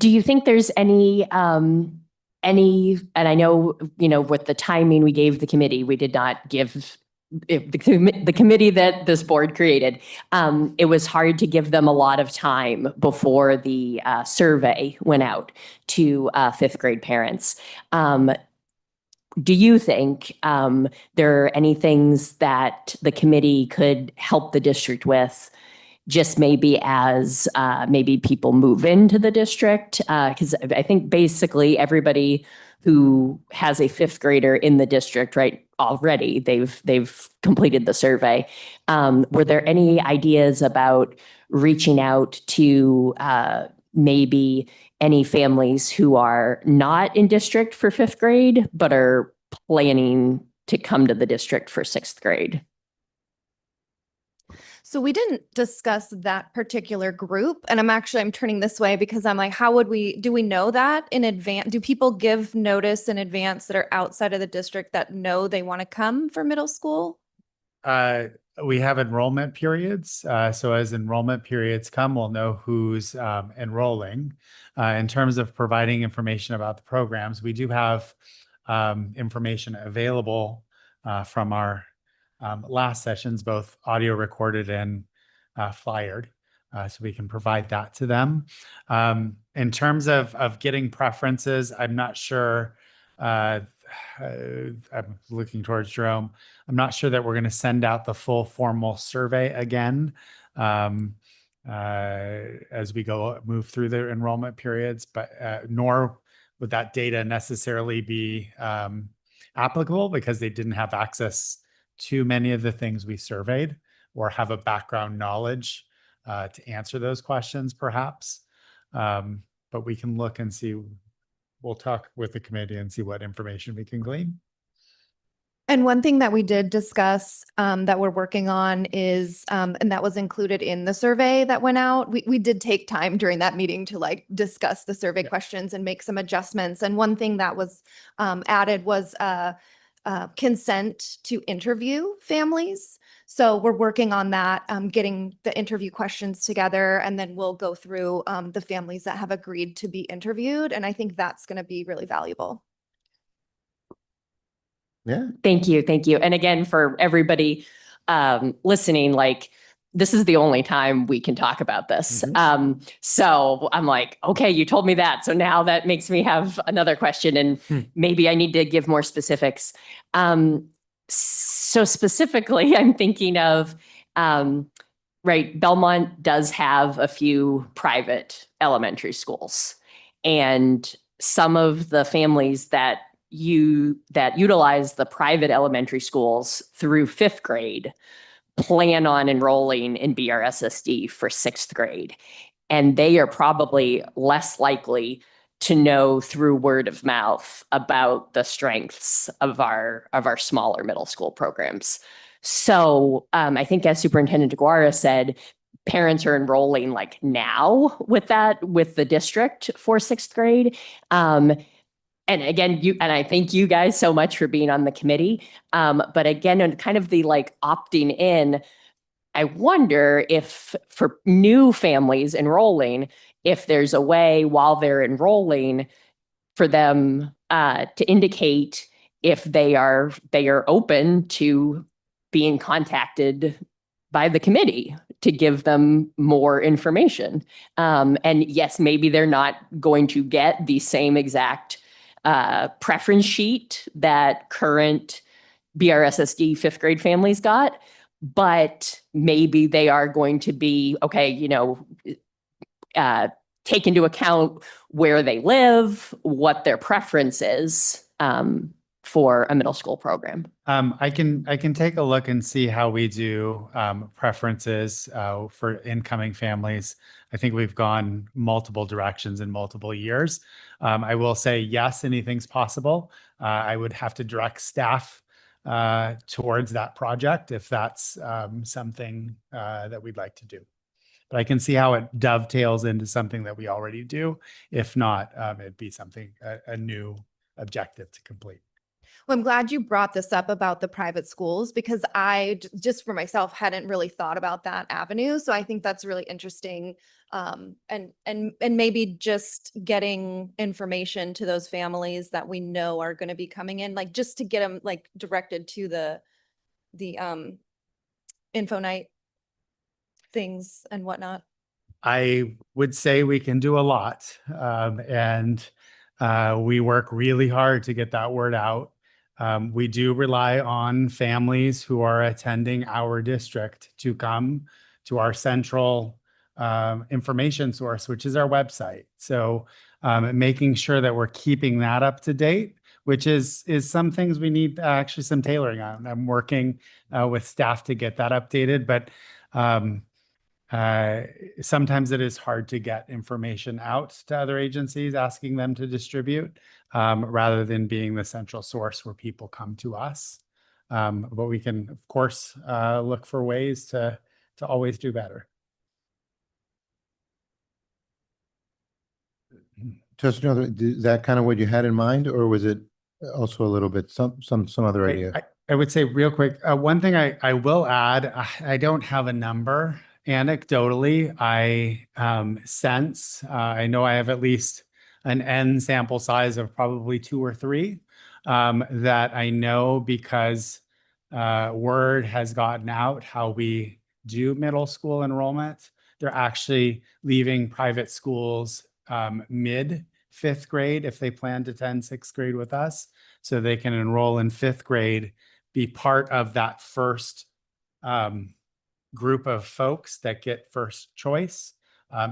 you think there's any, and I know, with the timing we gave the committee, we did not give the committee that this board created. It was hard to give them a lot of time before the survey went out to fifth grade parents. Do you think there are any things that the committee could help the district with, just maybe as maybe people move into the district? Because I think basically everybody who has a fifth grader in the district, right, already, they've completed the survey. Were there any ideas about reaching out to maybe any families who are not in district for fifth grade, but are planning to come to the district for sixth grade? So we didn't discuss that particular group, and I'm turning this way because I'm like, do we know that in advance? Do people give notice in advance that are outside of the district that know they want to come for middle school? We have enrollment periods. So as enrollment periods come, we'll know who's enrolling. In terms of providing information about the programs, we do have information available from our last sessions, both audio recorded and flyered. So we can provide that to them. In terms of getting preferences, I'm not sure. I'm looking towards Jerome. I'm not sure that we're going to send out the full formal survey again as we move through the enrollment periods, but nor would that data necessarily be applicable because they didn't have access to many of the things we surveyed or have a background knowledge to answer those questions, perhaps. But we can look and see. We'll talk with the committee and see what information we can glean. And one thing that we did discuss that we're working on is, and that was included in the survey that went out. We did take time during that meeting to like discuss the survey questions and make some adjustments. And one thing that was added was consent to interview families. So we're working on that, getting the interview questions together, and then we'll go through the families that have agreed to be interviewed. And I think that's going to be really valuable. Yeah. Thank you. Thank you. And again, for everybody listening, like, this is the only time we can talk about this. So I'm like, okay, you told me that. So now that makes me have another question, and maybe I need to give more specifics. So specifically, I'm thinking of, right, Belmont does have a few private elementary schools, and some of the families that utilize the private elementary schools through 5th grade plan on enrolling in BRSSD for 6th grade. And they are probably less likely to know through word of mouth about the strengths of our smaller middle school programs. So I think, as Superintendent DeGuara said, parents are enrolling like now with the district for 6th grade. And again, I thank you guys so much for being on the committee. But again, and kind of the like opting in, I wonder if for new families enrolling, if there's a way while they're enrolling for them to indicate if they are open to being contacted by the committee to give them more information. And yes, maybe they're not going to get the same exact preference sheet that current BRSSD 5th grade families got, but maybe they are going to be, okay, take into account where they live, what their preference is for a middle school program. I can take a look and see how we do preferences for incoming families. I think we've gone multiple directions in multiple years. I will say, yes, anything's possible. I would have to direct staff towards that project if that's something that we'd like to do. But I can see how it dovetails into something that we already do. If not, it'd be something, a new objective to complete. Well, I'm glad you brought this up about the private schools, because I just for myself hadn't really thought about that avenue. So I think that's really interesting. And maybe just getting information to those families that we know are going to be coming in, like just to get them like directed to the info night things and whatnot. I would say we can do a lot. And we work really hard to get that word out. We do rely on families who are attending our district to come to our central information source, which is our website. So making sure that we're keeping that up to date, which is some things we need actually some tailoring on. I'm working with staff to get that updated, but sometimes it is hard to get information out to other agencies, asking them to distribute, rather than being the central source where people come to us. But we can, of course, look for ways to always do better. Just another, is that kind of what you had in mind, or was it also a little bit some other idea? I would say real quick, one thing I will add, I don't have a number. Anecdotally, I sense, I know I have at least an N sample size of probably 2 or 3 that I know because word has gotten out how we do middle school enrollment. They're actually leaving private schools mid fifth grade if they plan to attend sixth grade with us, so they can enroll in fifth grade, be part of that first group of folks that get first choice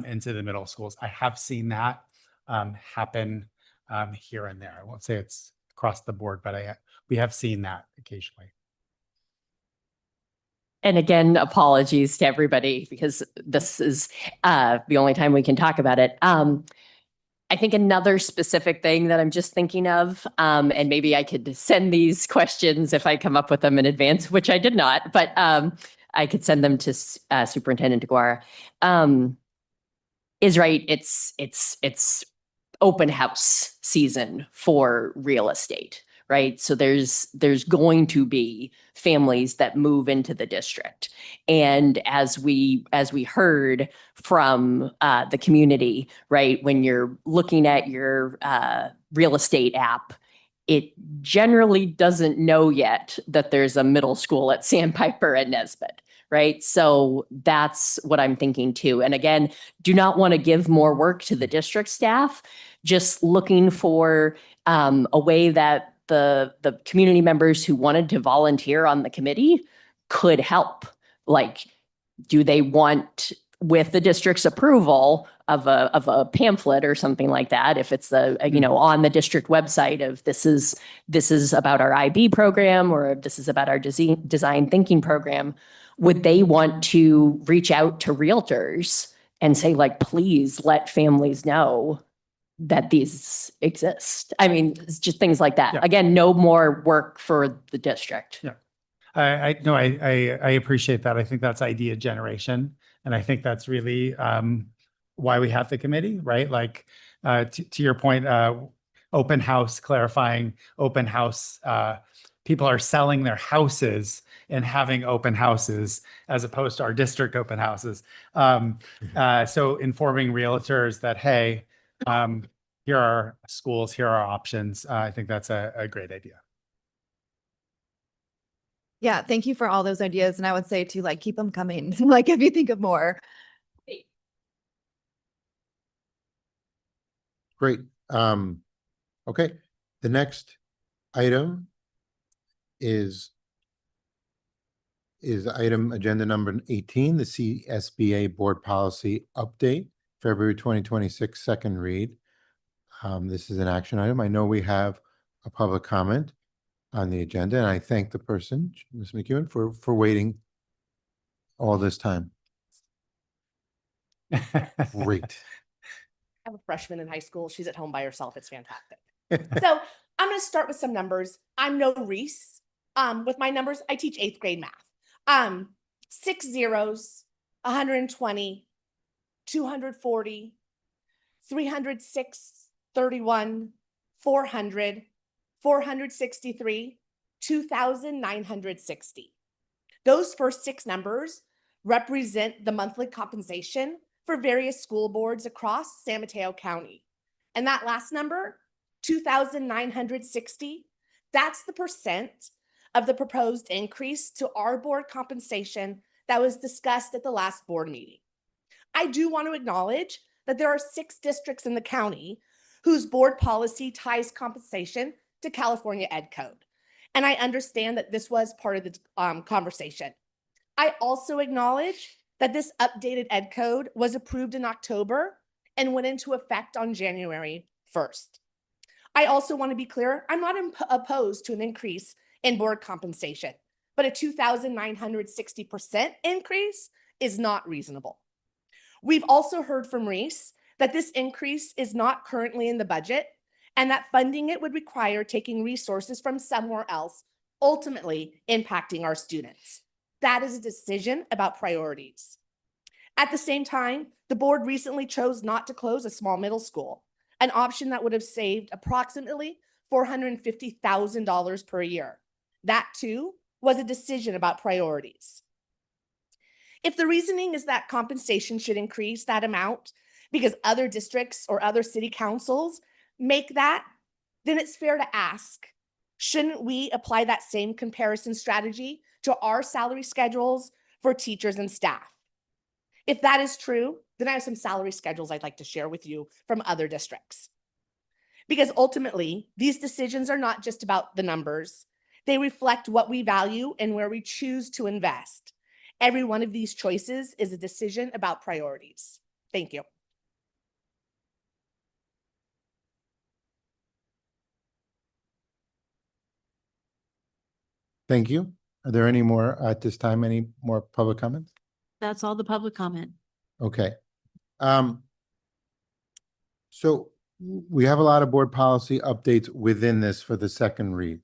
into the middle schools. I have seen that happen here and there. I won't say it's across the board, but we have seen that occasionally. And again, apologies to everybody because this is the only time we can talk about it. I think another specific thing that I'm just thinking of, and maybe I could send these questions if I come up with them in advance, which I did not, but I could send them to Superintendent DeGuara. Is right. It's open house season for real estate, right? So there's going to be families that move into the district. And as we heard from the community, right, when you're looking at your real estate app, it generally doesn't know yet that there's a middle school at Sandpiper and Nesbitt, right? So that's what I'm thinking too. And again, do not want to give more work to the district staff, just looking for a way that the community members who wanted to volunteer on the committee could help. Like, do they want, with the district's approval of a pamphlet or something like that, if it's on the district website of this is about our IB program or this is about our design thinking program, would they want to reach out to realtors and say, like, please let families know that these exist? I mean, it's just things like that. Yeah. Again, no more work for the district. Yeah. I appreciate that. I think that's idea generation. And I think that's really why we have the committee, right? Like to your point, open house, clarifying open house, people are selling their houses and having open houses as opposed to our district open houses. So informing realtors that, hey, here are schools, here are options. I think that's a great idea. Yeah, thank you for all those ideas. And I would say to like, keep them coming. Like if you think of more. Great. Okay. The next item is item agenda number 18, the CSBA board policy update, February 2026, second read. This is an action item. I know we have a public comment on the agenda, and I thank the person, Ms. McEwen, for waiting all this time. Great. I have a freshman in high school. She's at home by herself. It's fantastic. So I'm going to start with some numbers. I'm no Reese. With my numbers, I teach 8th grade math. 6 zeros, 120, 240, 306, 31, 400, 463, 2,960. Those first 6 numbers represent the monthly compensation for various school boards across San Mateo County. And that last number, 2,960, that's the percent of the proposed increase to our board compensation that was discussed at the last board meeting. I do want to acknowledge that there are 6 districts in the county whose board policy ties compensation to California Ed Code. And I understand that this was part of the conversation. I also acknowledge that this updated Ed Code was approved in October and went into effect on January 1st. I also want to be clear, I'm not opposed to an increase in board compensation, but a 2,960% increase is not reasonable. We've also heard from Reese that this increase is not currently in the budget and that funding it would require taking resources from somewhere else, ultimately impacting our students. That is a decision about priorities. At the same time, the board recently chose not to close a small middle school, an option that would have saved approximately $450,000 per year. That too was a decision about priorities. If the reasoning is that compensation should increase that amount because other districts or other city councils make that, then it's fair to ask, Shouldn't we apply that same comparison strategy to our salary schedules for teachers and staff? If that is true, then I have some salary schedules I'd like to share with you from other districts. Because ultimately, these decisions are not just about the numbers. They reflect what we value and where we choose to invest. Every one of these choices is a decision about priorities. Thank you. Thank you. Are there any more at this time? Any more public comments? That's all the public comment. Okay. So we have a lot of board policy updates within this for the second read.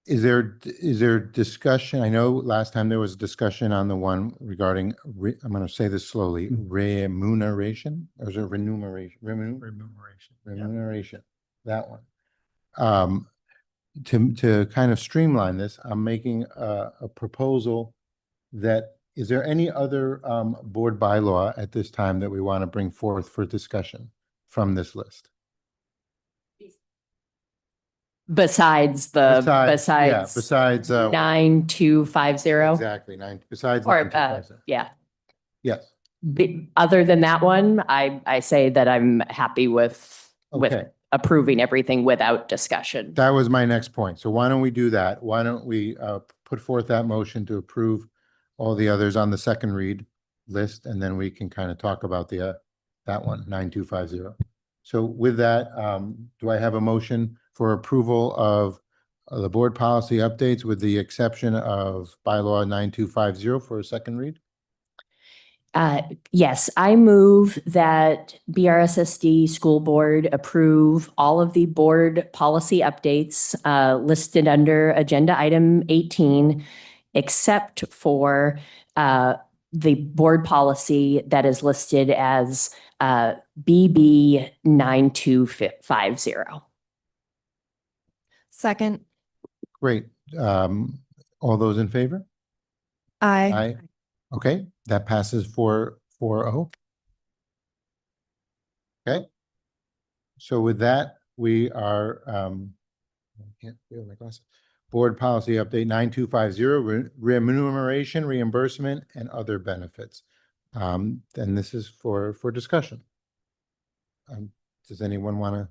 Is there discussion? I know last time there was discussion on the one regarding, I'm going to say this slowly, remuneration, or is it remuneration? Remuneration, that one. To kind of streamline this, I'm making a proposal that, is there any other board bylaw at this time that we want to bring forth for discussion from this list? Besides Besides 9250. exactly besides Or 9250. yeah. Yes. Other than that one, I say that I'm happy with Okay. approving everything without discussion. That was my next point. So why don't we do that? Why don't we put forth that motion to approve all the others on the second read list, and then we can kind of talk about the that one, 9250. So with that, do I have a motion for approval of the board policy updates with the exception of bylaw 9250 for a second read? Yes, I move that BRSSD School Board approve all of the board policy updates listed under Agenda Item 18, except for the board policy that is listed as BB 9250. Second. Great. All those in favor? Aye. Aye. Okay, that passes 4-0. Okay. So with that, we are, I can't feel my glasses. Board policy update 9250, remuneration, reimbursement, and other benefits. And this is for discussion. Does anyone want to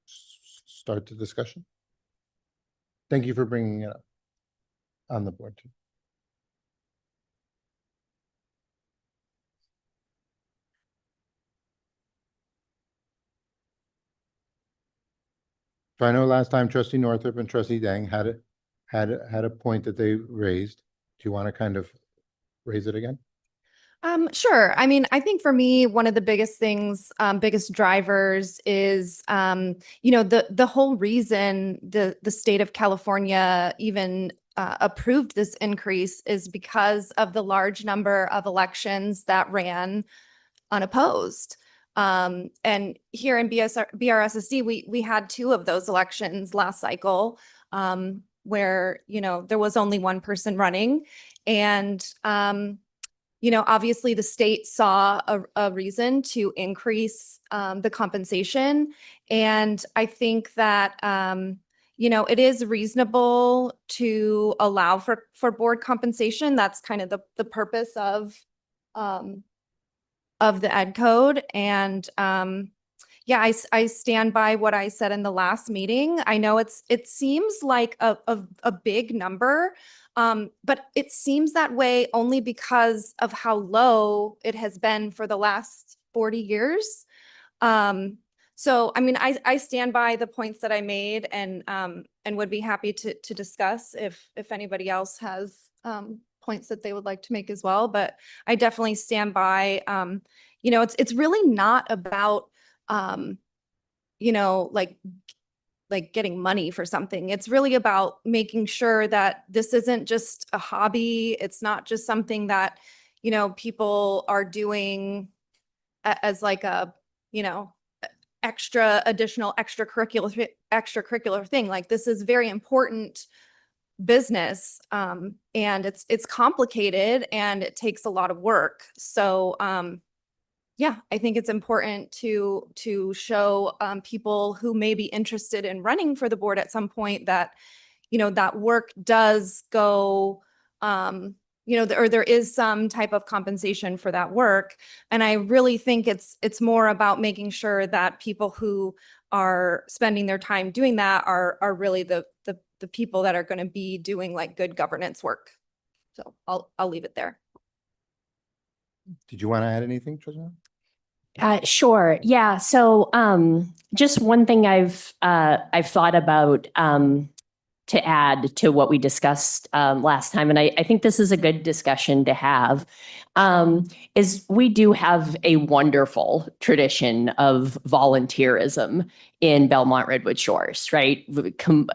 start the discussion? Thank you for bringing it up on the board too. So I know last time trustee Northrop and trustee Dang had a point that they raised. Do you want to kind of raise it again? Sure. I mean, I think for me, one of the biggest things, biggest drivers is, the whole reason the state of California even approved this increase is because of the large number of elections that ran unopposed. And here in BRSSD, we had 2 of those elections last cycle, where, there was only one person running. And, obviously the state saw a reason to increase the compensation. And I think that, it is reasonable to allow for board compensation. That's kind of the purpose of the ed code. And yeah, I stand by what I said in the last meeting. I know it seems like a big number, but it seems that way only because of how low it has been for the last 40 years. So, I mean, I stand by the points that I made and would be happy to discuss if anybody else has points that they would like to make as well. But I definitely stand by, it's really not about, like getting money for something. It's really about making sure that this isn't just a hobby. It's not just something that, people are doing as like a, extracurricular thing. Like, this is very important business, and it's complicated and it takes a lot of work. So yeah, I think it's important to show people who may be interested in running for the board at some point that, you know, that work does go, you know, or there is some type of compensation for that work. And I really think it's more about making sure that people who are spending their time doing that are really the people that are going to be doing like good governance work. So I'll leave it there. Did you want to add anything, Trisha? Sure. Yeah. So, just one thing I've thought about, to add to what we discussed, last time, and I think this is a good discussion to have, is we do have a wonderful tradition of volunteerism in Belmont-Redwood Shores, right?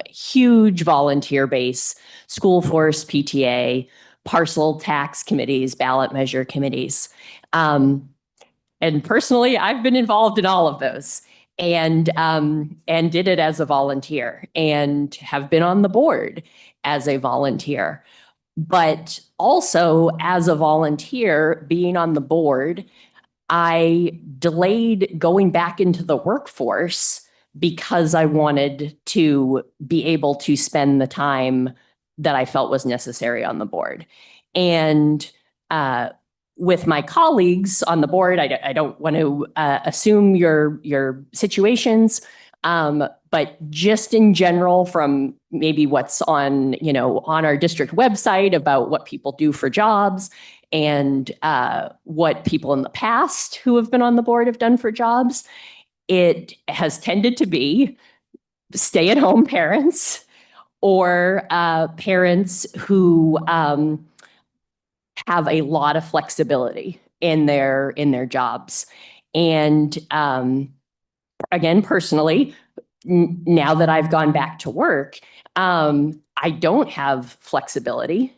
Huge volunteer base, school force, PTA, parcel tax committees, ballot measure committees. And personally, I've been involved in all of those and did it as a volunteer and have been on the board as a volunteer. But also as a volunteer, being on the board, I delayed going back into the workforce because I wanted to be able to spend the time that I felt was necessary on the board. And with my colleagues on the board, I don't want to assume your situations, but just in general, from maybe what's on, you know, on our district website about what people do for jobs and what people in the past who have been on the board have done for jobs, it has tended to be stay-at-home parents or parents who have a lot of flexibility in their jobs. And again, personally, now that I've gone back to work, I don't have flexibility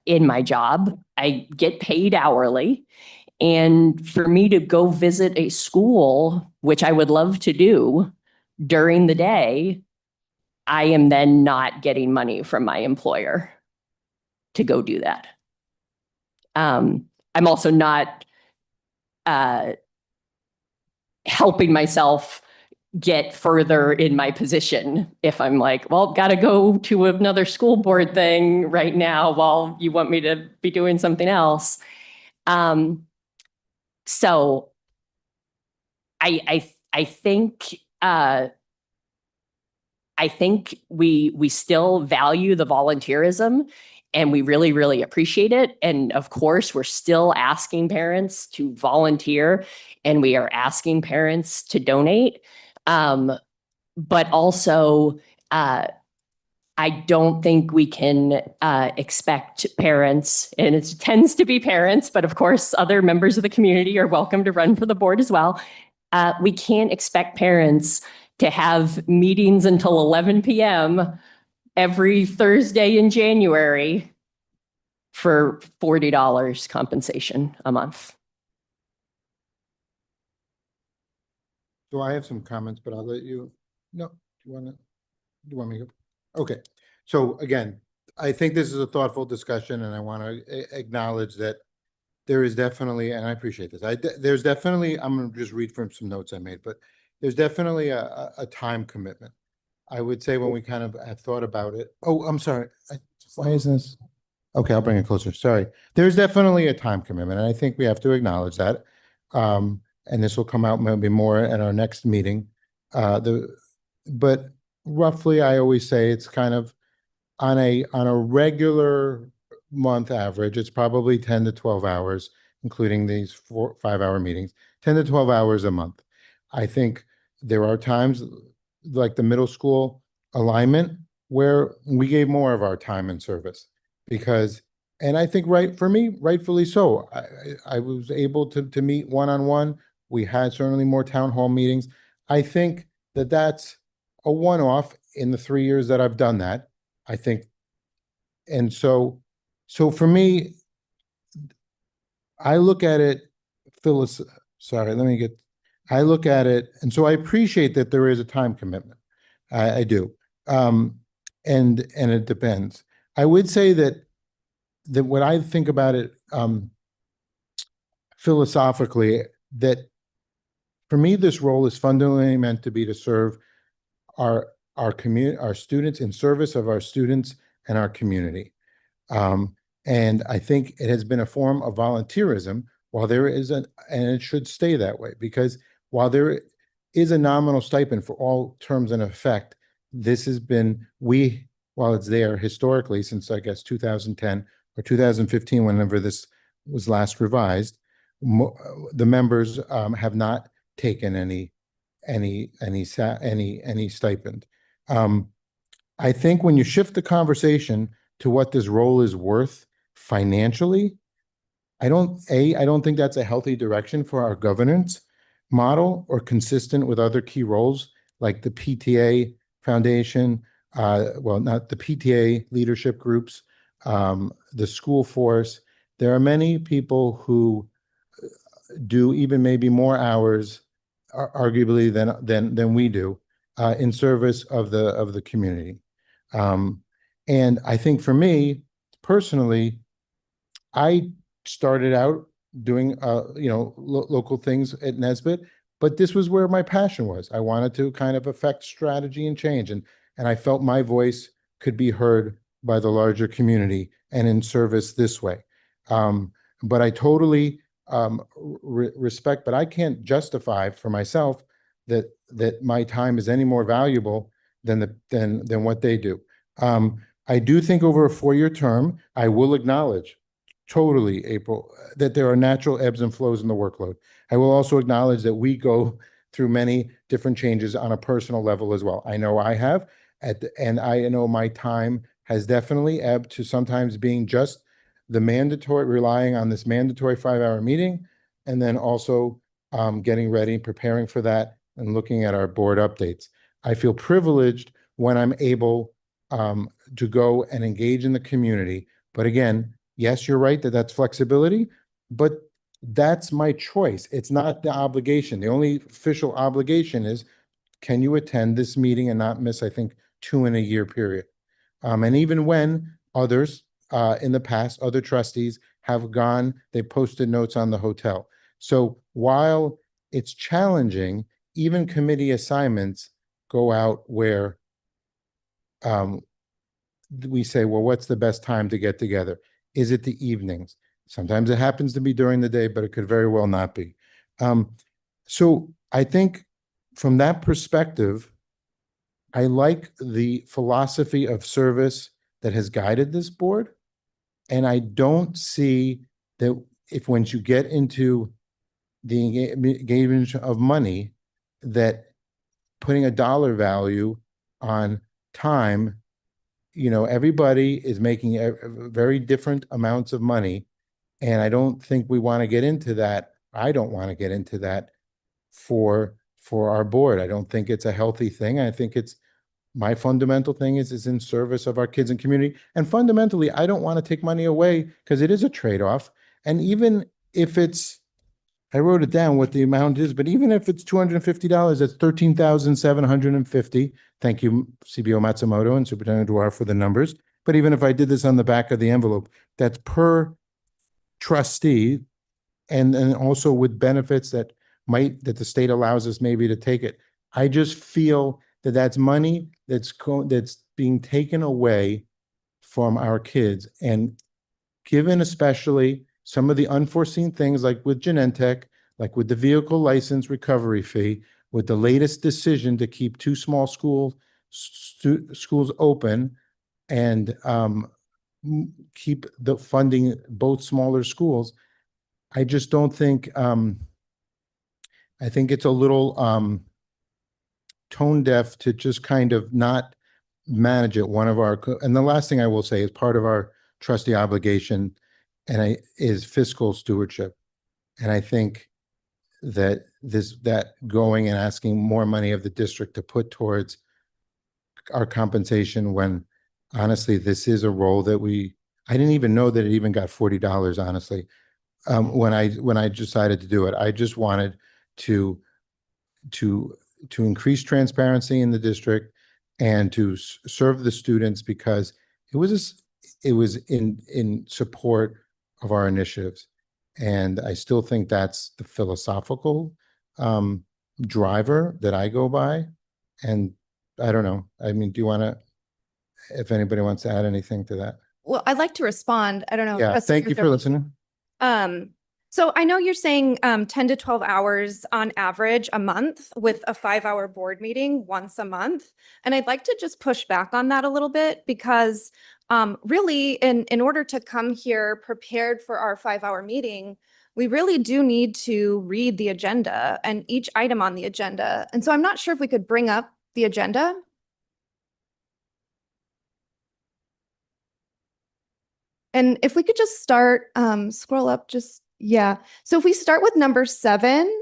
in my job. I get paid hourly. And for me to go visit a school, which I would love to do during the day, I am then not getting money from my employer to go do that. I'm also not helping myself get further in my position if I'm like, well, got to go to another school board thing right now while you want me to be doing something else. So I think we still value the volunteerism and we really, really appreciate it. And of course, we're still asking parents to volunteer and we are asking parents to donate. But also, I don't think we can expect parents, and it tends to be parents, but of course, other members of the community are welcome to run for the board as well. We can't expect parents to have meetings until 11 p.m. every Thursday in January for $40 compensation a month. So I have some comments, but I'll let you, no, do you want me to go? Okay, so again, I think this is a thoughtful discussion and I want to acknowledge that there is definitely, and I appreciate this, there's definitely, I'm going to just read from some notes I made, but there's definitely a time commitment. I would say when we kind of have thought about it, oh, I'm sorry, why isn't this? Okay, I'll bring it closer, sorry. There's definitely a time commitment and I think we have to acknowledge that. And this will come out maybe more at our next meeting. But roughly, I always say it's kind of on a regular month average, it's probably 10 to 12 hours, including these 5-hour meetings, 10 to 12 hours a month. I think there are times like the middle school alignment where we gave more of our time and service because, and I think rightfully so. I was able to meet one-on-one. We had certainly more town hall meetings. I think that that's a one-off in the 3 years that I've done that. I think, and so for me, I look at it, I look at it, and so I appreciate that there is a time commitment. I do. And it depends. I would say that when I think about it, philosophically, that for me, this role is fundamentally meant to be to serve our community, our students, in service of our students and our community. And I think it has been a form of volunteerism while there is and it should stay that way, because while there is a nominal stipend for all terms in effect, this has been, while it's there historically since I guess 2010 or 2015, whenever this was last revised, the members have not taken any stipend. I think when you shift the conversation to what this role is worth financially, I don't think that's a healthy direction for our governance model or consistent with other key roles like the PTA Foundation, well, not the PTA leadership groups, the school force. There are many people who do even maybe more hours, arguably than we do, in service of the community. And I think for me personally, I started out doing local things at Nesbitt, but this was where my passion was. I wanted to kind of affect strategy and change, and I felt my voice could be heard by the larger community and in service this way. But I totally respect, but I can't justify for myself that my time is any more valuable than what they do. I do think over a 4-year term, I will acknowledge totally, April, that there are natural ebbs and flows in the workload. I will also acknowledge that we go through many different changes on a personal level as well. I know I have, and I know my time has definitely ebbed to sometimes being just the mandatory, relying on this mandatory 5-hour meeting, and then also getting ready, preparing for that, and looking at our board updates. I feel privileged when I'm able to go and engage in the community. But again, yes, you're right that that's flexibility, but that's my choice. It's not the obligation. The only official obligation is, can you attend this meeting and not miss, I think, 2 in a year period? And even when others in the past, other trustees have gone, they posted notes on the hotel. So while it's challenging, even committee assignments go out where we say, well, what's the best time to get together? Is it the evenings? Sometimes it happens to be during the day, but it could very well not be. So I think from that perspective, I like the philosophy of service that has guided this board. And I don't see that if once you get into the engagement of money, that putting a dollar value on time, everybody is making very different amounts of money. And I don't think we want to get into that. I don't want to get into that for our board. I don't think it's a healthy thing. I think my fundamental thing is in service of our kids and community. And fundamentally, I don't want to take money away because it is a trade-off. And even if I wrote it down what the amount is, but even if it's $250, that's $13,750. Thank you, CBO Matsumoto and Superintendent Dwar for the numbers. But even if I did this on the back of the envelope, that's per trustee, and also with benefits that the state allows us maybe to take it. I just feel that that's money that's being taken away from our kids, and given especially some of the unforeseen things like with Genentech, like with the vehicle license recovery fee, with the latest decision to keep 2 small schools open and keep the funding both smaller schools. I just don't think, I think it's a little tone deaf to just kind of not manage it. And the last thing I will say is part of our trustee obligation is fiscal stewardship. And I think that going and asking more money of the district to put towards our compensation, when honestly, this is a role that I didn't even know that it even got $40, honestly. When I decided to do it, I just wanted to increase transparency in the district and to serve the students, because it was in support of our initiatives. And I still think that's the philosophical driver that I go by. And I don't know. I mean, do you want to, if anybody wants to add anything to that? Well, I'd like to respond. I don't know. Yeah, Trustee thank you for Northrop. listening. So I know you're saying 10 to 12 hours on average a month with a 5-hour board meeting once a month. And I'd like to just push back on that a little bit because really in order to come here prepared for our 5-hour meeting, we really do need to read the agenda and each item on the agenda. And so I'm not sure if we could bring up the agenda. And if we could just start, scroll up, yeah. So if we start with number 7,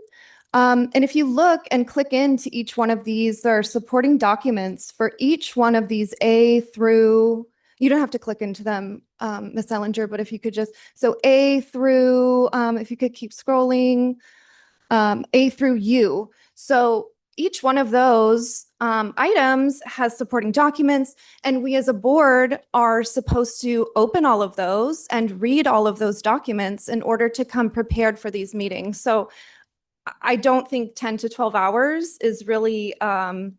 and if you look and click into each one of these, there are supporting documents for each one of these A through, you don't have to click into them, Ms. Ellinger, but if you could just, so A through, if you could keep scrolling, A through U. So each one of those items has supporting documents, and we as a board are supposed to open all of those and read all of those documents in order to come prepared for these meetings. So I don't think 10 to 12 hours is really a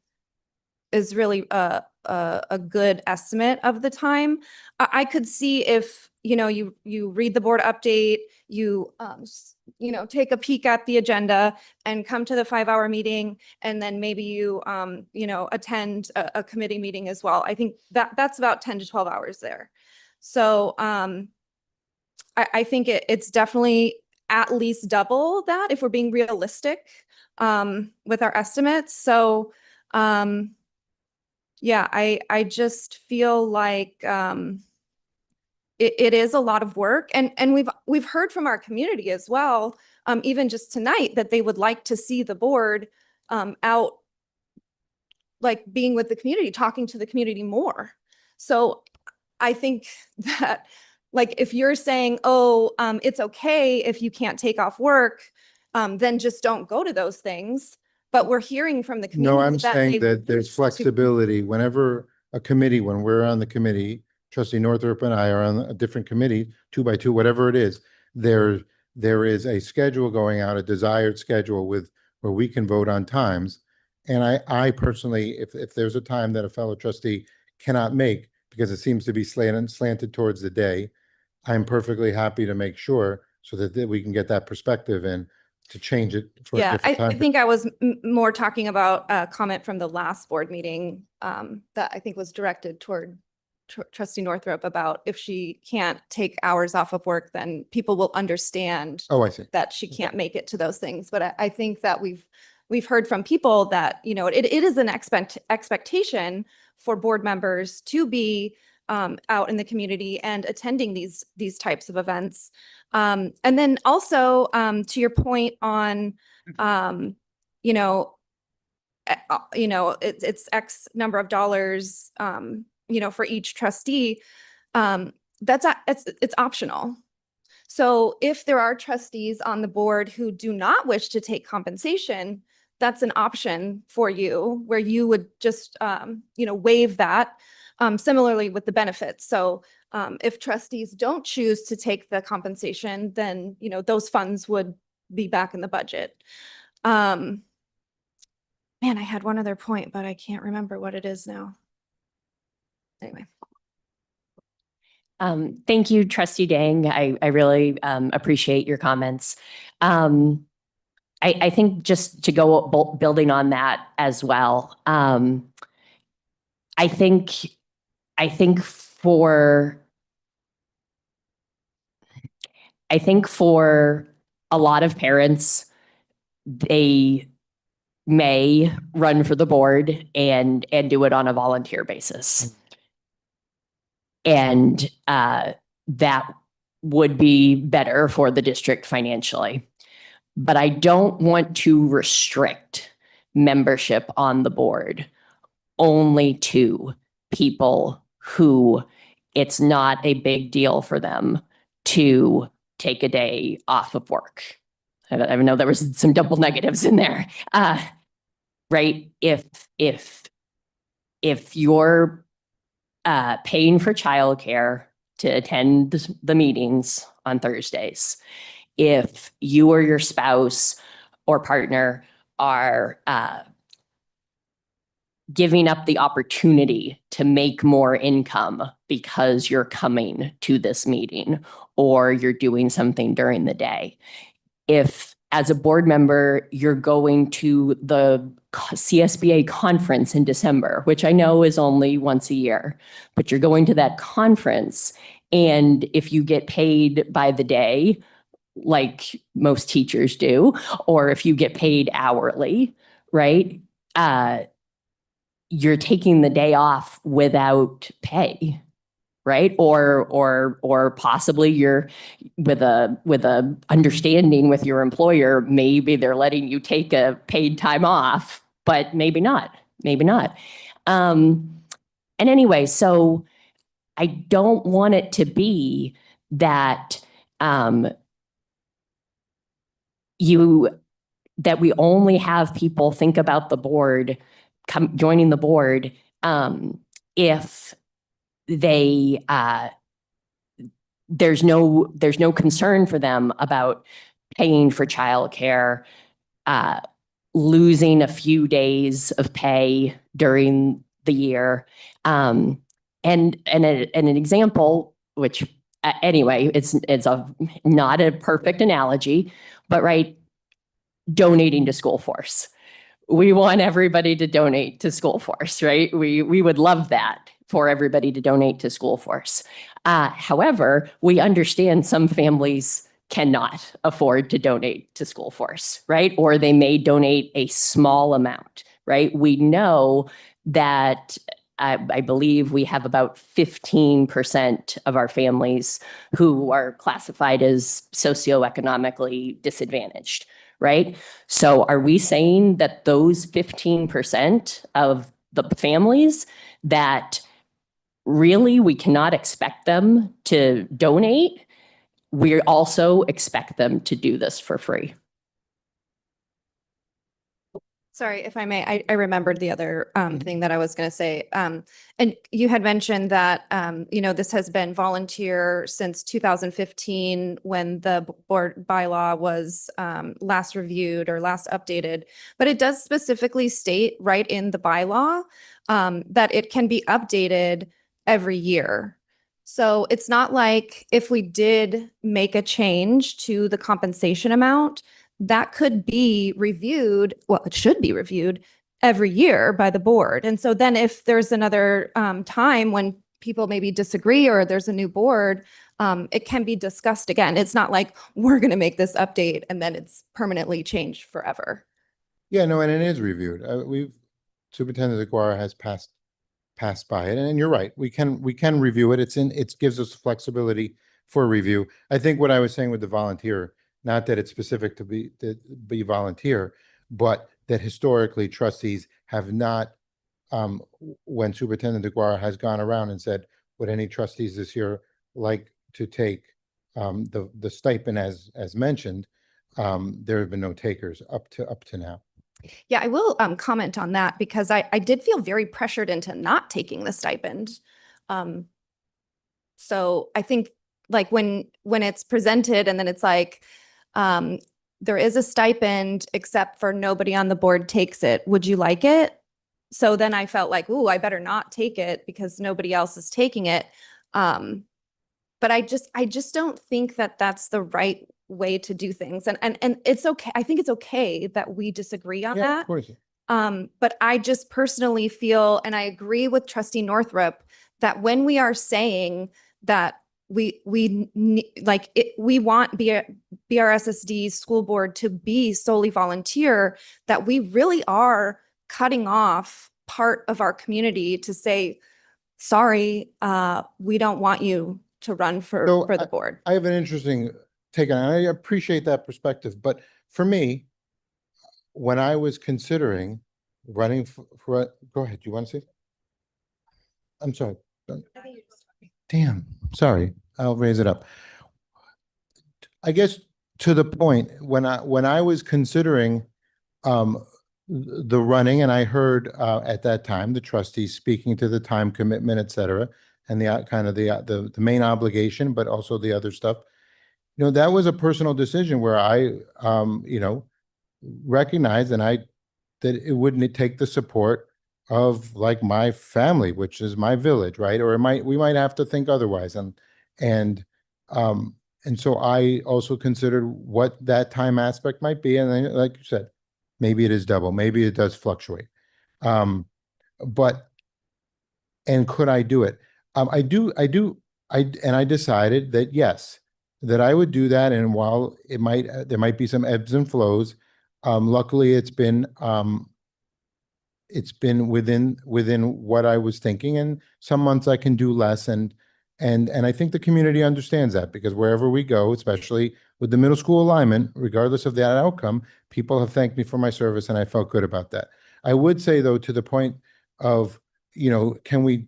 good estimate of the time. I could see if, you read the board update, you take a peek at the agenda and come to the 5-hour meeting, and then maybe you attend a committee meeting as well. I think that's about 10 to 12 hours there. So I think it's definitely at least double that if we're being realistic with our estimates. So yeah, I just feel like it is a lot of work, and we've heard from our community as well, even just tonight, that they would like to see the board out, like being with the community, talking to the community more. So I think that, like, if you're saying, oh, it's okay if you can't take off work, then just don't go to those things. But we're hearing from the community. No, I'm that saying they that there's wish to- flexibility whenever a committee, when we're on the committee, Trustee Northrop and I are on a different committee, 2x2, whatever it is, there is a schedule going out, a desired schedule where we can vote on times. And I personally, if there's a time that a fellow trustee cannot make, because it seems to be slanted towards the day, I'm perfectly happy to make sure so that we can get that perspective in to change it for a Yeah, different I time. think I was more talking about a comment from the last board meeting that I think was directed toward Trustee Northrop about if she can't take hours off of work, then people will understand Oh, I see. that she can't make it to those things. But I think that we've heard from people that, it is an expectation for board members to be out in the community and attending these types of events. And then also to your point on, it's X number of dollars, for each trustee. It's optional. So if there are trustees on the board who do not wish to take compensation, that's an option for you where you would just, waive that. Similarly with the benefits. So if trustees don't choose to take the compensation, then, those funds would be back in the budget. Man, I had one other point, but I can't remember what it is now. Anyway. Thank you, Trustee Dang. I really appreciate your comments. I think just to go building on that as well. I think for a lot of parents, they may run for the board and do it on a volunteer basis. And that would be better for the district financially. But I don't want to restrict membership on the board only to people who it's not a big deal for them to take a day off of work. I know there was some double negatives in there. Right? If you're paying for childcare to attend the meetings on Thursdays, if you or your spouse or partner are giving up the opportunity to make more income because you're coming to this meeting or you're doing something during the day. If, as a board member, you're going to the CSBA conference in December, which I know is only once a year, but you're going to that conference, and if you get paid by the day, like most teachers do, or if you get paid hourly, right? You're taking the day off without pay, right? Or possibly you're with a understanding with your employer, maybe they're letting you take a paid time off, but maybe not, maybe not. And anyway, so I don't want it to be that that we only have people think about the board joining the board if they there's no concern for them about paying for childcare, losing a few days of pay during the year, and an example, which anyway, it's not a perfect analogy, but right, donating to school force. We want everybody to donate to school force, right? We would love that for everybody to donate to school force. However, we understand some families cannot afford to donate to school force, right? Or they may donate a small amount, right? We know that I believe we have about 15% of our families who are classified as socioeconomically disadvantaged, right? So are we saying that those 15% of the families that really we cannot expect them to donate, we also expect them to do this for free? Sorry, if I may, I remembered the other thing that I was going to say. And you had mentioned that, this has been volunteer since 2015 when the board bylaw was last reviewed or last updated. But it does specifically state right in the bylaw that it can be updated every year. So it's not like if we did make a change to the compensation amount, that could be reviewed, well, it should be reviewed every year by the board. And so then if there's another time when people maybe disagree or there's a new board, it can be discussed again. It's not like we're going to make this update and then it's permanently changed forever. Yeah, no, and it is reviewed. Superintendent DeGuara has passed by it, and you're right. We can review it. It gives us flexibility for review. I think what I was saying with the volunteer, not that it's specific to be volunteer, but that historically trustees have not, when Superintendent DeGuara has gone around and said, would any trustees this year like to take the stipend as mentioned, there have been no takers up to now. Yeah, I will comment on that because I did feel very pressured into not taking the stipend. So I think like when it's presented and then it's like, there is a stipend except for nobody on the board takes it. Would you like it? So then I felt like, ooh, I better not take it because nobody else is taking it. But I just don't think that that's the right way to do things. And it's okay. I think it's okay that we disagree on that. Of course. But I just personally feel, and I agree with Trustee Northrup, that when we are saying that we want BRSSD's school board to be solely volunteer, that we really are cutting off part of our community to say, sorry, we don't want you to run for the board. I have an interesting take on it. I appreciate that perspective, but for me, when I was considering running for go ahead, you want to say? I'm sorry. Damn, sorry. I'll raise it up. I guess to the point, when I was considering the running, and I heard at that time the trustees speaking to the time commitment, et cetera, and the kind of the main obligation, but also the other stuff. that was a personal decision where I, recognized that it wouldn't take the support of like my family, which is my village, right? Or we might have to think otherwise. And, um, and so I also considered what that time aspect might be. And then, like you said, maybe it is double, maybe it does fluctuate. But, and could I do it? And I decided that yes, that I would do that. And while there might be some ebbs and flows, luckily it's been within what I was thinking, and some months I can do less, and I think the community understands that, because wherever we go, especially with the middle school alignment, regardless of that outcome, people have thanked me for my service, and I felt good about that. I would say, though, to the point of, can we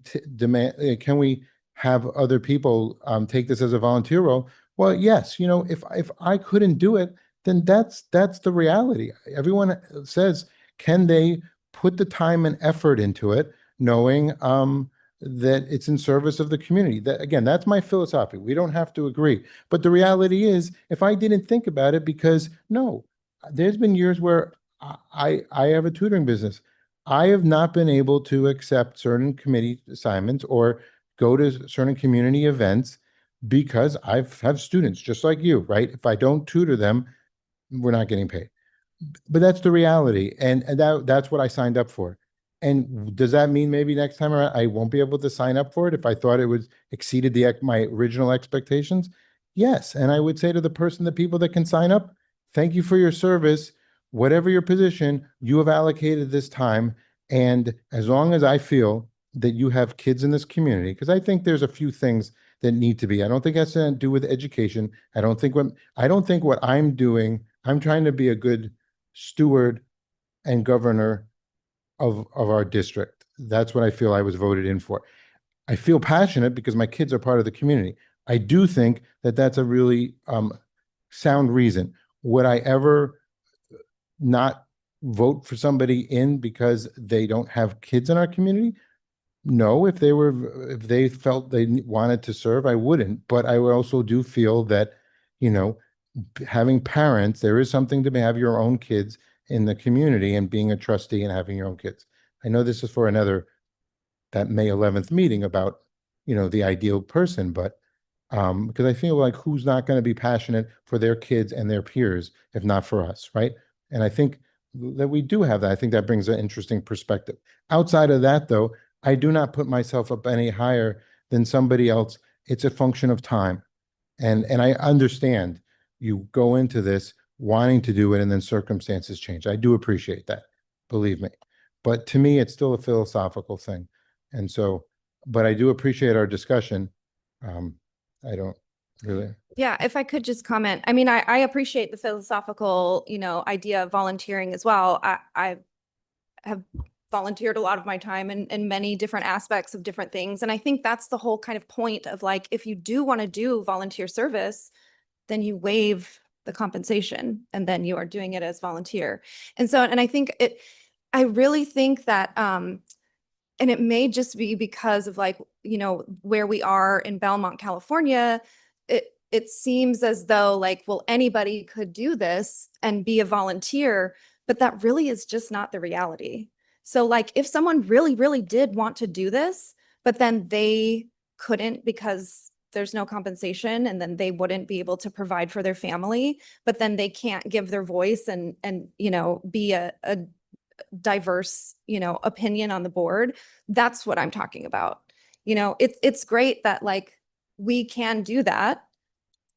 can we have other people take this as a volunteer role? Well, yes, if I couldn't do it, then that's the reality. Everyone says, can they put the time and effort into it, knowing that it's in service of the community? That, again, that's my philosophy. We don't have to agree. But the reality is, if I didn't think about it, because no, there's been years where I have a tutoring business. I have not been able to accept certain committee assignments or go to certain community events because I have students just like you, right? If I don't tutor them, we're not getting paid. But that's the reality, and that's what I signed up for. And does that mean maybe next time around I won't be able to sign up for it if I thought it was exceeded my original expectations? Yes, and I would say to the people that can sign up, thank you for your service. Whatever your position, you have allocated this time, and as long as I feel that you have kids in this community, because I think there's a few things that need to be. I don't think it has to do with education. I don't think what I'm doing. I'm trying to be a good steward and governor of our district. That's what I feel I was voted in for. I feel passionate because my kids are part of the community. I do think that that's a really sound reason. Would I ever not vote for somebody in because they don't have kids in our community? No, if they felt they wanted to serve, I wouldn't. But I also do feel that, having parents, there is something to have your own kids in the community and being a trustee and having your own kids. I know this is for that May 11th meeting about, the ideal person, but because I feel like who's not going to be passionate for their kids and their peers if not for us, right? And I think that we do have that. I think that brings an interesting perspective. Outside of that, though, I do not put myself up any higher than somebody else. It's a function of time. And I understand you go into this wanting to do it and then circumstances change. I do appreciate that, believe me. But to me, it's still a philosophical thing. And so, but I do appreciate our discussion. I don't really. Yeah, if I could just comment, I mean, I appreciate the philosophical, idea of volunteering as well. I have volunteered a lot of my time in many different aspects of different things. And I think that's the whole kind of point of like, if you do want to do volunteer service, then you waive the compensation and then you are doing it as volunteer. And so, and I think I really think that, and it may just be because of like, where we are in Belmont, California, it seems as though like, well, anybody could do this and be a volunteer, but that really is just not the reality. So like, if someone really, really did want to do this, but then they couldn't because there's no compensation, and then they wouldn't be able to provide for their family, but then they can't give their voice and be a diverse, opinion on the board. That's what I'm talking about. It's great that like we can do that.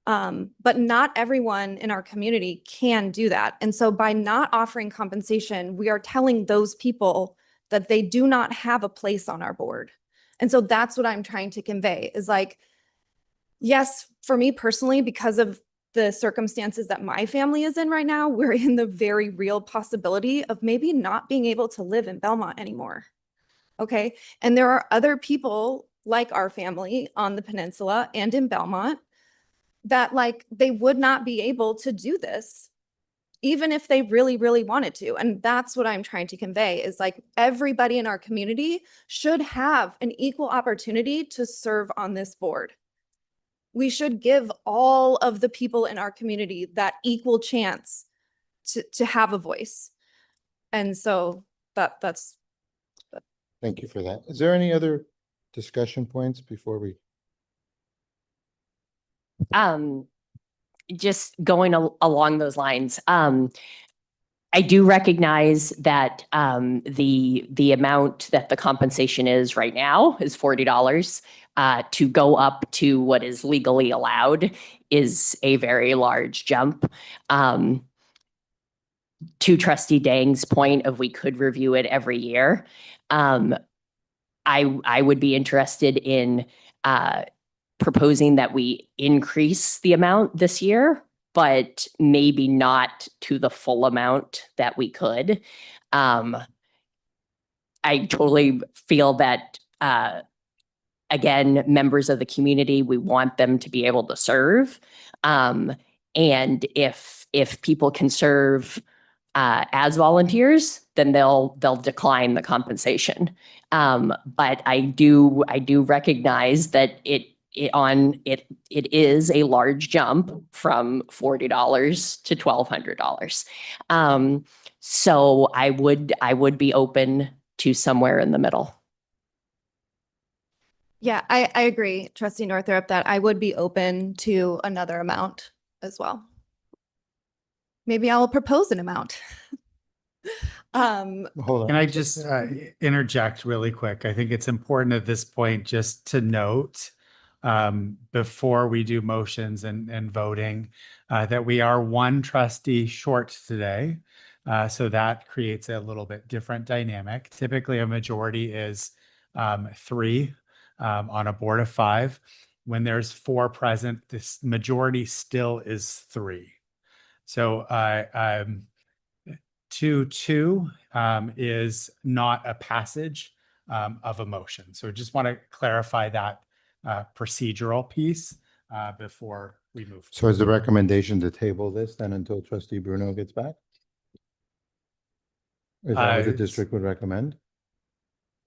But not everyone in our community can do that. And so by not offering compensation, we are telling those people that they do not have a place on our board. And so that's what I'm trying to convey is like, yes, for me personally, because of the circumstances that my family is in right now, we're in the very real possibility of maybe not being able to live in Belmont anymore. Okay. And there are other people like our family on the peninsula and in Belmont that like they would not be able to do this even if they really, really wanted to. And that's what I'm trying to convey is like everybody in our community should have an equal opportunity to serve on this board. we should give all of the people in our community that equal chance to have a voice. And so that's Thank you for that. Is there any other discussion points before we? Just going along those lines, I do recognize that the amount that the compensation is right now is $40. To go up to what is legally allowed is a very large jump. To Trustee Dang's point of we could review it every year, I would be interested in proposing that we increase the amount this year, but maybe not to the full amount that we could. I totally feel that, again, members of the community, we want them to be able to serve. And if people can serve as volunteers, then they'll decline the compensation. But I do recognize that it is a large jump from $40 to $1,200. So I would be open to somewhere in the middle. yeah, I agree, Trustee Northrup, that I would be open to another amount as well. Maybe I will propose an amount. Hold on. Can I just interject really quick? I think it's important at this point just to note before we do motions and voting that we are one trustee short today. So that creates a little bit different dynamic. Typically, a majority is 3 on a board of 5. When there's 4 present, this majority still is 3. So 2-2 is not a passage of a motion. So just want to clarify that procedural piece before we move. So is the recommendation to table this then until Trustee Bruno gets back? Is that what the district would recommend?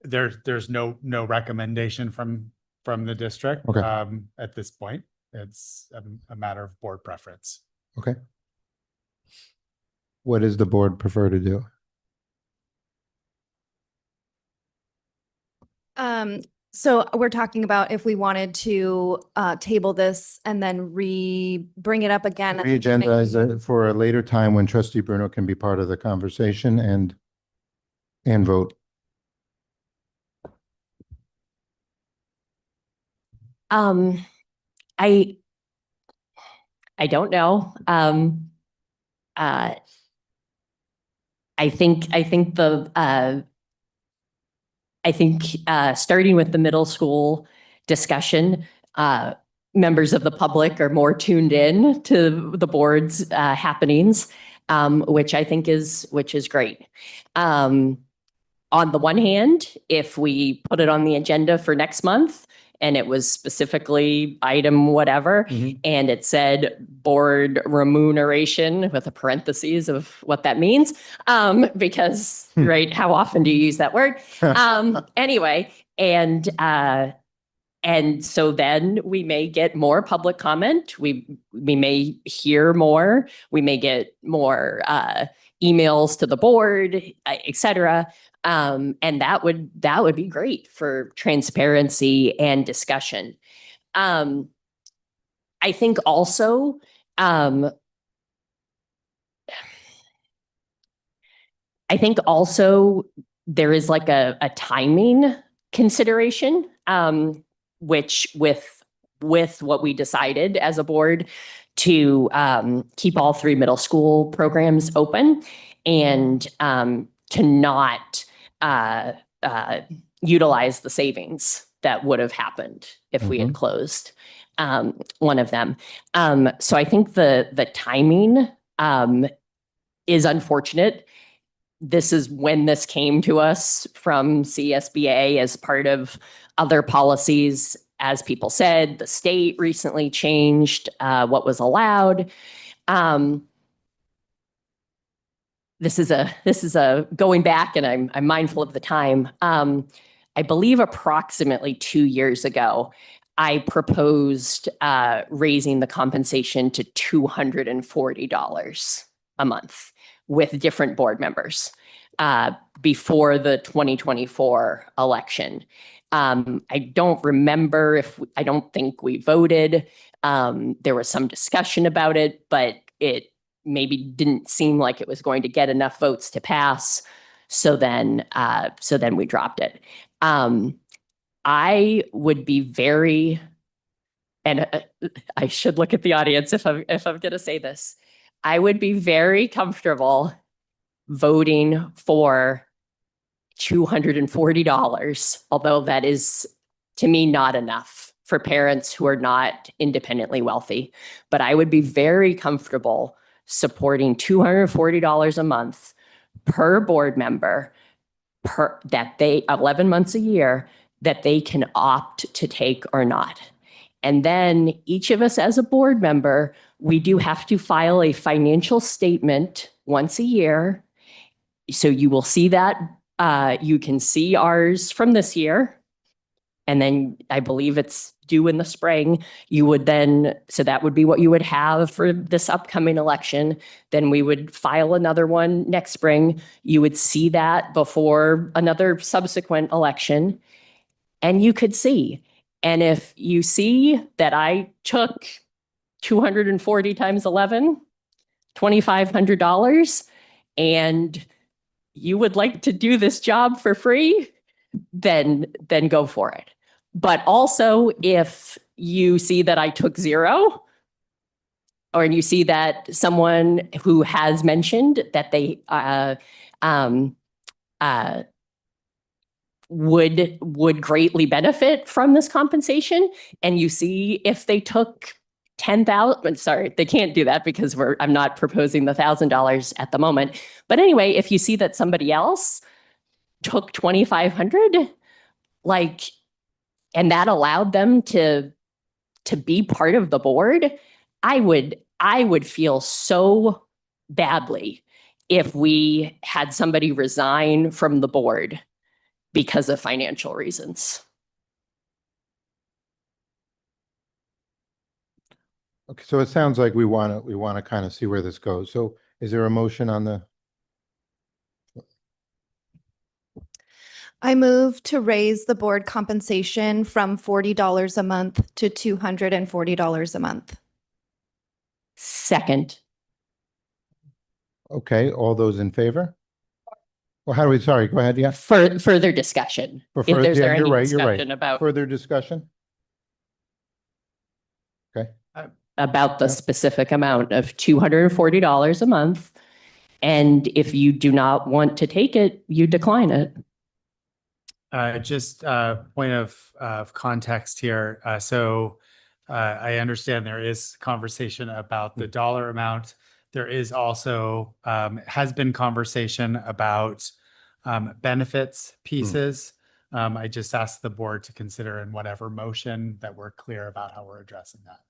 There's no recommendation from the district Okay. at this point. It's a matter of board preference. Okay. What does the board prefer to do? So we're talking about if we wanted to table this and then bring it up again. at the next Re-agendize meeting. it for a later time when Trustee Bruno can be part of the conversation and vote. I don't know. I think starting with the middle school discussion, members of the public are more tuned in to the board's happenings, which I think is great. On the one hand, if we put it on the agenda for next month and it was specifically item whatever, and it said board remuneration with a parentheses of what that means, because, right, how often do you use that word? Anyway, and so then we may get more public comment. We may hear more. We may get more emails to the board, et cetera. And that would be great for transparency and discussion. I think also, there is like a timing consideration, which with what we decided as a board to keep all 3 middle school programs open and to not utilize the savings that would have happened if we had closed one of them. So I think the timing is unfortunate. This is when this came to us from CSBA as part of other policies. As people said, the state recently changed what was allowed. This is a going back, and I'm mindful of the time. I believe approximately 2 years ago, I proposed raising the compensation to $240 a month with different board members before the 2024 election. I don't remember I don't think we voted. There was some discussion about it, but it maybe didn't seem like it was going to get enough votes to pass. So then we dropped it. I would be very, and I should look at the audience if I'm going to say this. I would be very comfortable voting for $240, although that is, to me, not enough for parents who are not independently wealthy. But I would be very comfortable supporting $240 a month per board member that they 11 months a year that they can opt to take or not. And then each of us as a board member, we do have to file a financial statement once a year. So you will see that. You can see ours from this year. And then I believe it's due in the spring. You would then, so that would be what you would have for this upcoming election. Then we would file another one next spring. You would see that before another subsequent election. And you could see. And if you see that I took 240 times 11, $2,500, and you would like to do this job for free, then go for it. But also, if you see that I took zero, or you see that someone who has mentioned that they would greatly benefit from this compensation, and you see if they took 10,000, sorry, they can't do that because I'm not proposing the $1,000 at the moment. But anyway, if you see that somebody else took 2,500, and that allowed them to be part of the board, I would feel so badly if we had somebody resign from the board because of financial reasons. Okay, so it sounds like we want to kind of see where this goes. So is there a motion on the? I move to raise the board compensation from $40 a month to $240 a month. Second. Okay, all those in favor? Well, how do we, sorry, go ahead, yeah. Further discussion. For If further- there's yeah, any you're right, you're right. discussion about Further discussion? about the Yep. specific amount of $240 a month. And if you do not want to take it, you decline it. Just point of context here. I understand there is conversation about the dollar amount. There is also has been conversation about benefits pieces. I just asked the board to consider in whatever motion that we're clear about how we're addressing that.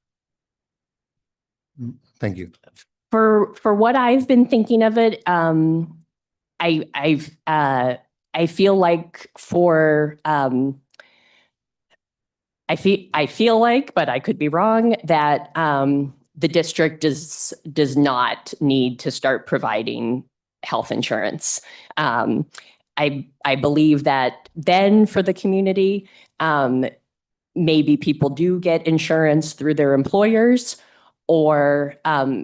Thank you. For what I've been thinking of it, I feel like I feel like, but I could be wrong, that the district does not need to start providing health insurance. I believe that then for the community, maybe people do get insurance through their employers, or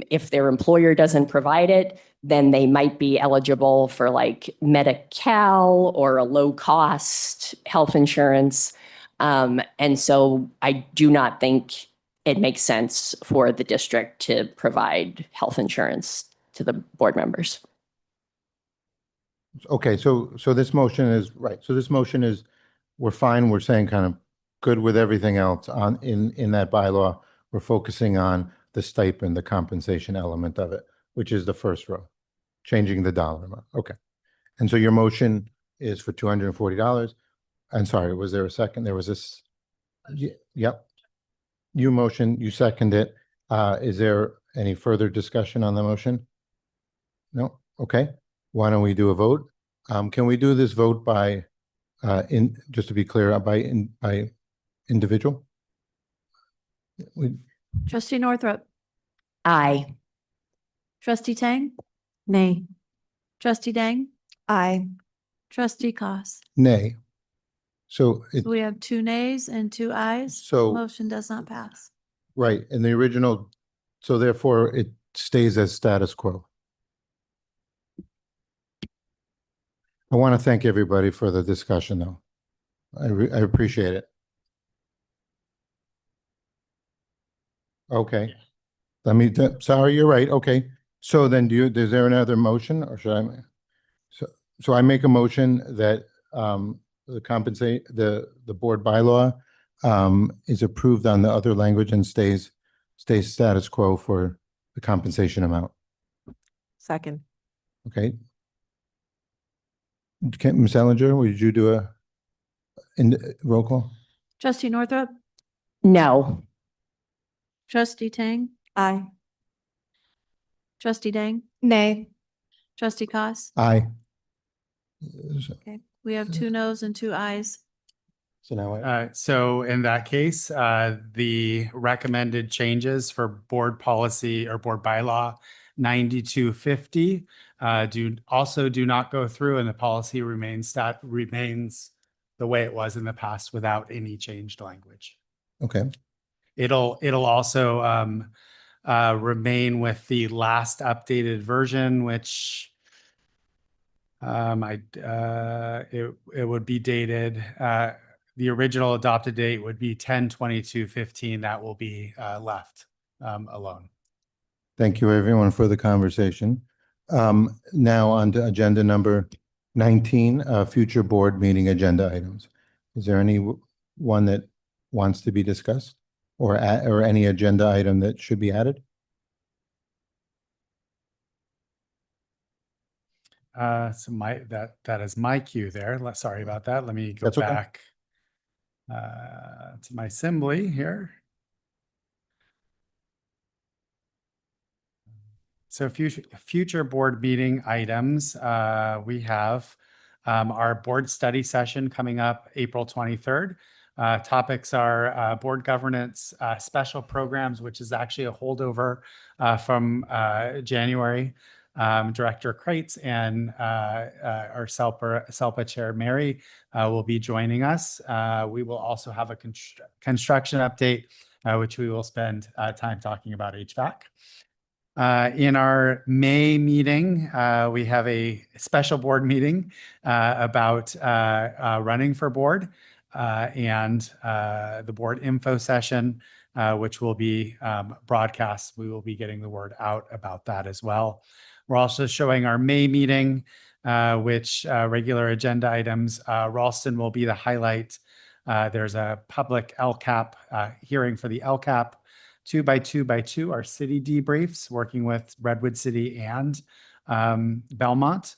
if their employer doesn't provide it, then they might be eligible for like Medi-Cal or a low-cost health insurance. And so I do not think it makes sense for the district to provide health insurance to the board members. Okay, so this motion is, right, so this motion is, we're fine, we're saying kind of good with everything else in that bylaw. We're focusing on the stipend, the compensation element of it, which is the first row, changing the dollar amount. Okay. And so your motion is for $240. I'm sorry, was there a second? There was this. Yep. You motion, you second it. Is there any further discussion on the motion? No? Okay. Why don't we do a vote? Can we do this vote by, just to be clear, by individual? We, Trustee Northrup, Aye. trustee Tang, Nay. trustee Dang, Aye. trustee Cos. nay. So it, So we have 2 nays and 2 ayes. So- Motion does not pass. right, in the original, so therefore it stays as status quo. I want to thank everybody for the discussion, though. I appreciate it. Okay. Sorry, you're right. Okay. So then is there another motion or should I? So I make a motion that the board bylaw is approved on the other language and stays status quo for the compensation amount. Second. Okay. Ms. Ellinger, would you do a roll call? Trustee Northrup, No. trustee Tang, Aye. trustee Dang, Nay. trustee Cos. Aye. Okay, we have 2 noes and 2 ayes. So now So in that case, the recommended changes for board policy or board bylaw 9250 do not go through, and the policy remains the way it was in the past without any changed language. okay. It'll also remain with the last updated version, which it would be dated. The original adopted date would be 10/22/15. That will be left alone. Thank you, everyone, for the conversation. Now on to agenda number 19, future board meeting agenda items. Is there one that wants to be discussed or any agenda item that should be added? So that is my cue there. Sorry about that. Let me go That's okay. back to my assembly here. So future board meeting items, we have our board study session coming up April 23rd. Topics are board governance, special programs, which is actually a holdover from January. Director Kreitz and our SELPA Chair Mary will be joining us. We will also have a construction update, which we will spend time talking about HVAC. In our May meeting, we have a special board meeting about running for board and the board info session, which will be broadcast. We will be getting the word out about that as well. We're also showing our May meeting, which regular agenda items. Ralston will be the highlight. There's a public LCAP hearing for the LCAP. 2x2x2 are city debriefs, working with Redwood City and Belmont,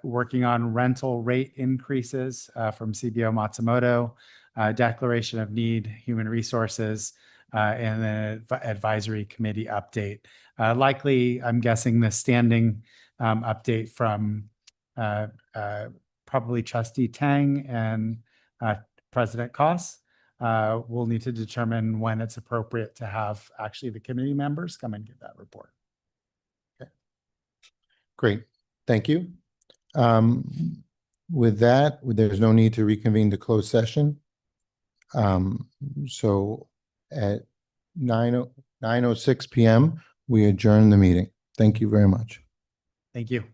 working on rental rate increases from CBO Matsumoto, declaration of need, human resources, and then advisory committee update. Likely, I'm guessing the standing update from probably Trustee Tang and President Koss. We'll need to determine when it's appropriate to have actually the committee members come and give that report. Okay. Great. Thank you. With that, there's no need to reconvene the closed session. So at 9:06 p.m., we adjourn the meeting. Thank you very much. Thank you.